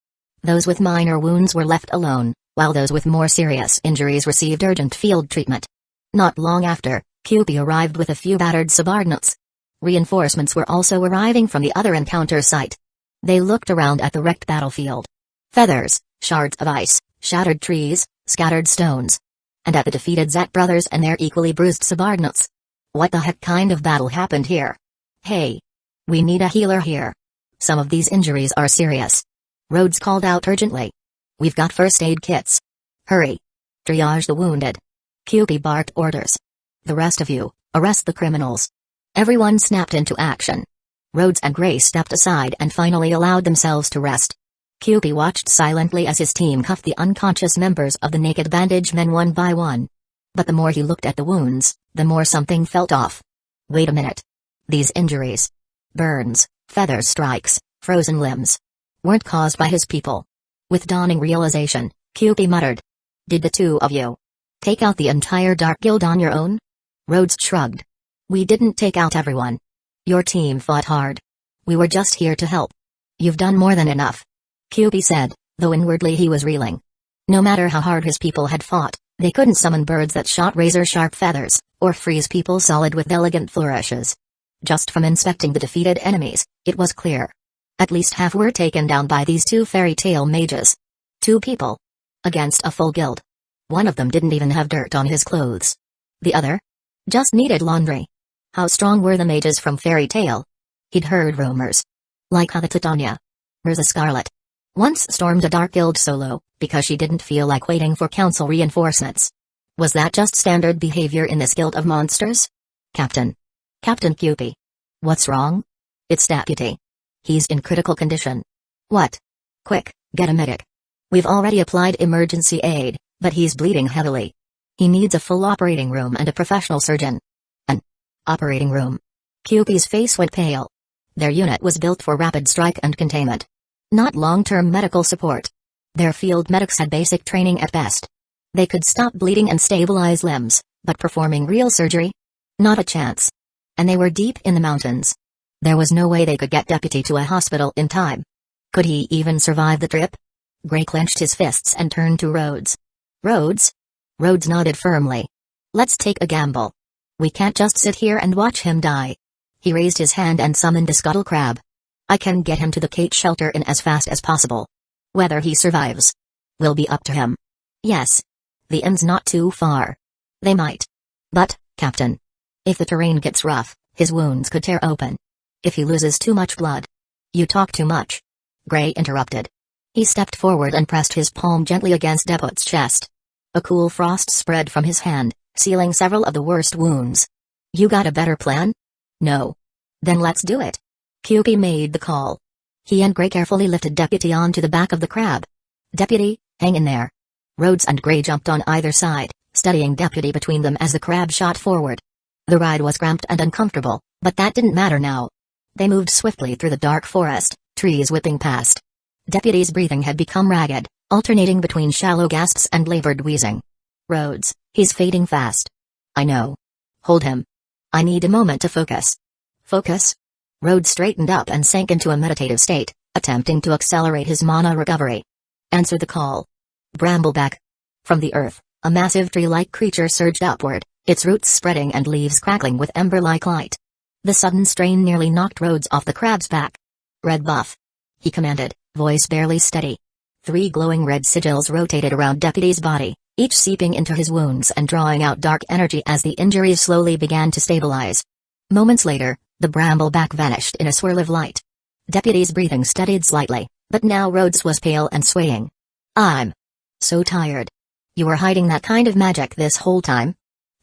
Those with minor wounds were left alone, while those with more serious injuries received urgent field treatment. Not long after, Cupid arrived with a few battered subordinates. Reinforcements were also arriving from the other encounter site. They looked around at the wrecked battlefield. Feathers, shards of ice, shattered trees, scattered stones. And at the defeated Zat brothers and their equally bruised subordinates. What the heck kind of battle happened here? "Hey! We need a healer here. Some of these injuries are serious." Rhodes called out urgently. "We've got first aid kits. Hurry. Triage the wounded." Cupid barked orders. "The rest of you, arrest the criminals." Everyone snapped into action. Rhodes and Gray stepped aside and finally allowed themselves to rest. Cupid watched silently as his team cuffed the unconscious members of the naked bandage men one by one. But the more he looked at the wounds, the more something felt off. Wait a minute. These injuries, burns, feather strikes, frozen limbs, weren't caused by his people. With dawning realization, Cupid muttered, "Did the two of you take out the entire Dark Guild on your own?" Rhodes shrugged. "We didn't take out everyone. Your team fought hard. We were just here to help." "You've done more than enough," Cupid said, though inwardly he was reeling. No matter how hard his people had fought, they couldn't summon birds that shot razor-sharp feathers, or freeze people solid with elegant flourishes. Just from inspecting the defeated enemies, it was clear. At least half were taken down by these two fairy tale mages. 2 people. Against a full guild. One of them didn't even have dirt on his clothes. The other? Just needed laundry. How strong were the mages from fairy tale? He'd heard rumors. Like how the Titania, Mirza Scarlet, once stormed a Dark Guild solo, because she didn't feel like waiting for council reinforcements. Was that just standard behavior in this guild of monsters? Captain Cupid. What's wrong? It's Deputy. He's in critical condition. What? Quick, get a medic. We've already applied emergency aid, but he's bleeding heavily. He needs a full operating room and a professional surgeon. An operating room. Cupid's face went pale. Their unit was built for rapid strike and containment. Not long-term medical support. Their field medics had basic training at best. They could stop bleeding and stabilize limbs, but performing real surgery? Not a chance. And they were deep in the mountains. There was no way they could get Deputy to a hospital in time. Could he even survive the trip? Gray clenched his fists and turned to Rhodes. Rhodes? Rhodes nodded firmly. Let's take a gamble. We can't just sit here and watch him die. He raised his hand and summoned a scuttle crab. I can get him to the Kate shelter in as fast as possible. Whether he survives will be up to him. Yes. The end's not too far. They might. But, Captain, if the terrain gets rough, his wounds could tear open. If he loses too much blood. You talk too much. Gray interrupted. He stepped forward and pressed his palm gently against Deputy's chest. A cool frost spread from his hand, sealing several of the worst wounds. You got a better plan? No. Then let's do it. Cupid made the call. He and Gray carefully lifted Deputy onto the back of the crab. Deputy, hang in there. Rhodes and Gray jumped on either side, steadying Deputy between them as the crab shot forward. The ride was cramped and uncomfortable, but that didn't matter now. They moved swiftly through the dark forest, trees whipping past. Deputy's breathing had become ragged, alternating between shallow gasps and labored wheezing. Rhodes, he's fading fast. I know. Hold him. I need a moment to focus. Focus? Rhodes straightened up and sank into a meditative state, attempting to accelerate his mana recovery. Answer the call. Brambleback. From the earth, a massive tree-like creature surged upward, its roots spreading and leaves crackling with ember-like light. The sudden strain nearly knocked Rhodes off the crab's back. Red buff. He commanded, voice barely steady. 3 glowing red sigils rotated around Deputy's body, each seeping into his wounds and drawing out dark energy as the injuries slowly began to stabilize. Moments later, the brambleback vanished in a swirl of light. Deputy's breathing steadied slightly, but now Rhodes was pale and swaying. I'm so tired. You were hiding that kind of magic this whole time?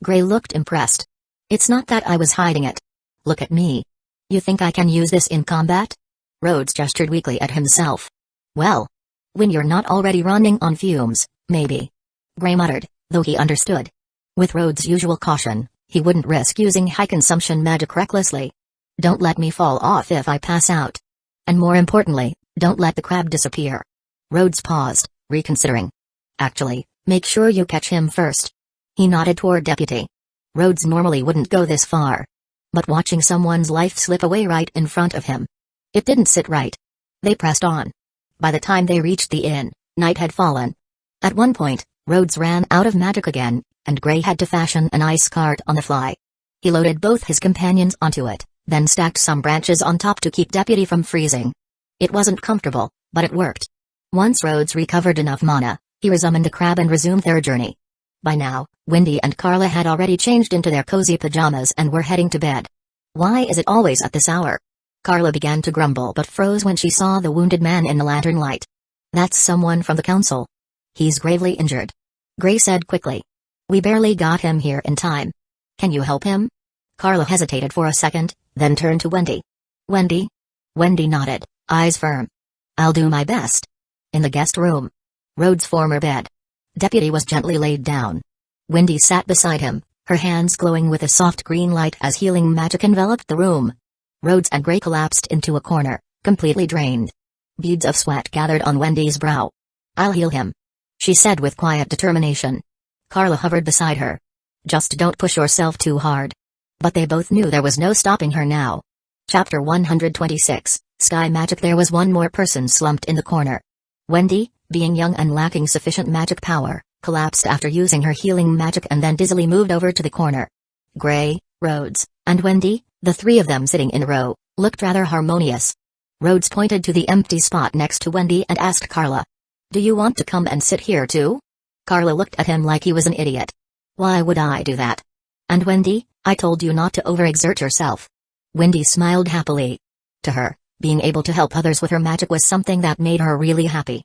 Gray looked impressed. It's not that I was hiding it. Look at me. You think I can use this in combat? Rhodes gestured weakly at himself. Well, when you're not already running on fumes, maybe. Gray muttered, though he understood. With Rhodes' usual caution, he wouldn't risk using high-consumption magic recklessly. Don't let me fall off if I pass out. And more importantly, don't let the crab disappear. Rhodes paused, reconsidering. Actually, make sure you catch him first. He nodded toward Deputy. Rhodes normally wouldn't go this far. But watching someone's life slip away right in front of him, it didn't sit right. They pressed on. By the time they reached the inn, night had fallen. At one point, Rhodes ran out of magic again, and Gray had to fashion an ice cart on the fly. He loaded both his companions onto it, then stacked some branches on top to keep Deputy from freezing. It wasn't comfortable, but it worked. Once Rhodes recovered enough mana, he resummoned the crab and resumed their journey. By now, Wendy and Carla had already changed into their cozy pajamas and were heading to bed. Why is it always at this hour? Carla began to grumble but froze when she saw the wounded man in the lantern light. That's someone from the council. He's gravely injured. Gray said quickly. We barely got him here in time. Can you help him? Carla hesitated for a second, then turned to Wendy. Wendy? Wendy nodded, eyes firm. I'll do my best. In the guest room. Rhodes' former bed. Deputy was gently laid down. Wendy sat beside him, her hands glowing with a soft green light as healing magic enveloped the room. Rhodes and Gray collapsed into a corner, completely drained. Beads of sweat gathered on Wendy's brow. I'll heal him, she said with quiet determination. Carla hovered beside her. Just don't push yourself too hard. But they both knew there was no stopping her now. Chapter 126, Sky Magic. There was one more person slumped in the corner. Wendy, being young and lacking sufficient magic power, collapsed after using her healing magic and then dizzily moved over to the corner. Gray, Rhodes, and Wendy, the three of them sitting in a row, looked rather harmonious. Rhodes pointed to the empty spot next to Wendy and asked Carla. Do you want to come and sit here too? Carla looked at him like he was an idiot. Why would I do that? And Wendy, I told you not to overexert yourself. Wendy smiled happily. To her, being able to help others with her magic was something that made her really happy.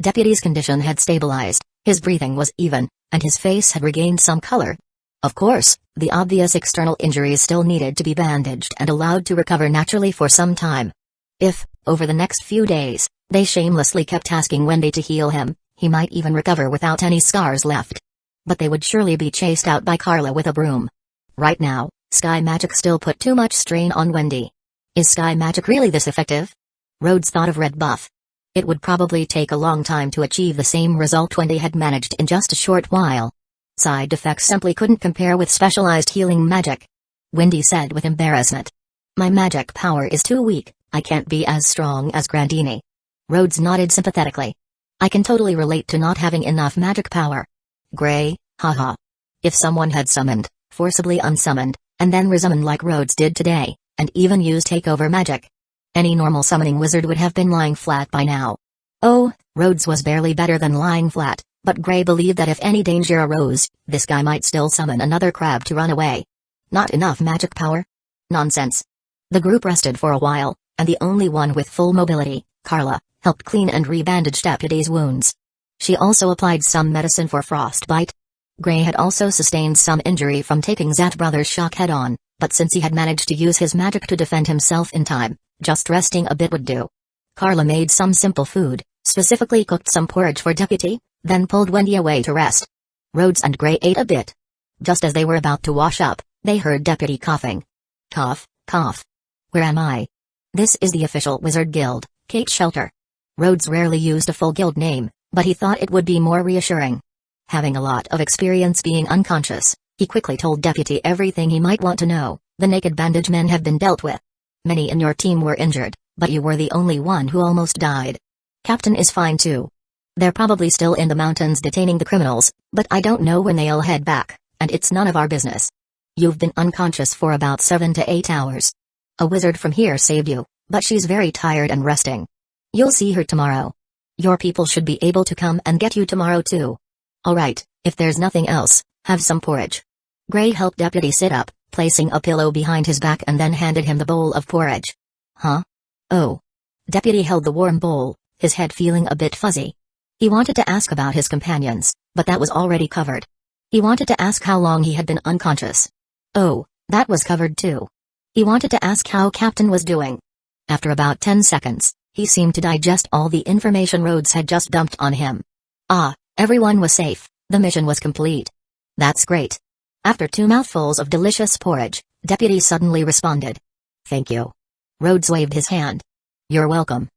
Deputy's condition had stabilized, his breathing was even, and his face had regained some color. Of course, the obvious external injuries still needed to be bandaged and allowed to recover naturally for some time. If, over the next few days, they shamelessly kept asking Wendy to heal him, he might even recover without any scars left. But they would surely be chased out by Carla with a broom. Right now, Sky Magic still put too much strain on Wendy. Is Sky Magic really this effective? Rhodes thought of Red Buff. It would probably take a long time to achieve the same result Wendy had managed in just a short while. Side effects simply couldn't compare with specialized healing magic. Wendy said with embarrassment. My magic power is too weak, I can't be as strong as Grandini. Rhodes nodded sympathetically. I can totally relate to not having enough magic power. Gray, haha. If someone had summoned, forcibly unsummoned, and then resummoned like Rhodes did today, and even used takeover magic, any normal summoning wizard would have been lying flat by now. Oh, Rhodes was barely better than lying flat, but Gray believed that if any danger arose, this guy might still summon another crab to run away. Not enough magic power? Nonsense. The group rested for a while, and the only one with full mobility, Carla, helped clean and rebandage Deputy's wounds. She also applied some medicine for frostbite. Gray had also sustained some injury from taking Zat Brothers' shock head-on, but since he had managed to use his magic to defend himself in time, just resting a bit would do. Carla made some simple food, specifically cooked some porridge for Deputy, then pulled Wendy away to rest. Rhodes and Gray ate a bit. Just as they were about to wash up, they heard Deputy coughing. Cough, cough. Where am I? This is the official Wizard Guild, Kate Shelter. Rhodes rarely used a full guild name, but he thought it would be more reassuring. Having a lot of experience being unconscious, he quickly told Deputy everything he might want to know. The naked bandage men have been dealt with. Many in your team were injured, but you were the only one who almost died. Captain is fine too. They're probably still in the mountains detaining the criminals, but I don't know when they'll head back, and it's none of our business. You've been unconscious for about 7 to 8 hours. A wizard from here saved you, but she's very tired and resting. You'll see her tomorrow. Your people should be able to come and get you tomorrow too. Alright, if there's nothing else, have some porridge. Gray helped Deputy sit up, placing a pillow behind his back and then handed him the bowl of porridge. Huh? Oh. Deputy held the warm bowl, his head feeling a bit fuzzy. He wanted to ask about his companions, but that was already covered. He wanted to ask how long he had been unconscious. Oh, that was covered too. He wanted to ask how Captain was doing. After about 10 seconds, he seemed to digest all the information Rhodes had just dumped on him. Ah, everyone was safe, the mission was complete. That's great. After 2 mouthfuls of delicious porridge, Deputy suddenly responded. Thank you. Rhodes waved his hand. You're welcome.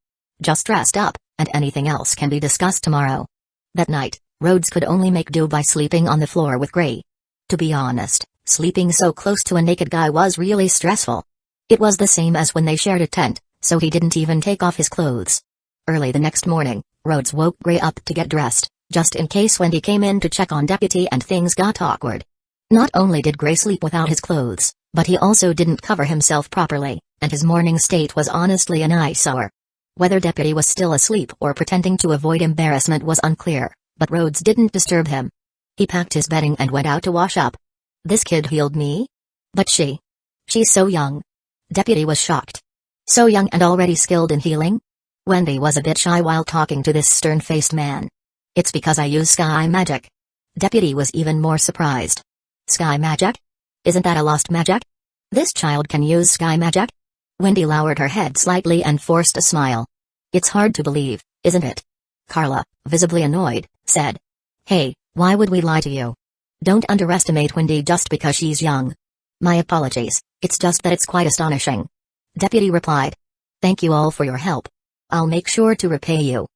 Just rest up, and anything else can be discussed tomorrow. That night, Rhodes could only make do by sleeping on the floor with Gray. To be honest, sleeping so close to a naked guy was really stressful. It was the same as when they shared a tent, so he didn't even take off his clothes. Early the next morning, Rhodes woke Gray up to get dressed, just in case Wendy came in to check on Deputy and things got awkward. Not only did Gray sleep without his clothes, but he also didn't cover himself properly, and his morning state was honestly an eyesore. Whether Deputy was still asleep or pretending to avoid embarrassment was unclear, but Rhodes didn't disturb him. He packed his bedding and went out to wash up. This kid healed me? But she's so young. Deputy was shocked. So young and already skilled in healing? Wendy was a bit shy while talking to this stern-faced man. It's because I use sky magic. Deputy was even more surprised. Sky magic? Isn't that a lost magic? This child can use sky magic? Wendy lowered her head slightly and forced a smile. It's hard to believe, isn't it? Carla, visibly annoyed, said. Hey, why would we lie to you? Don't underestimate Wendy just because she's young. My apologies, it's just that it's quite astonishing. Deputy replied. Thank you all for your help. I'll make sure to repay you.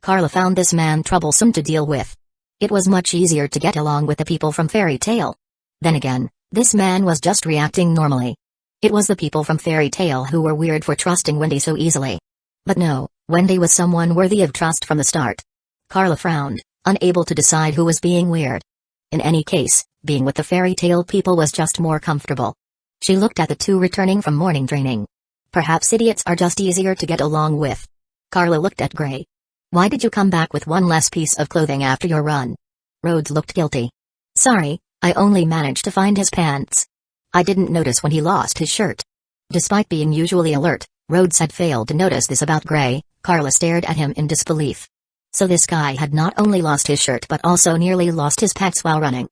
Carla found this man troublesome to deal with. It was much easier to get along with the people from Fairy Tale. Then again, this man was just reacting normally. It was the people from Fairy Tale who were weird for trusting Wendy so easily. But no, Wendy was someone worthy of trust from the start. Carla frowned, unable to decide who was being weird. In any case, being with the Fairy Tale people was just more comfortable. She looked at the two returning from morning training. Perhaps idiots are just easier to get along with. Carla looked at Gray. Why did you come back with one less piece of clothing after your run? Rhodes looked guilty. Sorry, I only managed to find his pants. I didn't notice when he lost his shirt. Despite being usually alert, Rhodes had failed to notice this about Gray. Carla stared at him in disbelief. So this guy had not only lost his shirt but also nearly lost his pants while running.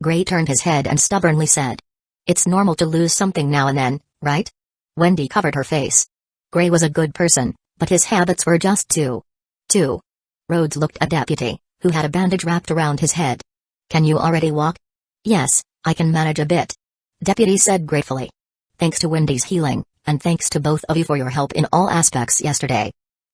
Gray turned his head and stubbornly said. It's normal to lose something now and then, right? Wendy covered her face. Gray was a good person, but his habits were just too. Rhodes looked at Deputy, who had a bandage wrapped around his head. Can you already walk? Yes, I can manage a bit. Deputy said gratefully. Thanks to Wendy's healing, and thanks to both of you for your help in all aspects yesterday.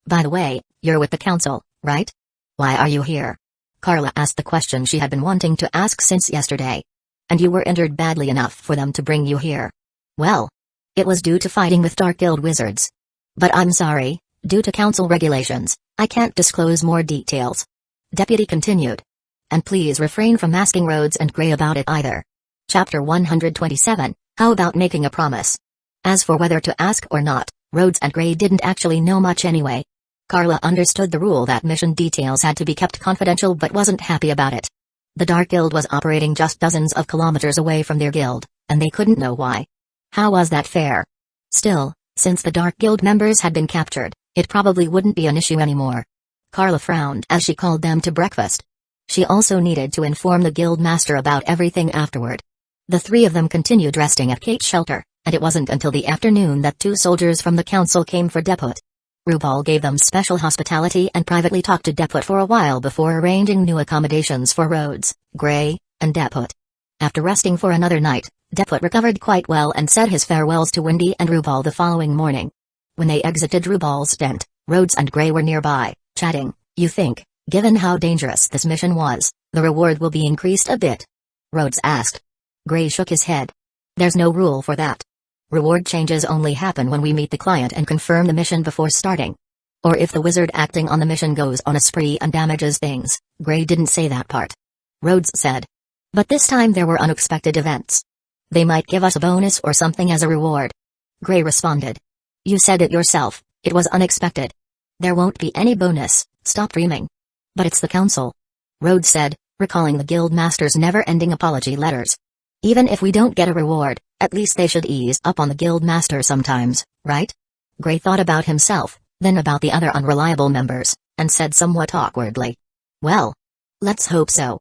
By the way, you're with the council, right? Why are you here? Carla asked the question she had been wanting to ask since yesterday. And you were injured badly enough for them to bring you here. Well, it was due to fighting with Dark Guild wizards. But I'm sorry, due to council regulations, I can't disclose more details. Deputy continued. And please refrain from asking Rhodes and Gray about it either. Chapter 127, How about making a promise? As for whether to ask or not, Rhodes and Gray didn't actually know much anyway. Carla understood the rule that mission details had to be kept confidential but wasn't happy about it. The Dark Guild was operating just dozens of kilometers away from their guild, and they couldn't know why. How was that fair? Still, since the Dark Guild members had been captured, it probably wouldn't be an issue anymore. Carla frowned as she called them to breakfast. She also needed to inform the guild master about everything afterward. The three of them continued resting at Kate's shelter, and it wasn't until the afternoon that 2 soldiers from the council came for Deput. RuPaul gave them special hospitality and privately talked to Deput for a while before arranging new accommodations for Rhodes, Gray, and Deput. After resting for another night, Deput recovered quite well and said his farewells to Wendy and RuPaul the following morning. When they exited RuPaul's tent, Rhodes and Gray were nearby, chatting. You think, given how dangerous this mission was, the reward will be increased a bit? Rhodes asked. Gray shook his head. There's no rule for that. Reward changes only happen when we meet the client and confirm the mission before starting. Or if the wizard acting on the mission goes on a spree and damages things. Gray didn't say that part. Rhodes said. But this time there were unexpected events. They might give us a bonus or something as a reward. Gray responded. You said it yourself, it was unexpected. There won't be any bonus, stop dreaming. But it's the council. Rhodes said, recalling the guild master's never-ending apology letters. Even if we don't get a reward, at least they should ease up on the guild master sometimes, right? Gray thought about himself, then about the other unreliable members, and said somewhat awkwardly. Well, let's hope so.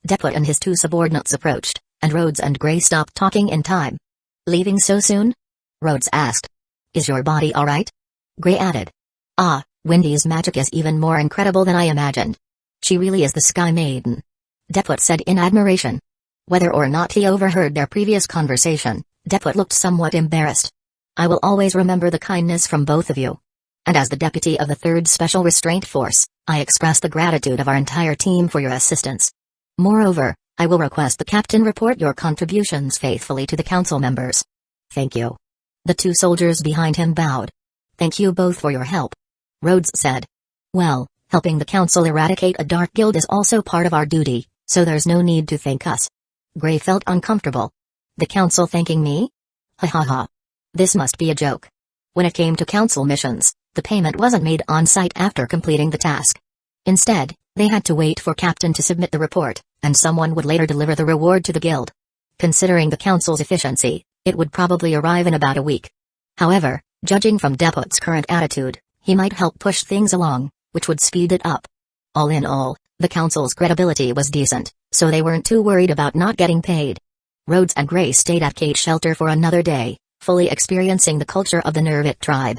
Deput and his two subordinates approached, and Rhodes and Gray stopped talking in time. Leaving so soon? Rhodes asked. Is your body alright? Gray added. Ah, Wendy's magic is even more incredible than I imagined. She really is the Sky Maiden. Deput said in admiration. Whether or not he overheard their previous conversation, Deput looked somewhat embarrassed. I will always remember the kindness from both of you. And as the deputy of the 3rd Special Restraint Force, I express the gratitude of our entire team for your assistance. Moreover, I will request the captain report your contributions faithfully to the council members. Thank you. The two soldiers behind him bowed. Thank you both for your help. Rhodes said. Well, helping the council eradicate a dark guild is also part of our duty, so there's no need to thank us. Gray felt uncomfortable. The council thanking me? Ha ha ha. This must be a joke. When it came to council missions, the payment wasn't made on-site after completing the task. Instead, they had to wait for Captain to submit the report, and someone would later deliver the reward to the guild. Considering the council's efficiency, it would probably arrive in about a week. However, judging from Deput's current attitude, he might help push things along, which would speed it up. All in all, the council's credibility was decent, so they weren't too worried about not getting paid. Rhodes and Gray stayed at Kate's shelter for another day, fully experiencing the culture of the Nervit tribe.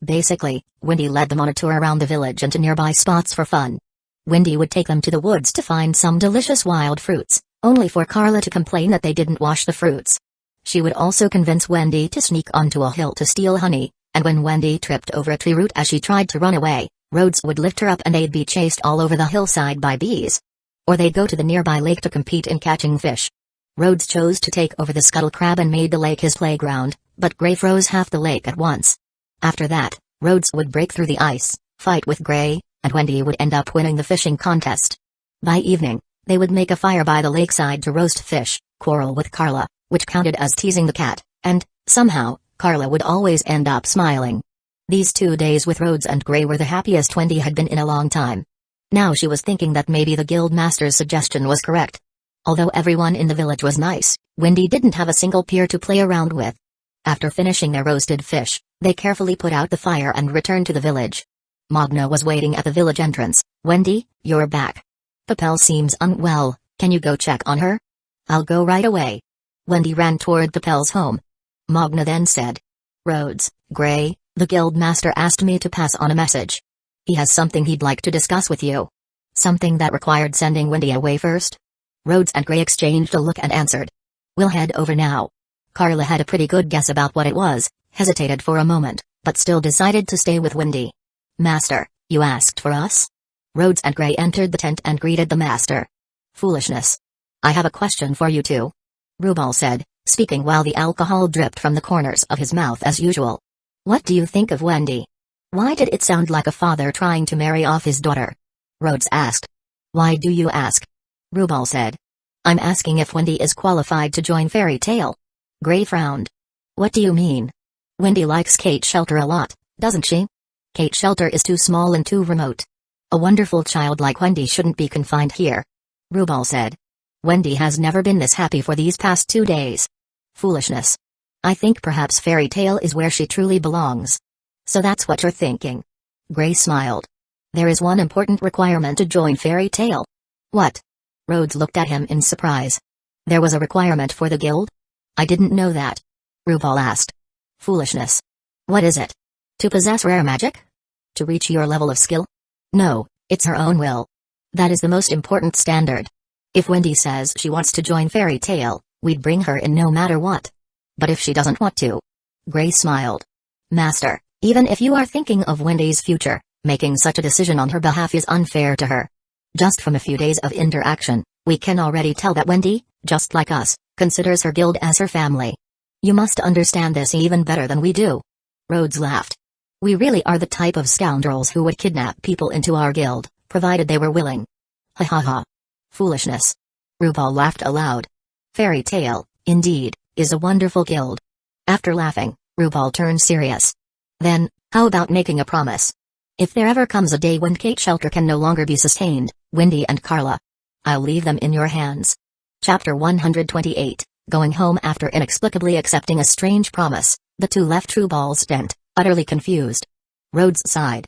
Basically, Wendy led them on a tour around the village and to nearby spots for fun. Wendy would take them to the woods to find some delicious wild fruits, only for Carla to complain that they didn't wash the fruits. She would also convince Wendy to sneak onto a hill to steal honey, and when Wendy tripped over a tree root as she tried to run away, Rhodes would lift her up and they'd be chased all over the hillside by bees. Or they'd go to the nearby lake to compete in catching fish. Rhodes chose to take over the scuttle crab and made the lake his playground, but Gray froze half the lake at once. After that, Rhodes would break through the ice, fight with Gray, and Wendy would end up winning the fishing contest. By evening, they would make a fire by the lakeside to roast fish, quarrel with Carla, which counted as teasing the cat, and, somehow, Carla would always end up smiling. These 2 days with Rhodes and Gray were the happiest Wendy had been in a long time. Now she was thinking that maybe the guild master's suggestion was correct. Although everyone in the village was nice, Wendy didn't have a single peer to play around with. After finishing their roasted fish, they carefully put out the fire and returned to the village. Magna was waiting at the village entrance. Wendy, you're back. Papel seems unwell, can you go check on her? I'll go right away. Wendy ran toward Papel's home. Magna then said. Rhodes, Gray, the guild master asked me to pass on a message. He has something he'd like to discuss with you. Something that required sending Wendy away first? Rhodes and Gray exchanged a look and answered. We'll head over now. Carla had a pretty good guess about what it was, hesitated for a moment, but still decided to stay with Wendy. Master, you asked for us? Rhodes and Gray entered the tent and greeted the master. Foolishness. I have a question for you two. Rubal said, speaking while the alcohol dripped from the corners of his mouth as usual. What do you think of Wendy? Why did it sound like a father trying to marry off his daughter? Rhodes asked. Why do you ask? Rubal said. I'm asking if Wendy is qualified to join Fairy Tale. Gray frowned. What do you mean? Wendy likes Kate's shelter a lot, doesn't she? Kate's shelter is too small and too remote. A wonderful child like Wendy shouldn't be confined here. Rubal said. Wendy has never been this happy for these past 2 days. Foolishness. I think perhaps Fairy Tale is where she truly belongs. So that's what you're thinking. Gray smiled. There is one important requirement to join Fairy Tale. What? Rhodes looked at him in surprise. There was a requirement for the guild? I didn't know that. Rubal asked. Foolishness. What is it? To possess rare magic? To reach your level of skill? No, it's her own will. That is the most important standard. If Wendy says she wants to join Fairy Tale, we'd bring her in no matter what. But if she doesn't want to? Gray smiled. Master, even if you are thinking of Wendy's future, making such a decision on her behalf is unfair to her. Just from a few days of interaction, we can already tell that Wendy, just like us, considers her guild as her family. You must understand this even better than we do. Rhodes laughed. We really are the type of scoundrels who would kidnap people into our guild, provided they were willing. Ha ha ha. Foolishness. Rubal laughed aloud. Fairy Tale, indeed, is a wonderful guild. After laughing, Rubal turned serious. Then, how about making a promise? If there ever comes a day when Kate's shelter can no longer be sustained, Wendy and Carla, I'll leave them in your hands. Chapter 128, Going home after inexplicably accepting a strange promise, the two left Rubal's tent, utterly confused. Rhodes sighed.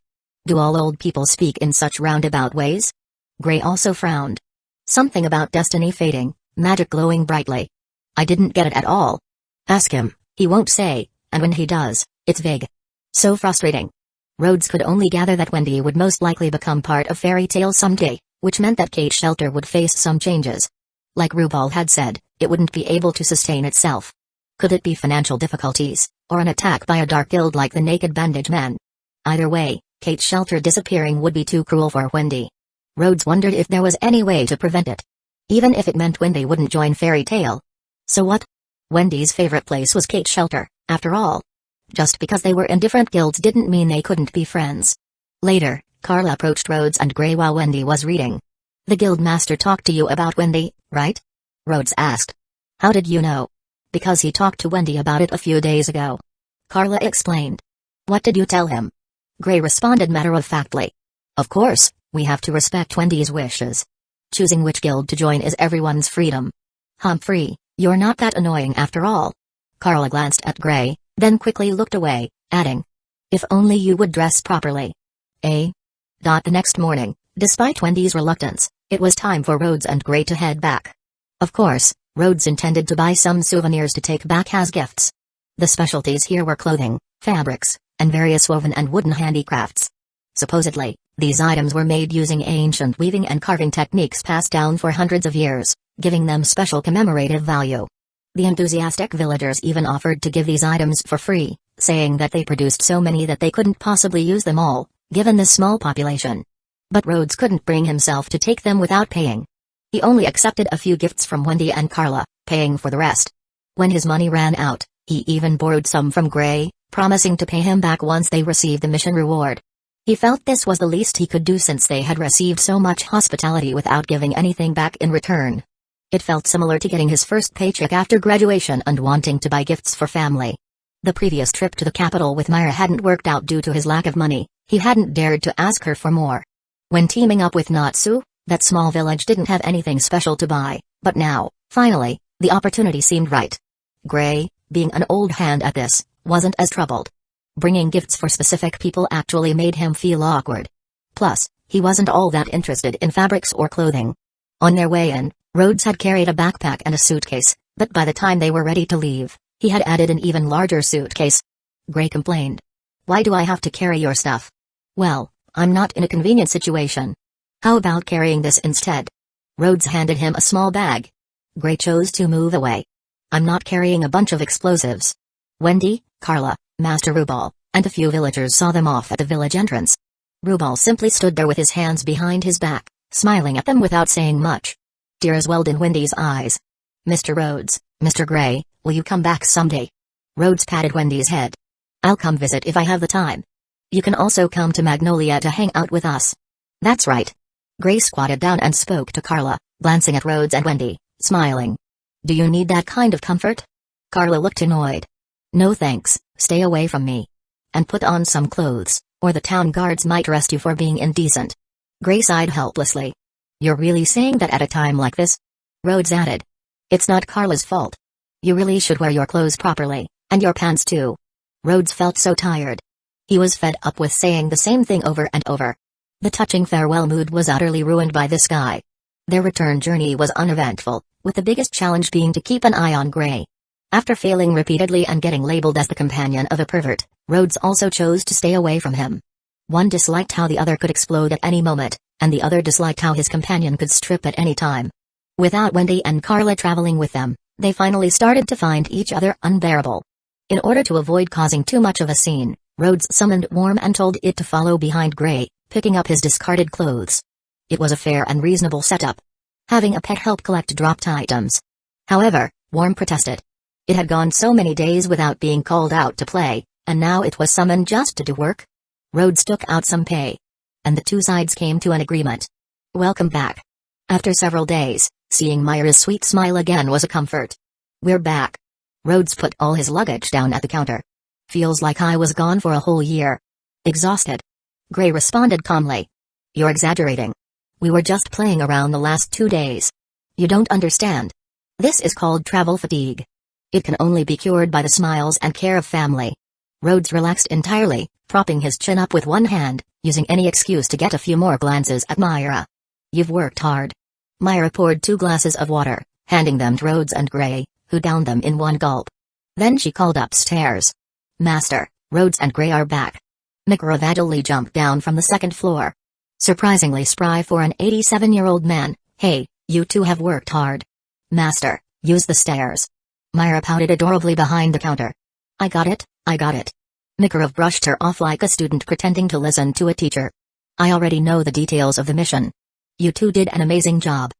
Do all old people speak in such roundabout ways? Gray also frowned. Something about destiny fading, magic glowing brightly. I didn't get it at all. Ask him, he won't say, and when he does, it's vague. So frustrating. Rhodes could only gather that Wendy would most likely become part of Fairy Tale someday, which meant that Kate's shelter would face some changes. Like Rubal had said, it wouldn't be able to sustain itself. Could it be financial difficulties, or an attack by a dark guild like the Naked Bandage Men? Either way, Kate's shelter disappearing would be too cruel for Wendy. Rhodes wondered if there was any way to prevent it. Even if it meant Wendy wouldn't join Fairy Tale. So what? Wendy's favorite place was Kate's shelter, after all. Just because they were in different guilds didn't mean they couldn't be friends. Later, Carla approached Rhodes and Gray while Wendy was reading. The guild master talked to you about Wendy, right? Rhodes asked. How did you know? Because he talked to Wendy about it a few days ago. Carla explained. What did you tell him? Gray responded matter-of-factly. Of course, we have to respect Wendy's wishes. Choosing which guild to join is everyone's freedom. Humphrey, you're not that annoying after all. Carla glanced at Gray, then quickly looked away, adding. If only you would dress properly. Eh? The next morning, despite Wendy's reluctance, it was time for Rhodes and Gray to head back. Of course, Rhodes intended to buy some souvenirs to take back as gifts. The specialties here were clothing, fabrics, and various woven and wooden handicrafts. Supposedly, these items were made using ancient weaving and carving techniques passed down for hundreds of years, giving them special commemorative value. The enthusiastic villagers even offered to give these items for free, saying that they produced so many that they couldn't possibly use them all, given the small population. But Rhodes couldn't bring himself to take them without paying. He only accepted a few gifts from Wendy and Carla, paying for the rest. When his money ran out, he even borrowed some from Gray, promising to pay him back once they received the mission reward. He felt this was the least he could do since they had received so much hospitality without giving anything back in return. It felt similar to getting his first paycheck after graduation and wanting to buy gifts for family. The previous trip to the capital with Myra hadn't worked out due to his lack of money. He hadn't dared to ask her for more. When teaming up with Natsu, that small village didn't have anything special to buy, but now, finally, the opportunity seemed right. Gray, being an old hand at this, wasn't as troubled. Bringing gifts for specific people actually made him feel awkward. Plus, he wasn't all that interested in fabrics or clothing. On their way in, Rhodes had carried a backpack and a suitcase, but by the time they were ready to leave, he had added an even larger suitcase. Gray complained. Why do I have to carry your stuff? Well, I'm not in a convenient situation. How about carrying this instead? Rhodes handed him a small bag. Gray chose to move away. I'm not carrying a bunch of explosives. Wendy, Carla, Master Rubal, and a few villagers saw them off at the village entrance. Rubal simply stood there with his hands behind his back, smiling at them without saying much. Tears welled in Wendy's eyes. Mr. Rhodes, Mr. Gray, will you come back someday? Rhodes patted Wendy's head. I'll come visit if I have the time. You can also come to Magnolia to hang out with us. That's right. Gray squatted down and spoke to Carla, glancing at Rhodes and Wendy, smiling. Do you need that kind of comfort? Carla looked annoyed. No thanks, stay away from me. And put on some clothes, or the town guards might arrest you for being indecent. Gray sighed helplessly. You're really saying that at a time like this? Rhodes added. It's not Carla's fault. You really should wear your clothes properly, and your pants too. Rhodes felt so tired. He was fed up with saying the same thing over and over. The touching farewell mood was utterly ruined by this guy. Their return journey was uneventful, with the biggest challenge being to keep an eye on Gray. After failing repeatedly and getting labeled as the companion of a pervert, Rhodes also chose to stay away from him. One disliked how the other could explode at any moment, and the other disliked how his companion could strip at any time. Without Wendy and Carla traveling with them, they finally started to find each other unbearable. In order to avoid causing too much of a scene, Rhodes summoned Worm and told it to follow behind Gray, picking up his discarded clothes. It was a fair and reasonable setup. Having a pet help collect dropped items. However, Worm protested. It had gone so many days without being called out to play, and now it was summoned just to do work. Rhodes took out some pay. And the two sides came to an agreement. Welcome back. After several days, seeing Myra's sweet smile again was a comfort. We're back. Rhodes put all his luggage down at the counter. Feels like I was gone for a whole year. Exhausted. Gray responded calmly. You're exaggerating. We were just playing around the last 2 days. You don't understand. This is called travel fatigue. It can only be cured by the smiles and care of family. Rhodes relaxed entirely, propping his chin up with one hand, using any excuse to get a few more glances at Myra. You've worked hard. Myra poured 2 glasses of water, handing them to Rhodes and Gray, who downed them in one gulp. Then she called upstairs. Master, Rhodes and Gray are back. Mikhailov agilely jumped down from the 2nd floor. Surprisingly spry for an 87-year-old man. Hey, you two have worked hard. Master, use the stairs. Myra pouted adorably behind the counter. I got it, I got it. Mikhailov brushed her off like a student pretending to listen to a teacher. I already know the details of the mission. You two did an amazing job.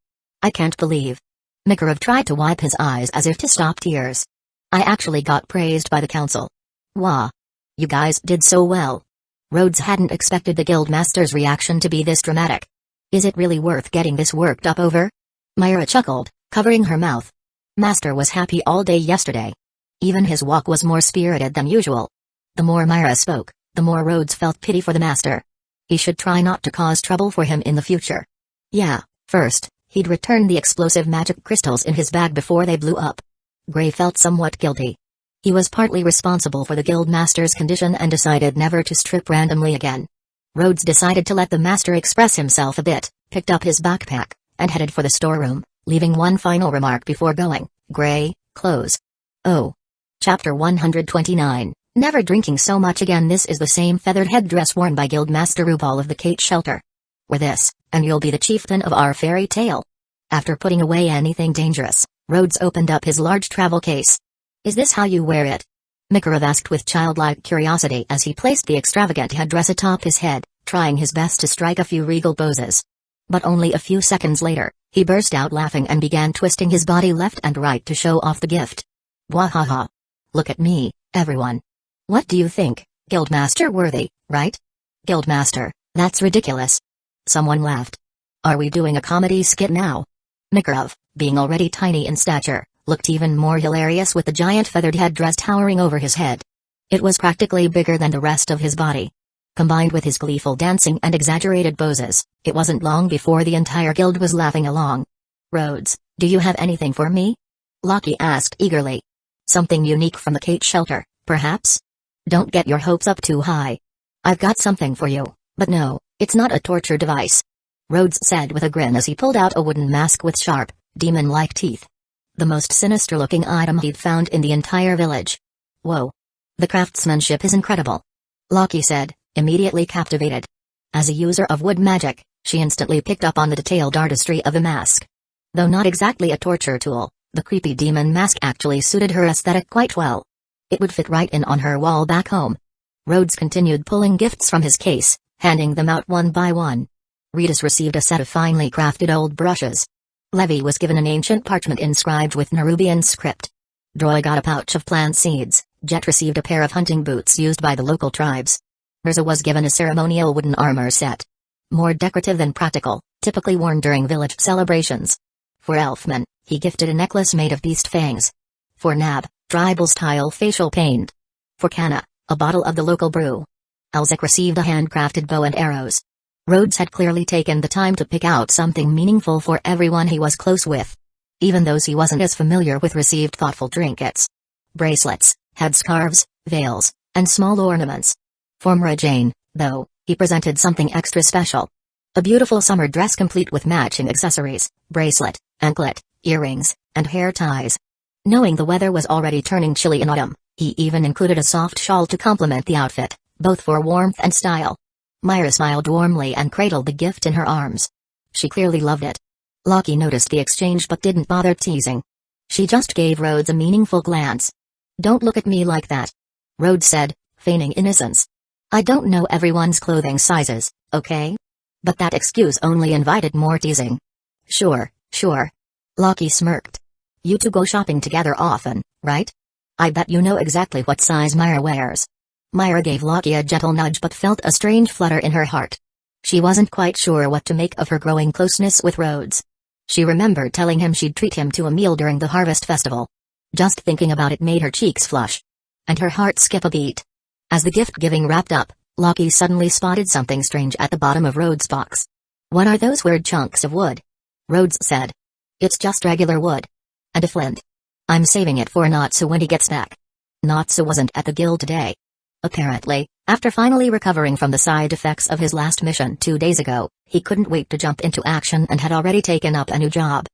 I can't believe. Mikhailov tried to wipe his eyes as if to stop tears. I actually got praised by the council. Wah. You guys did so well. Rhodes hadn't expected the guildmaster's reaction to be this dramatic. Is it really worth getting this worked up over? Myra chuckled, covering her mouth. Master was happy all day yesterday. Even his walk was more spirited than usual. The more Myra spoke, the more Rhodes felt pity for the master. He should try not to cause trouble for him in the future. Yeah, first, he'd return the explosive magic crystals in his bag before they blew up. Gray felt somewhat guilty. He was partly responsible for the guildmaster's condition and decided never to strip randomly again. Rhodes decided to let the master express himself a bit, picked up his backpack, and headed for the storeroom, leaving one final remark before going. Gray, close. Oh. Chapter 129, Never drinking so much again. This is the same feathered headdress worn by Guildmaster Rubal of the Kate Shelter. Wear this, and you'll be the chieftain of our fairy tale. After putting away anything dangerous, Rhodes opened up his large travel case. Is this how you wear it? Mikhailov asked with childlike curiosity as he placed the extravagant headdress atop his head, trying his best to strike a few regal poses. But only a few seconds later, he burst out laughing and began twisting his body left and right to show off the gift. Wahaha. Look at me, everyone. What do you think, Guildmaster worthy, right? Guildmaster, that's ridiculous. Someone laughed. Are we doing a comedy skit now? Mikhailov, being already tiny in stature, looked even more hilarious with the giant feathered headdress towering over his head. It was practically bigger than the rest of his body. Combined with his gleeful dancing and exaggerated poses, it wasn't long before the entire guild was laughing along. Rhodes, do you have anything for me? Lockie asked eagerly. Something unique from the Kate Shelter, perhaps? Don't get your hopes up too high. I've got something for you, but no, it's not a torture device. Rhodes said with a grin as he pulled out a wooden mask with sharp, demon-like teeth. The most sinister-looking item he'd found in the entire village. Whoa. The craftsmanship is incredible. Lockie said, immediately captivated. As a user of wood magic, she instantly picked up on the detailed artistry of the mask. Though not exactly a torture tool, the creepy demon mask actually suited her aesthetic quite well. It would fit right in on her wall back home. Rhodes continued pulling gifts from his case, handing them out one by one. Ritas received a set of finely crafted old brushes. Levi was given an ancient parchment inscribed with Nerubian script. Droy got a pouch of plant seeds. Jet received a pair of hunting boots used by the local tribes. Mirza was given a ceremonial wooden armor set. More decorative than practical, typically worn during village celebrations. For Elfman, he gifted a necklace made of beast fangs. For Nab, tribal-style facial paint. For Kana, a bottle of the local brew. Elzik received a handcrafted bow and arrows. Rhodes had clearly taken the time to pick out something meaningful for everyone he was close with. Even those he wasn't as familiar with received thoughtful trinkets. Bracelets, headscarves, veils, and small ornaments. For Mara Jane, though, he presented something extra special. A beautiful summer dress complete with matching accessories, bracelet, anklet, earrings, and hair ties. Knowing the weather was already turning chilly in autumn, he even included a soft shawl to complement the outfit, both for warmth and style. Myra smiled warmly and cradled the gift in her arms. She clearly loved it. Lockie noticed the exchange but didn't bother teasing. She just gave Rhodes a meaningful glance. Don't look at me like that. Rhodes said, feigning innocence. I don't know everyone's clothing sizes, okay? But that excuse only invited more teasing. Sure, sure. Lockie smirked. You two go shopping together often, right? I bet you know exactly what size Myra wears. Myra gave Lockie a gentle nudge but felt a strange flutter in her heart. She wasn't quite sure what to make of her growing closeness with Rhodes. She remembered telling him she'd treat him to a meal during the harvest festival. Just thinking about it made her cheeks flush. And her heart skip a beat. As the gift-giving wrapped up, Lockie suddenly spotted something strange at the bottom of Rhodes' box. What are those weird chunks of wood? Rhodes said. It's just regular wood. And a flint. I'm saving it for Natsu when he gets back. Natsu wasn't at the guild today. Apparently, after finally recovering from the side effects of his last mission 2 days ago, he couldn't wait to jump into action and had already taken up a new job.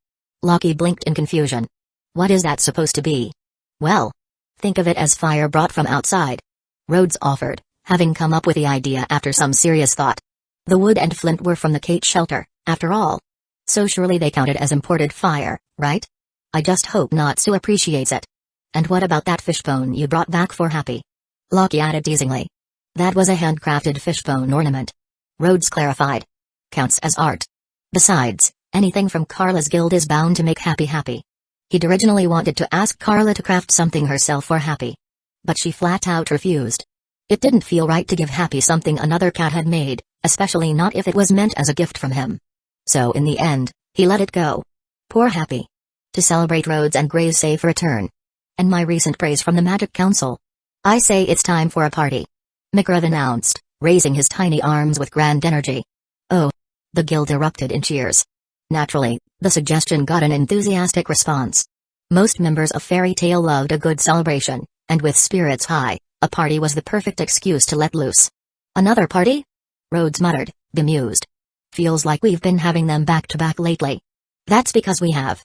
Lockie blinked in confusion. What is that supposed to be? Well, think of it as fire brought from outside. Rhodes offered, having come up with the idea after some serious thought. The wood and flint were from the Kate shelter, after all. So surely they counted as imported fire, right? I just hope Natsu appreciates it. And what about that fishbone you brought back for Happy? Lockie added teasingly. That was a handcrafted fishbone ornament. Rhodes clarified. Counts as art. Besides, anything from Carla's guild is bound to make Happy happy. He'd originally wanted to ask Carla to craft something herself for Happy. But she flat out refused. It didn't feel right to give Happy something another cat had made, especially not if it was meant as a gift from him. So in the end, he let it go. Poor Happy. To celebrate Rhodes and Gray's safe return. And my recent praise from the Magic Council. I say it's time for a party. Mikrav announced, raising his tiny arms with grand energy. Oh. The guild erupted in cheers. Naturally, the suggestion got an enthusiastic response. Most members of Fairy Tale loved a good celebration, and with spirits high, a party was the perfect excuse to let loose. Another party? Rhodes muttered, bemused. Feels like we've been having them back to back lately. That's because we have.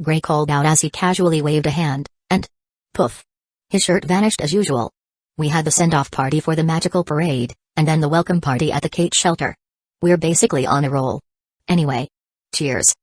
Gray called out as he casually waved a hand, and poof. His shirt vanished as usual. We had the send-off party for the magical parade, and then the welcome party at the Kate shelter. We're basically on a roll. Anyway. Cheers.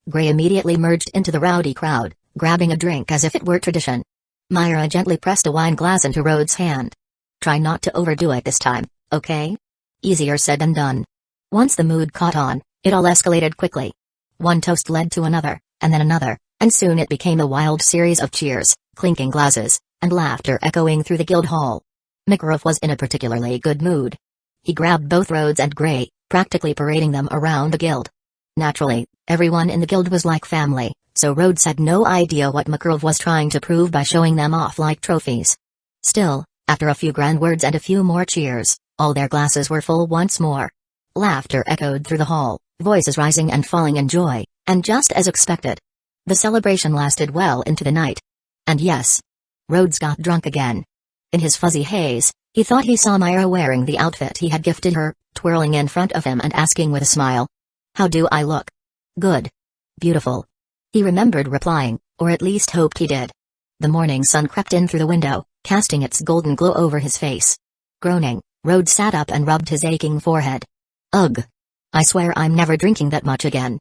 Gray immediately merged into the rowdy crowd, grabbing a drink as if it were tradition. Myra gently pressed a wine glass into Rhodes' hand. Try not to overdo it this time, okay? Easier said than done. Once the mood caught on, it all escalated quickly. One toast led to another, and then another, and soon it became a wild series of cheers, clinking glasses, and laughter echoing through the guild hall. Mikrav was in a particularly good mood. He grabbed both Rhodes and Gray, practically parading them around the guild. Naturally, everyone in the guild was like family, so Rhodes had no idea what Mikrav was trying to prove by showing them off like trophies. Still, after a few grand words and a few more cheers, all their glasses were full once more. Laughter echoed through the hall, voices rising and falling in joy, and just as expected. The celebration lasted well into the night. And yes, Rhodes got drunk again. In his fuzzy haze, he thought he saw Myra wearing the outfit he had gifted her, twirling in front of him and asking with a smile. How do I look? Good. Beautiful. He remembered replying, or at least hoped he did. The morning sun crept in through the window, casting its golden glow over his face. Groaning, Rhodes sat up and rubbed his aching forehead. Ugh. I swear I'm never drinking that much again.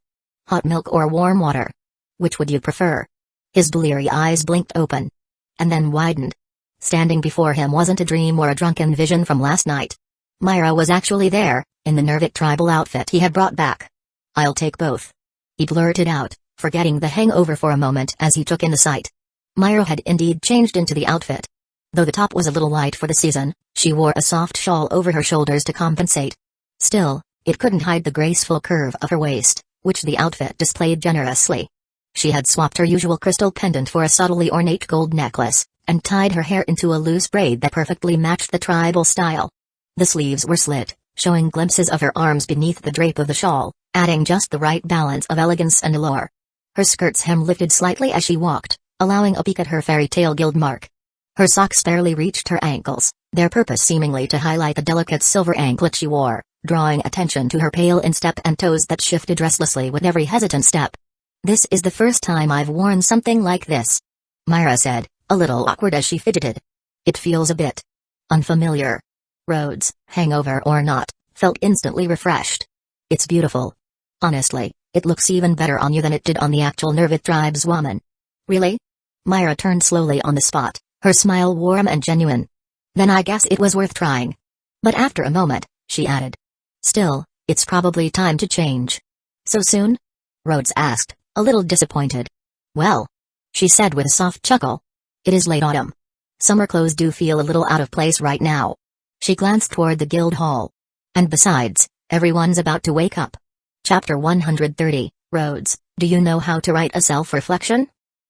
Hot milk or warm water? Which would you prefer? His bleary eyes blinked open. And then widened. Standing before him wasn't a dream or a drunken vision from last night. Myra was actually there, in the Nervik tribal outfit he had brought back. I'll take both. He blurted out, forgetting the hangover for a moment as he took in the sight. Myra had indeed changed into the outfit. Though the top was a little light for the season, she wore a soft shawl over her shoulders to compensate. Still, it couldn't hide the graceful curve of her waist, which the outfit displayed generously. She had swapped her usual crystal pendant for a subtly ornate gold necklace, and tied her hair into a loose braid that perfectly matched the tribal style. The sleeves were slit, showing glimpses of her arms beneath the drape of the shawl, adding just the right balance of elegance and allure. Her skirt's hem lifted slightly as she walked, allowing a peek at her fairy tale guild mark. Her socks barely reached her ankles, their purpose seemingly to highlight the delicate silver anklet she wore, drawing attention to her pale instep and toes that shifted restlessly with every hesitant step. This is the first time I've worn something like this, Myra said, a little awkward as she fidgeted. It feels a bit unfamiliar. Rhodes, hangover or not, felt instantly refreshed. It's beautiful. Honestly, it looks even better on you than it did on the actual Nervik tribe's woman. Really? Myra turned slowly on the spot, her smile warm and genuine. Then I guess it was worth trying. But after a moment, she added. Still, it's probably time to change. So soon? Rhodes asked, a little disappointed. Well, she said with a soft chuckle. It is late autumn. Summer clothes do feel a little out of place right now. She glanced toward the guild hall. And besides, everyone's about to wake up. Chapter 130, Rhodes, do you know how to write a self-reflection?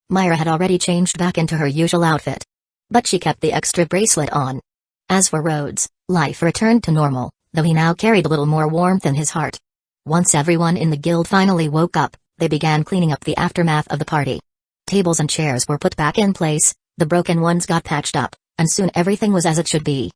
Myra had already changed back into her usual outfit. But she kept the extra bracelet on. As for Rhodes, life returned to normal, though he now carried a little more warmth in his heart. Once everyone in the guild finally woke up, they began cleaning up the aftermath of the party. Tables and chairs were put back in place, the broken ones got patched up, and soon everything was as it should be.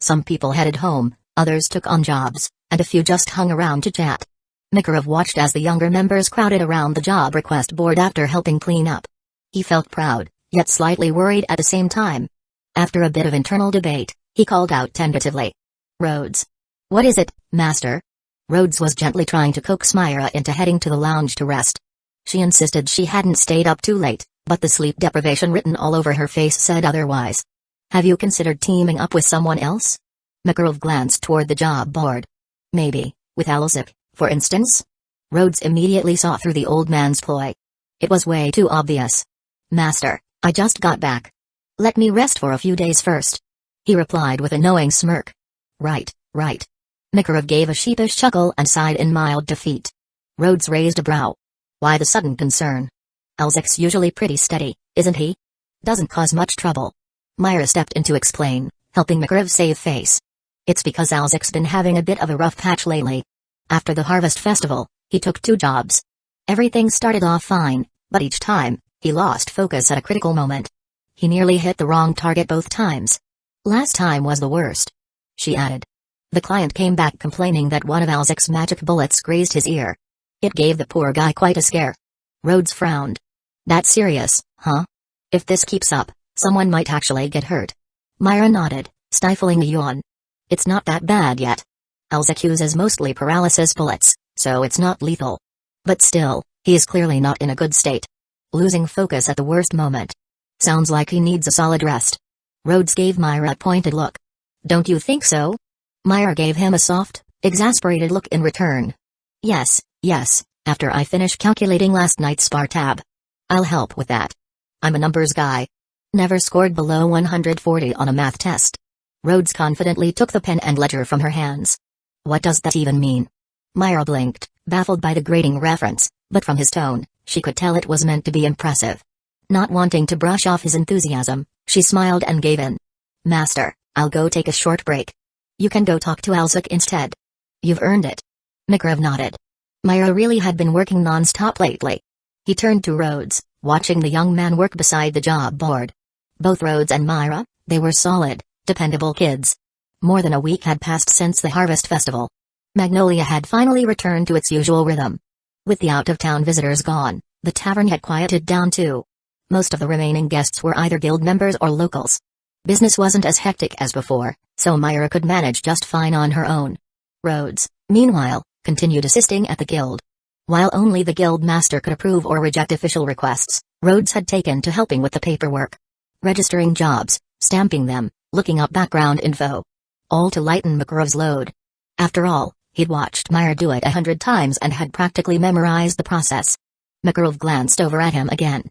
Some people headed home, others took on jobs, and a few just hung around to chat. Makarov watched as the younger members crowded around the job request board after helping clean up. He felt proud, yet slightly worried at the same time. After a bit of internal debate, he called out tentatively. Rhodes. What is it, Master? Rhodes was gently trying to coax Myra into heading to the lounge to rest. She insisted she hadn't stayed up too late, but the sleep deprivation written all over her face said otherwise. Have you considered teaming up with someone else? Makarov glanced toward the job board. Maybe, with Alzik, for instance? Rhodes immediately saw through the old man's ploy. It was way too obvious. Master, I just got back. Let me rest for a few days first. He replied with a knowing smirk. Right. Makarov gave a sheepish chuckle and sighed in mild defeat. Rhodes raised a brow. Why the sudden concern? Alzik's usually pretty steady, isn't he? Doesn't cause much trouble. Myra stepped in to explain, helping Makarov save face. It's because Alzik's been having a bit of a rough patch lately. After the Harvest Festival, he took 2 jobs. Everything started off fine, but each time, he lost focus at a critical moment. He nearly hit the wrong target both times. Last time was the worst. She added. The client came back complaining that one of Alzik's magic bullets grazed his ear. It gave the poor guy quite a scare. Rhodes frowned. That's serious, huh? If this keeps up, someone might actually get hurt. Myra nodded, stifling a yawn. It's not that bad yet. Alzik uses mostly paralysis bullets, so it's not lethal. But still, he is clearly not in a good state. Losing focus at the worst moment. Sounds like he needs a solid rest. Rhodes gave Myra a pointed look. Don't you think so? Myra gave him a soft, exasperated look in return. Yes, after I finish calculating last night's bar tab. I'll help with that. I'm a numbers guy. Never scored below 140 on a math test. Rhodes confidently took the pen and ledger from her hands. What does that even mean? Myra blinked, baffled by the grading reference, but from his tone, she could tell it was meant to be impressive. Not wanting to brush off his enthusiasm, she smiled and gave in. Master, I'll go take a short break. You can go talk to Alzik instead. You've earned it. Makarov nodded. Myra really had been working non-stop lately. He turned to Rhodes, watching the young man work beside the job board. Both Rhodes and Myra, they were solid, dependable kids. More than a week had passed since the Harvest Festival. Magnolia had finally returned to its usual rhythm. With the out-of-town visitors gone, the tavern had quieted down too. Most of the remaining guests were either guild members or locals. Business wasn't as hectic as before, so Myra could manage just fine on her own. Rhodes, meanwhile, continued assisting at the guild. While only the guild master could approve or reject official requests, Rhodes had taken to helping with the paperwork. Registering jobs, stamping them, looking up background info. All to lighten Makarov's load. After all, he'd watched Myra do it 100 times and had practically memorized the process. Makarov glanced over at him again.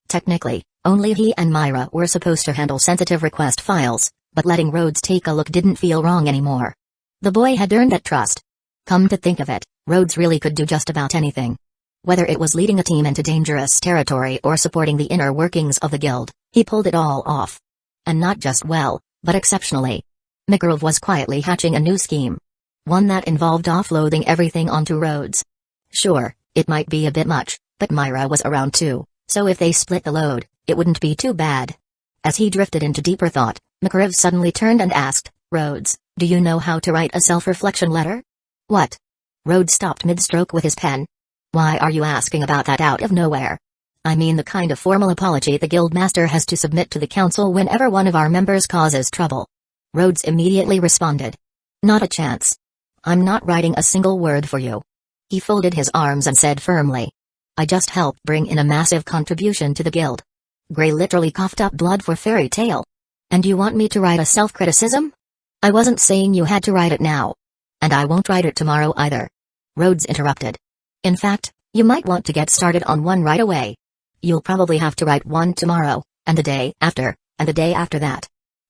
Technically, only he and Myra were supposed to handle sensitive request files, but letting Rhodes take a look didn't feel wrong anymore. The boy had earned that trust. Come to think of it, Rhodes really could do just about anything. Whether it was leading a team into dangerous territory or supporting the inner workings of the guild, he pulled it all off. And not just well, but exceptionally. Makarov was quietly hatching a new scheme. One that involved offloading everything onto Rhodes. Sure, it might be a bit much, but Myra was around too, so if they split the load, it wouldn't be too bad. As he drifted into deeper thought, Makarov suddenly turned and asked, Rhodes, do you know how to write a self-reflection letter? What? Rhodes stopped mid-stroke with his pen. Why are you asking about that out of nowhere? I mean the kind of formal apology the guildmaster has to submit to the council whenever one of our members causes trouble. Rhodes immediately responded. Not a chance. I'm not writing a single word for you. He folded his arms and said firmly. I just helped bring in a massive contribution to the guild. Gray literally coughed up blood for fairy tale. And you want me to write a self-criticism? I wasn't saying you had to write it now. And I won't write it tomorrow either. Rhodes interrupted. In fact, you might want to get started on one right away. You'll probably have to write one tomorrow, and the day after, and the day after that.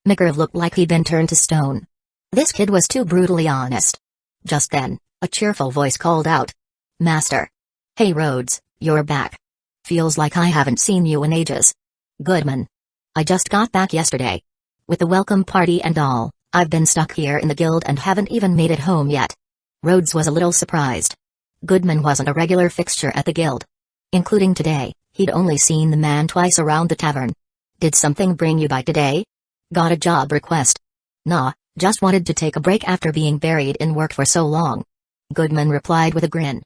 Makarov looked like he'd been turned to stone. This kid was too brutally honest. Just then, a cheerful voice called out. Master. Hey Rhodes, you're back. Feels like I haven't seen you in ages. Goodman. I just got back yesterday. With the welcome party and all, I've been stuck here in the guild and haven't even made it home yet. Rhodes was a little surprised. Goodman wasn't a regular fixture at the guild. Including today, he'd only seen the man twice around the tavern. Did something bring you by today? Got a job request? Nah, Just wanted to take a break after being buried in work for so long. Goodman replied with a grin.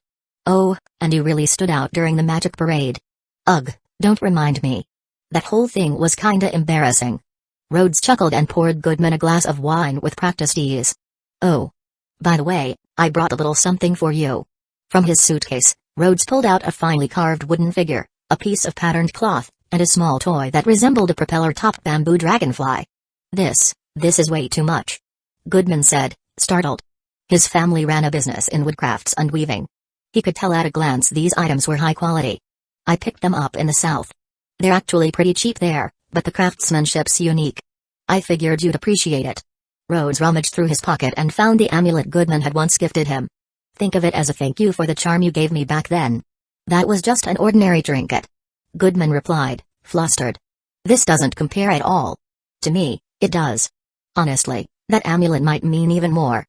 Oh, and you really stood out during the magic parade. Ugh, don't remind me. That whole thing was kinda embarrassing. Rhodes chuckled and poured Goodman a glass of wine with practiced ease. Oh. By the way, I brought a little something for you. From his suitcase, Rhodes pulled out a finely carved wooden figure, a piece of patterned cloth, and a small toy that resembled a propeller-topped bamboo dragonfly. This is way too much. Goodman said, startled. His family ran a business in woodcrafts and weaving. He could tell at a glance these items were high quality. I picked them up in the South. They're actually pretty cheap there, but the craftsmanship's unique. I figured you'd appreciate it. Rhodes rummaged through his pocket and found the amulet Goodman had once gifted him. Think of it as a thank you for the charm you gave me back then. That was just an ordinary trinket. Goodman replied, flustered. This doesn't compare at all. To me, it does. Honestly, that amulet might mean even more.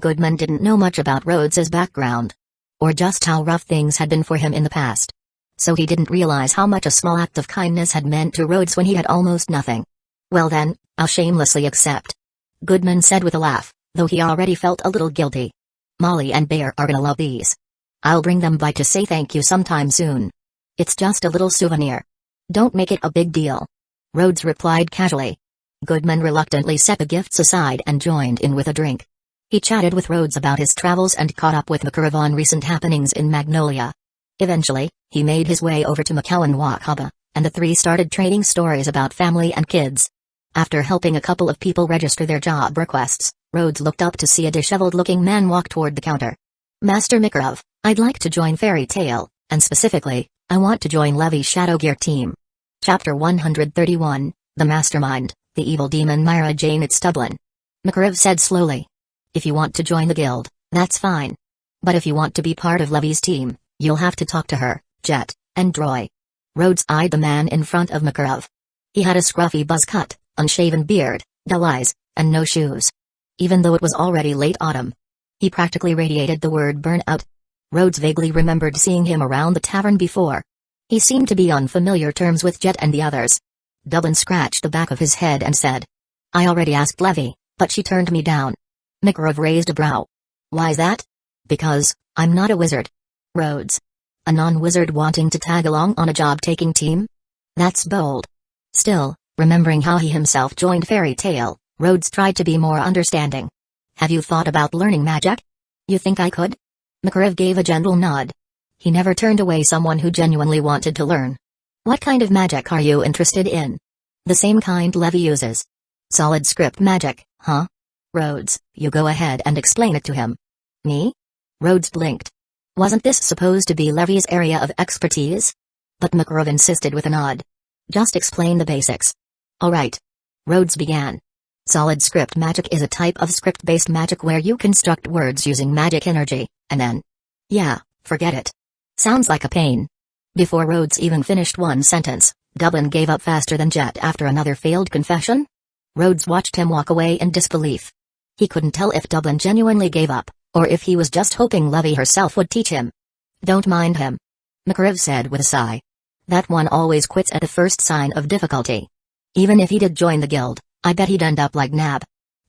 Goodman didn't know much about Rhodes's background. Or just how rough things had been for him in the past. So he didn't realize how much a small act of kindness had meant to Rhodes when he had almost nothing. Well then, I'll shamelessly accept. Goodman said with a laugh, though he already felt a little guilty. Molly and Bear are gonna love these. I'll bring them by to say thank you sometime soon. It's just a little souvenir. Don't make it a big deal. Rhodes replied casually. Goodman reluctantly set the gifts aside and joined in with a drink. He chatted with Rhodes about his travels and caught up with McCurve on recent happenings in Magnolia. Eventually, he made his way over to Wakaba, and the three started trading stories about family and kids. After helping a couple of people register their job requests, Rhodes looked up to see a disheveled-looking man walk toward the counter. Master McCurve, I'd like to join Fairy Tale, and specifically, I want to join Levy's Shadowgear team. Chapter 131, The Mastermind, The Evil Demon Myra Jane Stublin. McCurve said slowly. If you want to join the guild, that's fine. But if you want to be part of Levy's team, you'll have to talk to her, Jet, and Droy. Rhodes eyed the man in front of McCurve. He had a scruffy buzz cut, unshaven beard, dull eyes, and no shoes. Even though it was already late autumn. He practically radiated the word burnout. Rhodes vaguely remembered seeing him around the tavern before. He seemed to be on familiar terms with Jet and the others. Dublin scratched the back of his head and said. I already asked Levy, but she turned me down. McCurve raised a brow. Why's that? Because, I'm not a wizard. Rhodes. A non-wizard wanting to tag along on a job-taking team? That's bold. Still, remembering how he himself joined Fairy Tale, Rhodes tried to be more understanding. Have you thought about learning magic? You think I could? McCurve gave a gentle nod. He never turned away someone who genuinely wanted to learn. What kind of magic are you interested in? The same kind Levy uses. Solid script magic, huh? Rhodes, you go ahead and explain it to him. Me? Rhodes blinked. Wasn't this supposed to be Levy's area of expertise? But McCurve insisted with a nod. Just explain the basics. Alright. Rhodes began. Solid script magic is a type of script-based magic where you construct words using magic energy, and then... Yeah, forget it. Sounds like a pain. Before Rhodes even finished one sentence, Dublin gave up faster than Jet after another failed confession. Rhodes watched him walk away in disbelief. He couldn't tell if Dublin genuinely gave up, or if he was just hoping Levy herself would teach him. Don't mind him. McCurve said with a sigh. That one always quits at the first sign of difficulty. Even if he did join the guild, I bet he'd end up like Nab.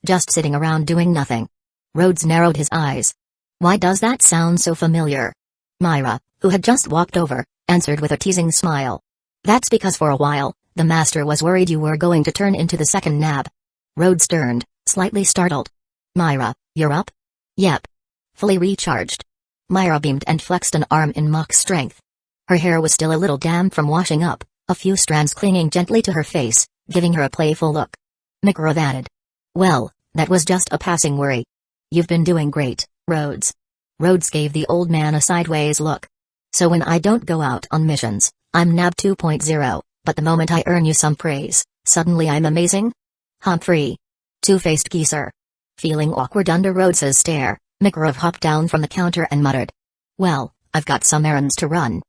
Just sitting around doing nothing. Rhodes narrowed his eyes. Why does that sound so familiar? Myra, who had just walked over, answered with a teasing smile. That's because for a while, the master was worried you were going to turn into the second Nab. Rhodes turned, slightly startled. Myra, you're up? Yep. Fully recharged. Myra beamed and flexed an arm in mock strength. Her hair was still a little damp from washing up, a few strands clinging gently to her face, giving her a playful look. McCurve added. Well, that was just a passing worry. You've been doing great, Rhodes. Rhodes gave the old man a sideways look. So when I don't go out on missions, I'm Nab 2.0, but the moment I earn you some praise, suddenly I'm amazing? Humphrey. Two-faced geezer. Feeling awkward under Rhodes's stare, McCurve hopped down from the counter and muttered. Well, I've got some errands to run.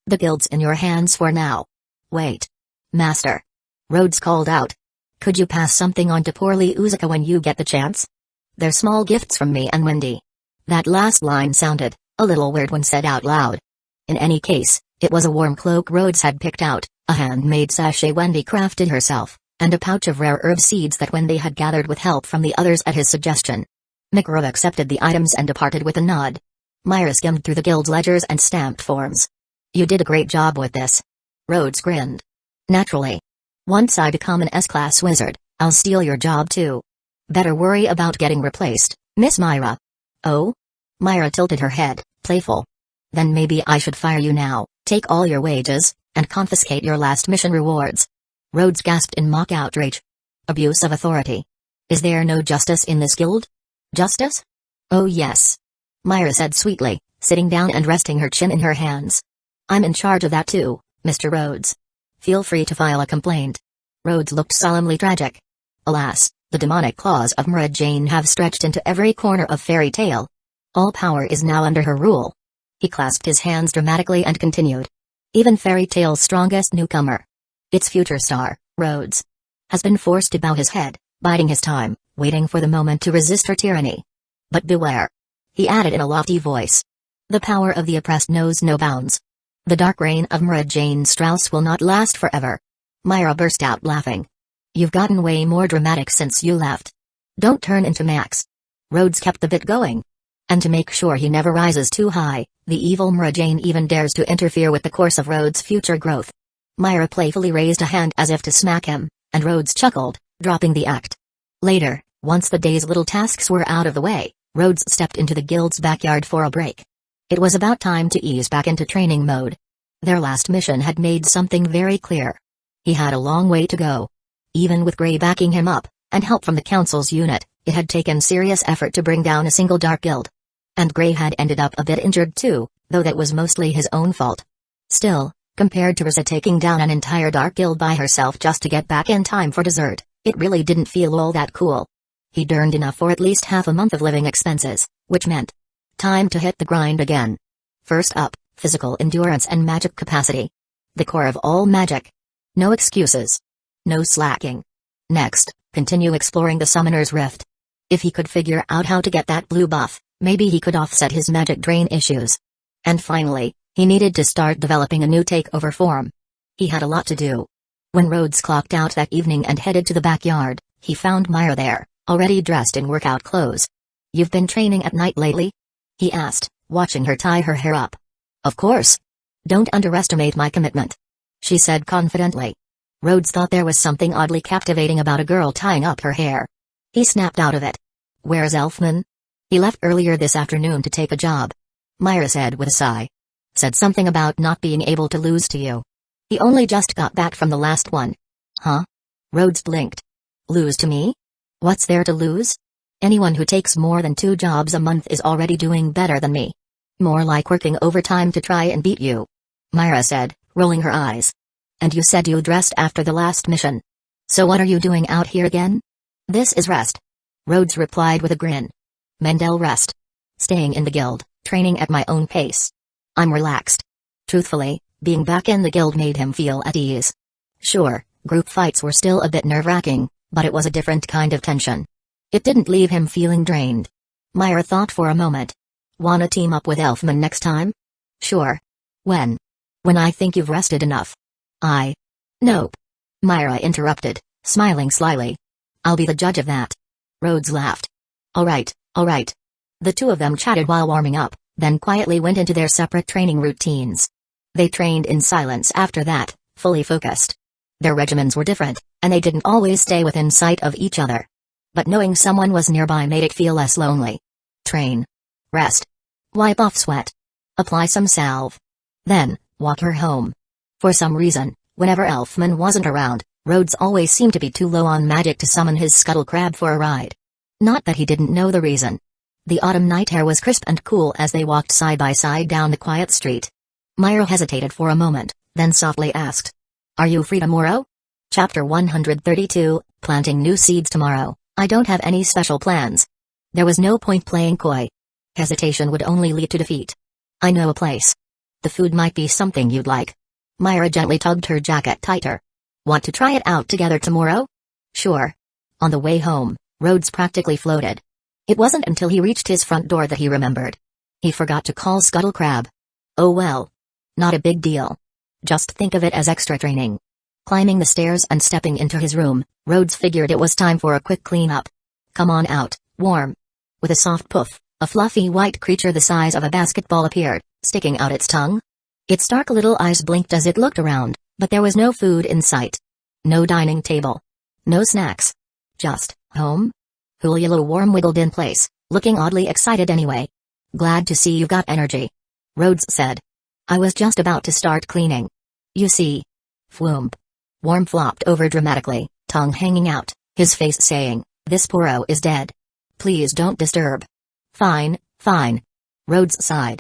The guild's in your hands for now. Wait. Master. Rhodes called out. Could you pass something on to poorly Uzuka when you get the chance? They're small gifts from me and Wendy. That last line sounded a little weird when said out loud. In any case, it was a warm cloak Rhodes had picked out, a handmade sachet Wendy crafted herself, and a pouch of rare herb seeds that when they had gathered with help from the others at his suggestion. McGraw accepted the items and departed with a nod. Myra skimmed through the guild's ledgers and stamped forms. You did a great job with this. Rhodes grinned. Naturally. Once I become an S-class wizard, I'll steal your job too. Better worry about getting replaced, Miss Myra. Oh? Myra tilted her head, playful. Then maybe I should fire you now, take all your wages, and confiscate your last mission rewards. Rhodes gasped in mock outrage. Abuse of authority. Is there no justice in this guild? Justice? Oh yes. Myra said sweetly, sitting down and resting her chin in her hands. I'm in charge of that too, Mr. Rhodes. Feel free to file a complaint. Rhodes looked solemnly tragic. Alas, the demonic claws of Mara Jane have stretched into every corner of Fairy Tale. All power is now under her rule. He clasped his hands dramatically and continued. Even Fairy Tale's strongest newcomer, its future star, Rhodes, has been forced to bow his head, biding his time, waiting for the moment to resist her tyranny. But beware. He added in a lofty voice. The power of the oppressed knows no bounds. The dark reign of Mara Jane Strauss will not last forever. Myra burst out laughing. You've gotten way more dramatic since you left. Don't turn into Max. Rhodes kept the bit going. And to make sure he never rises too high, the evil Mara Jane even dares to interfere with the course of Rhodes' future growth. Myra playfully raised a hand as if to smack him, and Rhodes chuckled, dropping the act. Later, once the day's little tasks were out of the way, Rhodes stepped into the guild's backyard for a break. It was about time to ease back into training mode. Their last mission had made something very clear. He had a long way to go. Even with Grey backing him up, and help from the council's unit, it had taken serious effort to bring down a single dark guild. And Grey had ended up a bit injured too, though that was mostly his own fault. Still, compared to Risa taking down an entire dark guild by herself just to get back in time for dessert, it really didn't feel all that cool. He'd earned enough for at least half a month of living expenses, which meant time to hit the grind again. First up, physical endurance and magic capacity. The core of all magic. No excuses. No slacking. Next, continue exploring the Summoner's Rift. If he could figure out how to get that blue buff, maybe he could offset his magic drain issues. And finally, he needed to start developing a new takeover form. He had a lot to do. When Rhodes clocked out that evening and headed to the backyard, he found Myra there, already dressed in workout clothes. You've been training at night lately? He asked, watching her tie her hair up. Of course. Don't underestimate my commitment, she said confidently. Rhodes thought there was something oddly captivating about a girl tying up her hair. He snapped out of it. Where's Elfman? He left earlier this afternoon to take a job. Myra said with a sigh. Said something about not being able to lose to you. He only just got back from the last one. Huh? Rhodes blinked. Lose to me? What's there to lose? Anyone who takes more than 2 jobs a month is already doing better than me. More like working overtime to try and beat you, Myra said, rolling her eyes. And you said you dressed after the last mission. So what are you doing out here again? This is rest. Rhodes replied with a grin. Mendel rest. Staying in the guild, training at my own pace. I'm relaxed. Truthfully, being back in the guild made him feel at ease. Sure, group fights were still a bit nerve-wracking, but it was a different kind of tension. It didn't leave him feeling drained. Myra thought for a moment. Wanna team up with Elfman next time? Sure. When? When I think you've rested enough. Nope. Myra interrupted, smiling slyly. I'll be the judge of that. Rhodes laughed. Alright. The two of them chatted while warming up, then quietly went into their separate training routines. They trained in silence after that, fully focused. Their regimens were different, and they didn't always stay within sight of each other. But knowing someone was nearby made it feel less lonely. Train. Rest. Wipe off sweat. Apply some salve. Then, walk her home. For some reason, whenever Elfman wasn't around, Rhodes always seemed to be too low on magic to summon his scuttle crab for a ride. Not that he didn't know the reason. The autumn night air was crisp and cool as they walked side by side down the quiet street. Myra hesitated for a moment, then softly asked. Are you free tomorrow? Chapter 132, Planting New Seeds Tomorrow. I don't have any special plans. There was no point playing coy. Hesitation would only lead to defeat. I know a place. The food might be something you'd like. Myra gently tugged her jacket tighter. Want to try it out together tomorrow? Sure. On the way home, Rhodes practically floated. It wasn't until he reached his front door that he remembered. He forgot to call Scuttle Crab. Oh well. Not a big deal. Just think of it as extra training. Climbing the stairs and stepping into his room, Rhodes figured it was time for a quick cleanup. Come on out, Worm. With a soft poof, a fluffy white creature the size of a basketball appeared, sticking out its tongue. Its dark little eyes blinked as it looked around, but there was no food in sight. No dining table. No snacks. Just, home? Hulilo Worm wiggled in place, looking oddly excited anyway. Glad to see you've got energy. Rhodes said. I was just about to start cleaning. You see. Fwoomp. Worm flopped over dramatically, tongue hanging out, his face saying, this poro is dead. Please don't disturb. Fine, fine. Rhodes sighed.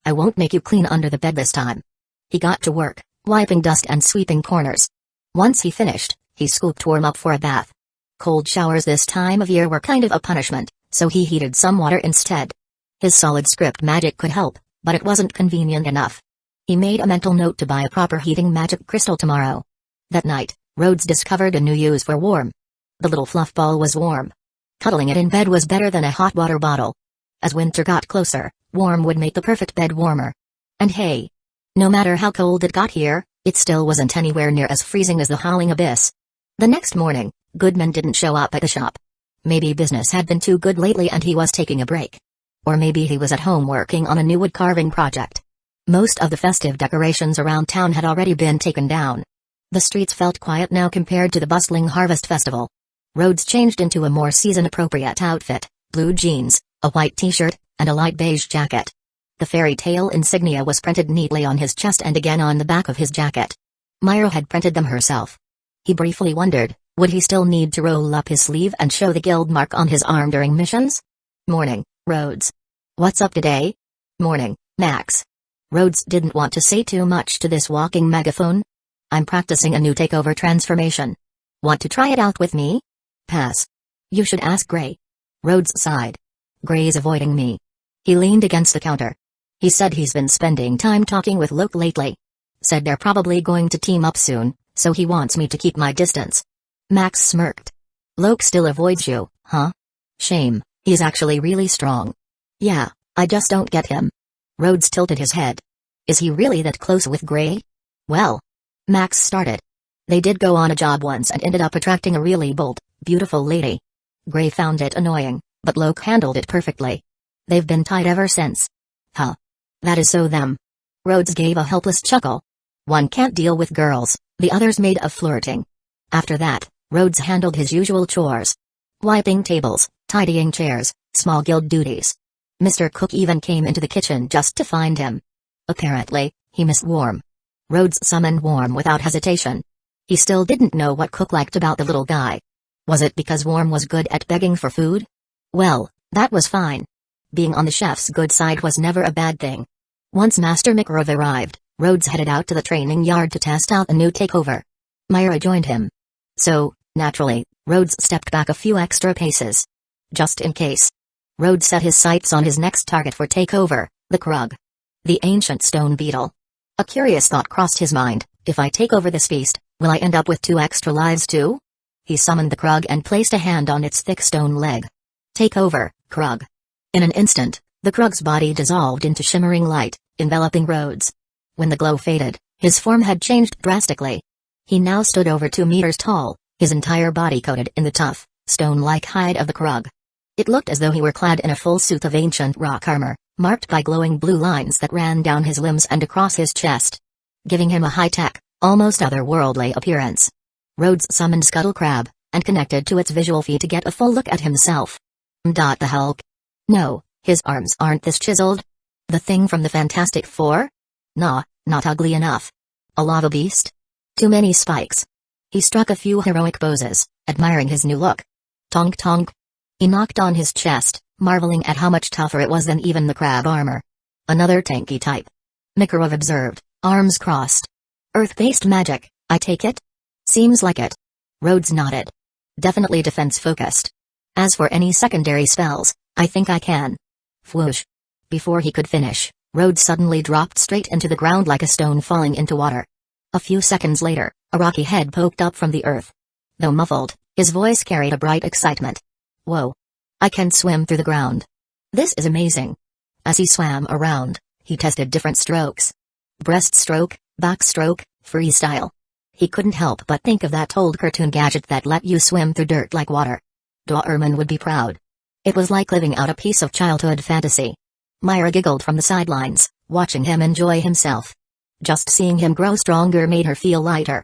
I won't make you clean under the bed this time. He got to work, wiping dust and sweeping corners. Once he finished, he scooped Worm up for a bath. Cold showers this time of year were kind of a punishment, so he heated some water instead. His solid script magic could help, but it wasn't convenient enough. He made a mental note to buy a proper heating magic crystal tomorrow. That night, Rhodes discovered a new use for Worm. The little fluff ball was warm. Cuddling it in bed was better than a hot water bottle. As winter got closer, Worm would make the perfect bed warmer. And hey! No matter how cold it got here, it still wasn't anywhere near as freezing as the howling abyss. The next morning, Goodman didn't show up at the shop. Maybe business had been too good lately and he was taking a break. Or maybe he was at home working on a new wood carving project. Most of the festive decorations around town had already been taken down. The streets felt quiet now compared to the bustling harvest festival. Rhodes changed into a more season-appropriate outfit, blue jeans, a white t-shirt, and a light beige jacket. The fairy tale insignia was printed neatly on his chest and again on the back of his jacket. Myra had printed them herself. He briefly wondered, would he still need to roll up his sleeve and show the guild mark on his arm during missions? Morning, Rhodes. What's up today? Morning, Max. Rhodes didn't want to say too much to this walking megaphone. I'm practicing a new takeover transformation. Want to try it out with me? Pass. You should ask Gray. Rhodes sighed. Gray's avoiding me. He leaned against the counter. He said he's been spending time talking with Loke lately. Said they're probably going to team up soon, so he wants me to keep my distance. Max smirked. Loke still avoids you, huh? Shame, he's actually really strong. Yeah, I just don't get him. Rhodes tilted his head. Is he really that close with Gray? Well, Max started. They did go on a job once and ended up attracting a really bold, beautiful lady. Gray found it annoying, but Loke handled it perfectly. They've been tied ever since. Huh. That is so them. Rhodes gave a helpless chuckle. One can't deal with girls, the other's made of flirting. After that, Rhodes handled his usual chores. Wiping tables, tidying chairs, small guild duties. Mr. Cook even came into the kitchen just to find him. Apparently, he missed Worm. Rhodes summoned Worm without hesitation. He still didn't know what Cook liked about the little guy. Was it because Worm was good at begging for food? Well, that was fine. Being on the chef's good side was never a bad thing. Once Master Mikarov arrived, Rhodes headed out to the training yard to test out a new takeover. Myra joined him. So, naturally, Rhodes stepped back a few extra paces. Just in case. Rhodes set his sights on his next target for takeover, the Krug. The ancient stone beetle. A curious thought crossed his mind, if I take over this beast, will I end up with 2 extra lives too? He summoned the Krug and placed a hand on its thick stone leg. Take over, Krug. In an instant, the Krug's body dissolved into shimmering light, enveloping Rhodes. When the glow faded, his form had changed drastically. He now stood over 2 meters tall, his entire body coated in the tough, stone-like hide of the Krug. It looked as though he were clad in a full suit of ancient rock armor, marked by glowing blue lines that ran down his limbs and across his chest, giving him a high-tech, almost otherworldly appearance. Rhodes summoned Scuttle Crab, and connected to its visual feed to get a full look at himself. The Hulk? No, his arms aren't this chiseled. The thing from the Fantastic Four? Nah, not ugly enough. A lava beast? Too many spikes. He struck a few heroic poses, admiring his new look. Tonk tonk. He knocked on his chest, marveling at how much tougher it was than even the crab armor. Another tanky type. Mikarov observed, arms crossed. Earth-based magic, I take it? Seems like it. Rhodes nodded. Definitely defense-focused. As for any secondary spells, I think I can. Whoosh. Before he could finish, Rhodes suddenly dropped straight into the ground like a stone falling into water. A few seconds later, a rocky head poked up from the earth. Though muffled, his voice carried a bright excitement. Whoa. I can swim through the ground. This is amazing. As he swam around, he tested different strokes. Breaststroke, backstroke, freestyle. He couldn't help but think of that old cartoon gadget that let you swim through dirt like water. Doorman would be proud. It was like living out a piece of childhood fantasy. Myra giggled from the sidelines, watching him enjoy himself. Just seeing him grow stronger made her feel lighter.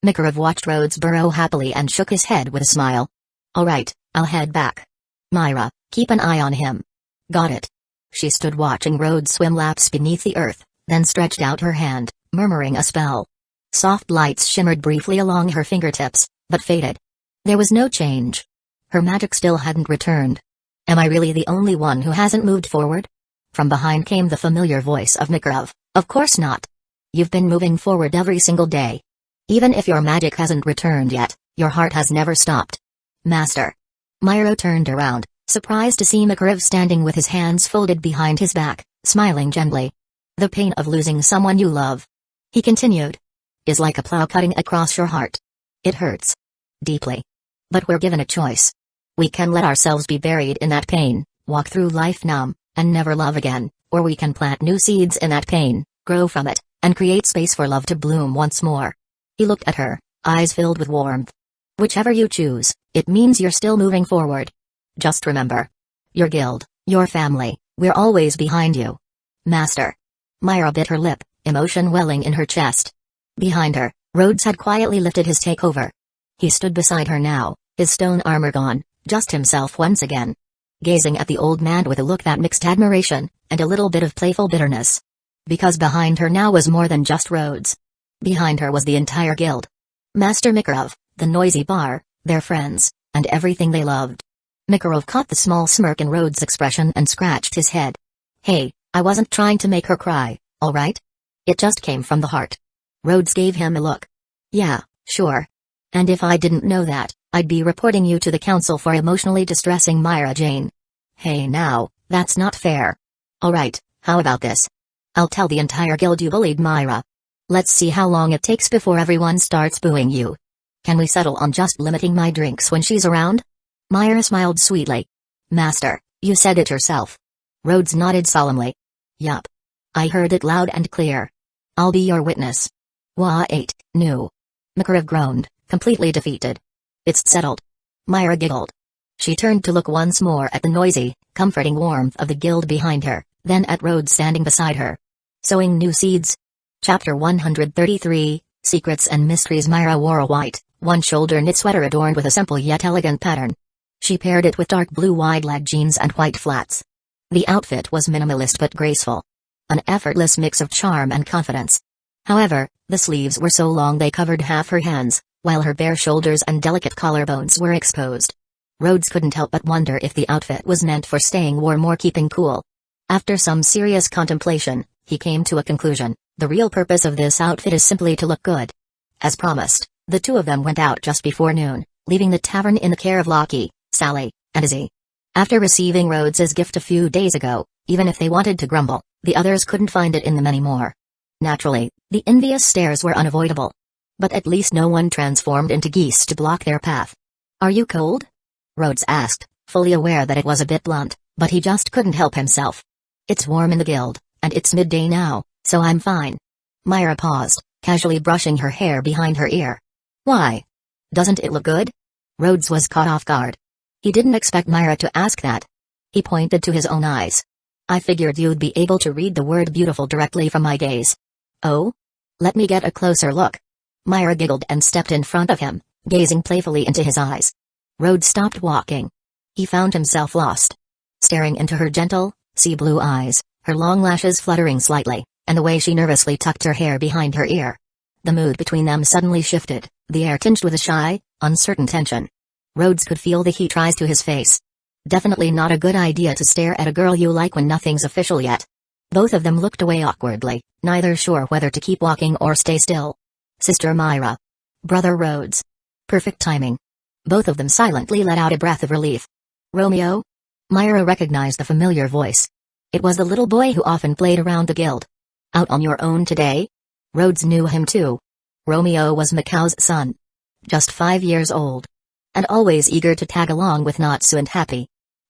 Makarov watched Rhodes burrow happily and shook his head with a smile. Alright, I'll head back. Myra, keep an eye on him. Got it. She stood watching Rhodes swim laps beneath the earth, then stretched out her hand, murmuring a spell. Soft lights shimmered briefly along her fingertips, but faded. There was no change. Her magic still hadn't returned. Am I really the only one who hasn't moved forward? From behind came the familiar voice of Makarov. Of course not. You've been moving forward every single day. Even if your magic hasn't returned yet, your heart has never stopped. Master. Myra turned around, surprised to see Makarov standing with his hands folded behind his back, smiling gently. The pain of losing someone you love, he continued, is like a plow cutting across your heart. It hurts. Deeply. But we're given a choice. We can let ourselves be buried in that pain, walk through life numb, and never love again, or we can plant new seeds in that pain, grow from it, and create space for love to bloom once more. He looked at her, eyes filled with warmth. Whichever you choose, it means you're still moving forward. Just remember. Your guild, your family, we're always behind you. Master. Myra bit her lip, emotion welling in her chest. Behind her, Rhodes had quietly lifted his takeover. He stood beside her now, his stone armor gone, just himself once again. Gazing at the old man with a look that mixed admiration, and a little bit of playful bitterness. Because behind her now was more than just Rhodes. Behind her was the entire guild. Master Makarov, the noisy bar, their friends, and everything they loved. Makarov caught the small smirk in Rhodes' expression and scratched his head. Hey, I wasn't trying to make her cry, alright? It just came from the heart. Rhodes gave him a look. Yeah, sure. And if I didn't know that, I'd be reporting you to the council for emotionally distressing Myra Jane. Hey now, that's not fair. Alright, how about this? I'll tell the entire guild you bullied Myra. Let's see how long it takes before everyone starts booing you. Can we settle on just limiting my drinks when she's around? Myra smiled sweetly. Master, you said it yourself. Rhodes nodded solemnly. Yup. I heard it loud and clear. I'll be your witness. Wait, no. Makarov groaned, completely defeated. It's settled. Myra giggled. She turned to look once more at the noisy, comforting warmth of the guild behind her, then at Rhodes standing beside her. Sowing new seeds? Chapter 133, Secrets and Mysteries. Myra wore a white, one-shoulder knit sweater adorned with a simple yet elegant pattern. She paired it with dark blue wide-leg jeans and white flats. The outfit was minimalist but graceful. An effortless mix of charm and confidence. However, the sleeves were so long they covered half her hands, while her bare shoulders and delicate collarbones were exposed. Rhodes couldn't help but wonder if the outfit was meant for staying warm or keeping cool. After some serious contemplation, he came to a conclusion. The real purpose of this outfit is simply to look good. As promised, the two of them went out just before noon, leaving the tavern in the care of Lockie, Sally, and Izzy. After receiving Rhodes's gift a few days ago, even if they wanted to grumble, the others couldn't find it in them anymore. Naturally, the envious stares were unavoidable. But at least no one transformed into geese to block their path. Are you cold? Rhodes asked, fully aware that it was a bit blunt, but he just couldn't help himself. It's warm in the guild, and it's midday now, so I'm fine. Myra paused, casually brushing her hair behind her ear. Why? Doesn't it look good? Rhodes was caught off guard. He didn't expect Myra to ask that. He pointed to his own eyes. I figured you'd be able to read the word beautiful directly from my gaze. Oh? Let me get a closer look. Myra giggled and stepped in front of him, gazing playfully into his eyes. Rhodes stopped walking. He found himself lost. Staring into her gentle, sea-blue eyes, her long lashes fluttering slightly, and the way she nervously tucked her hair behind her ear. The mood between them suddenly shifted, the air tinged with a shy, uncertain tension. Rhodes could feel the heat rise to his face. Definitely not a good idea to stare at a girl you like when nothing's official yet. Both of them looked away awkwardly, neither sure whether to keep walking or stay still. Sister Myra. Brother Rhodes. Perfect timing. Both of them silently let out a breath of relief. Romeo? Myra recognized the familiar voice. It was the little boy who often played around the guild. Out on your own today? Rhodes knew him too. Romeo was Macau's son. Just 5 years old. And always eager to tag along with Natsu and Happy.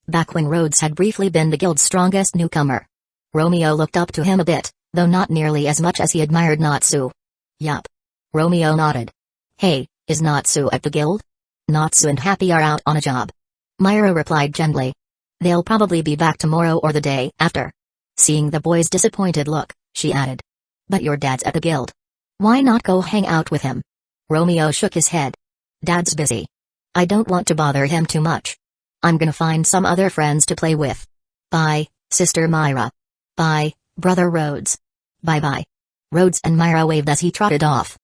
Back when Rhodes had briefly been the guild's strongest newcomer. Romeo looked up to him a bit, though not nearly as much as he admired Natsu. Yup. Romeo nodded. Hey, is Natsu at the guild? Natsu and Happy are out on a job. Myra replied gently. They'll probably be back tomorrow or the day after. Seeing the boy's disappointed look, she added. But your dad's at the guild. Why not go hang out with him? Romeo shook his head. Dad's busy. I don't want to bother him too much. I'm gonna find some other friends to play with. Bye, Sister Myra. Bye, Brother Rhodes. Bye-bye. Rhodes and Myra waved as he trotted off.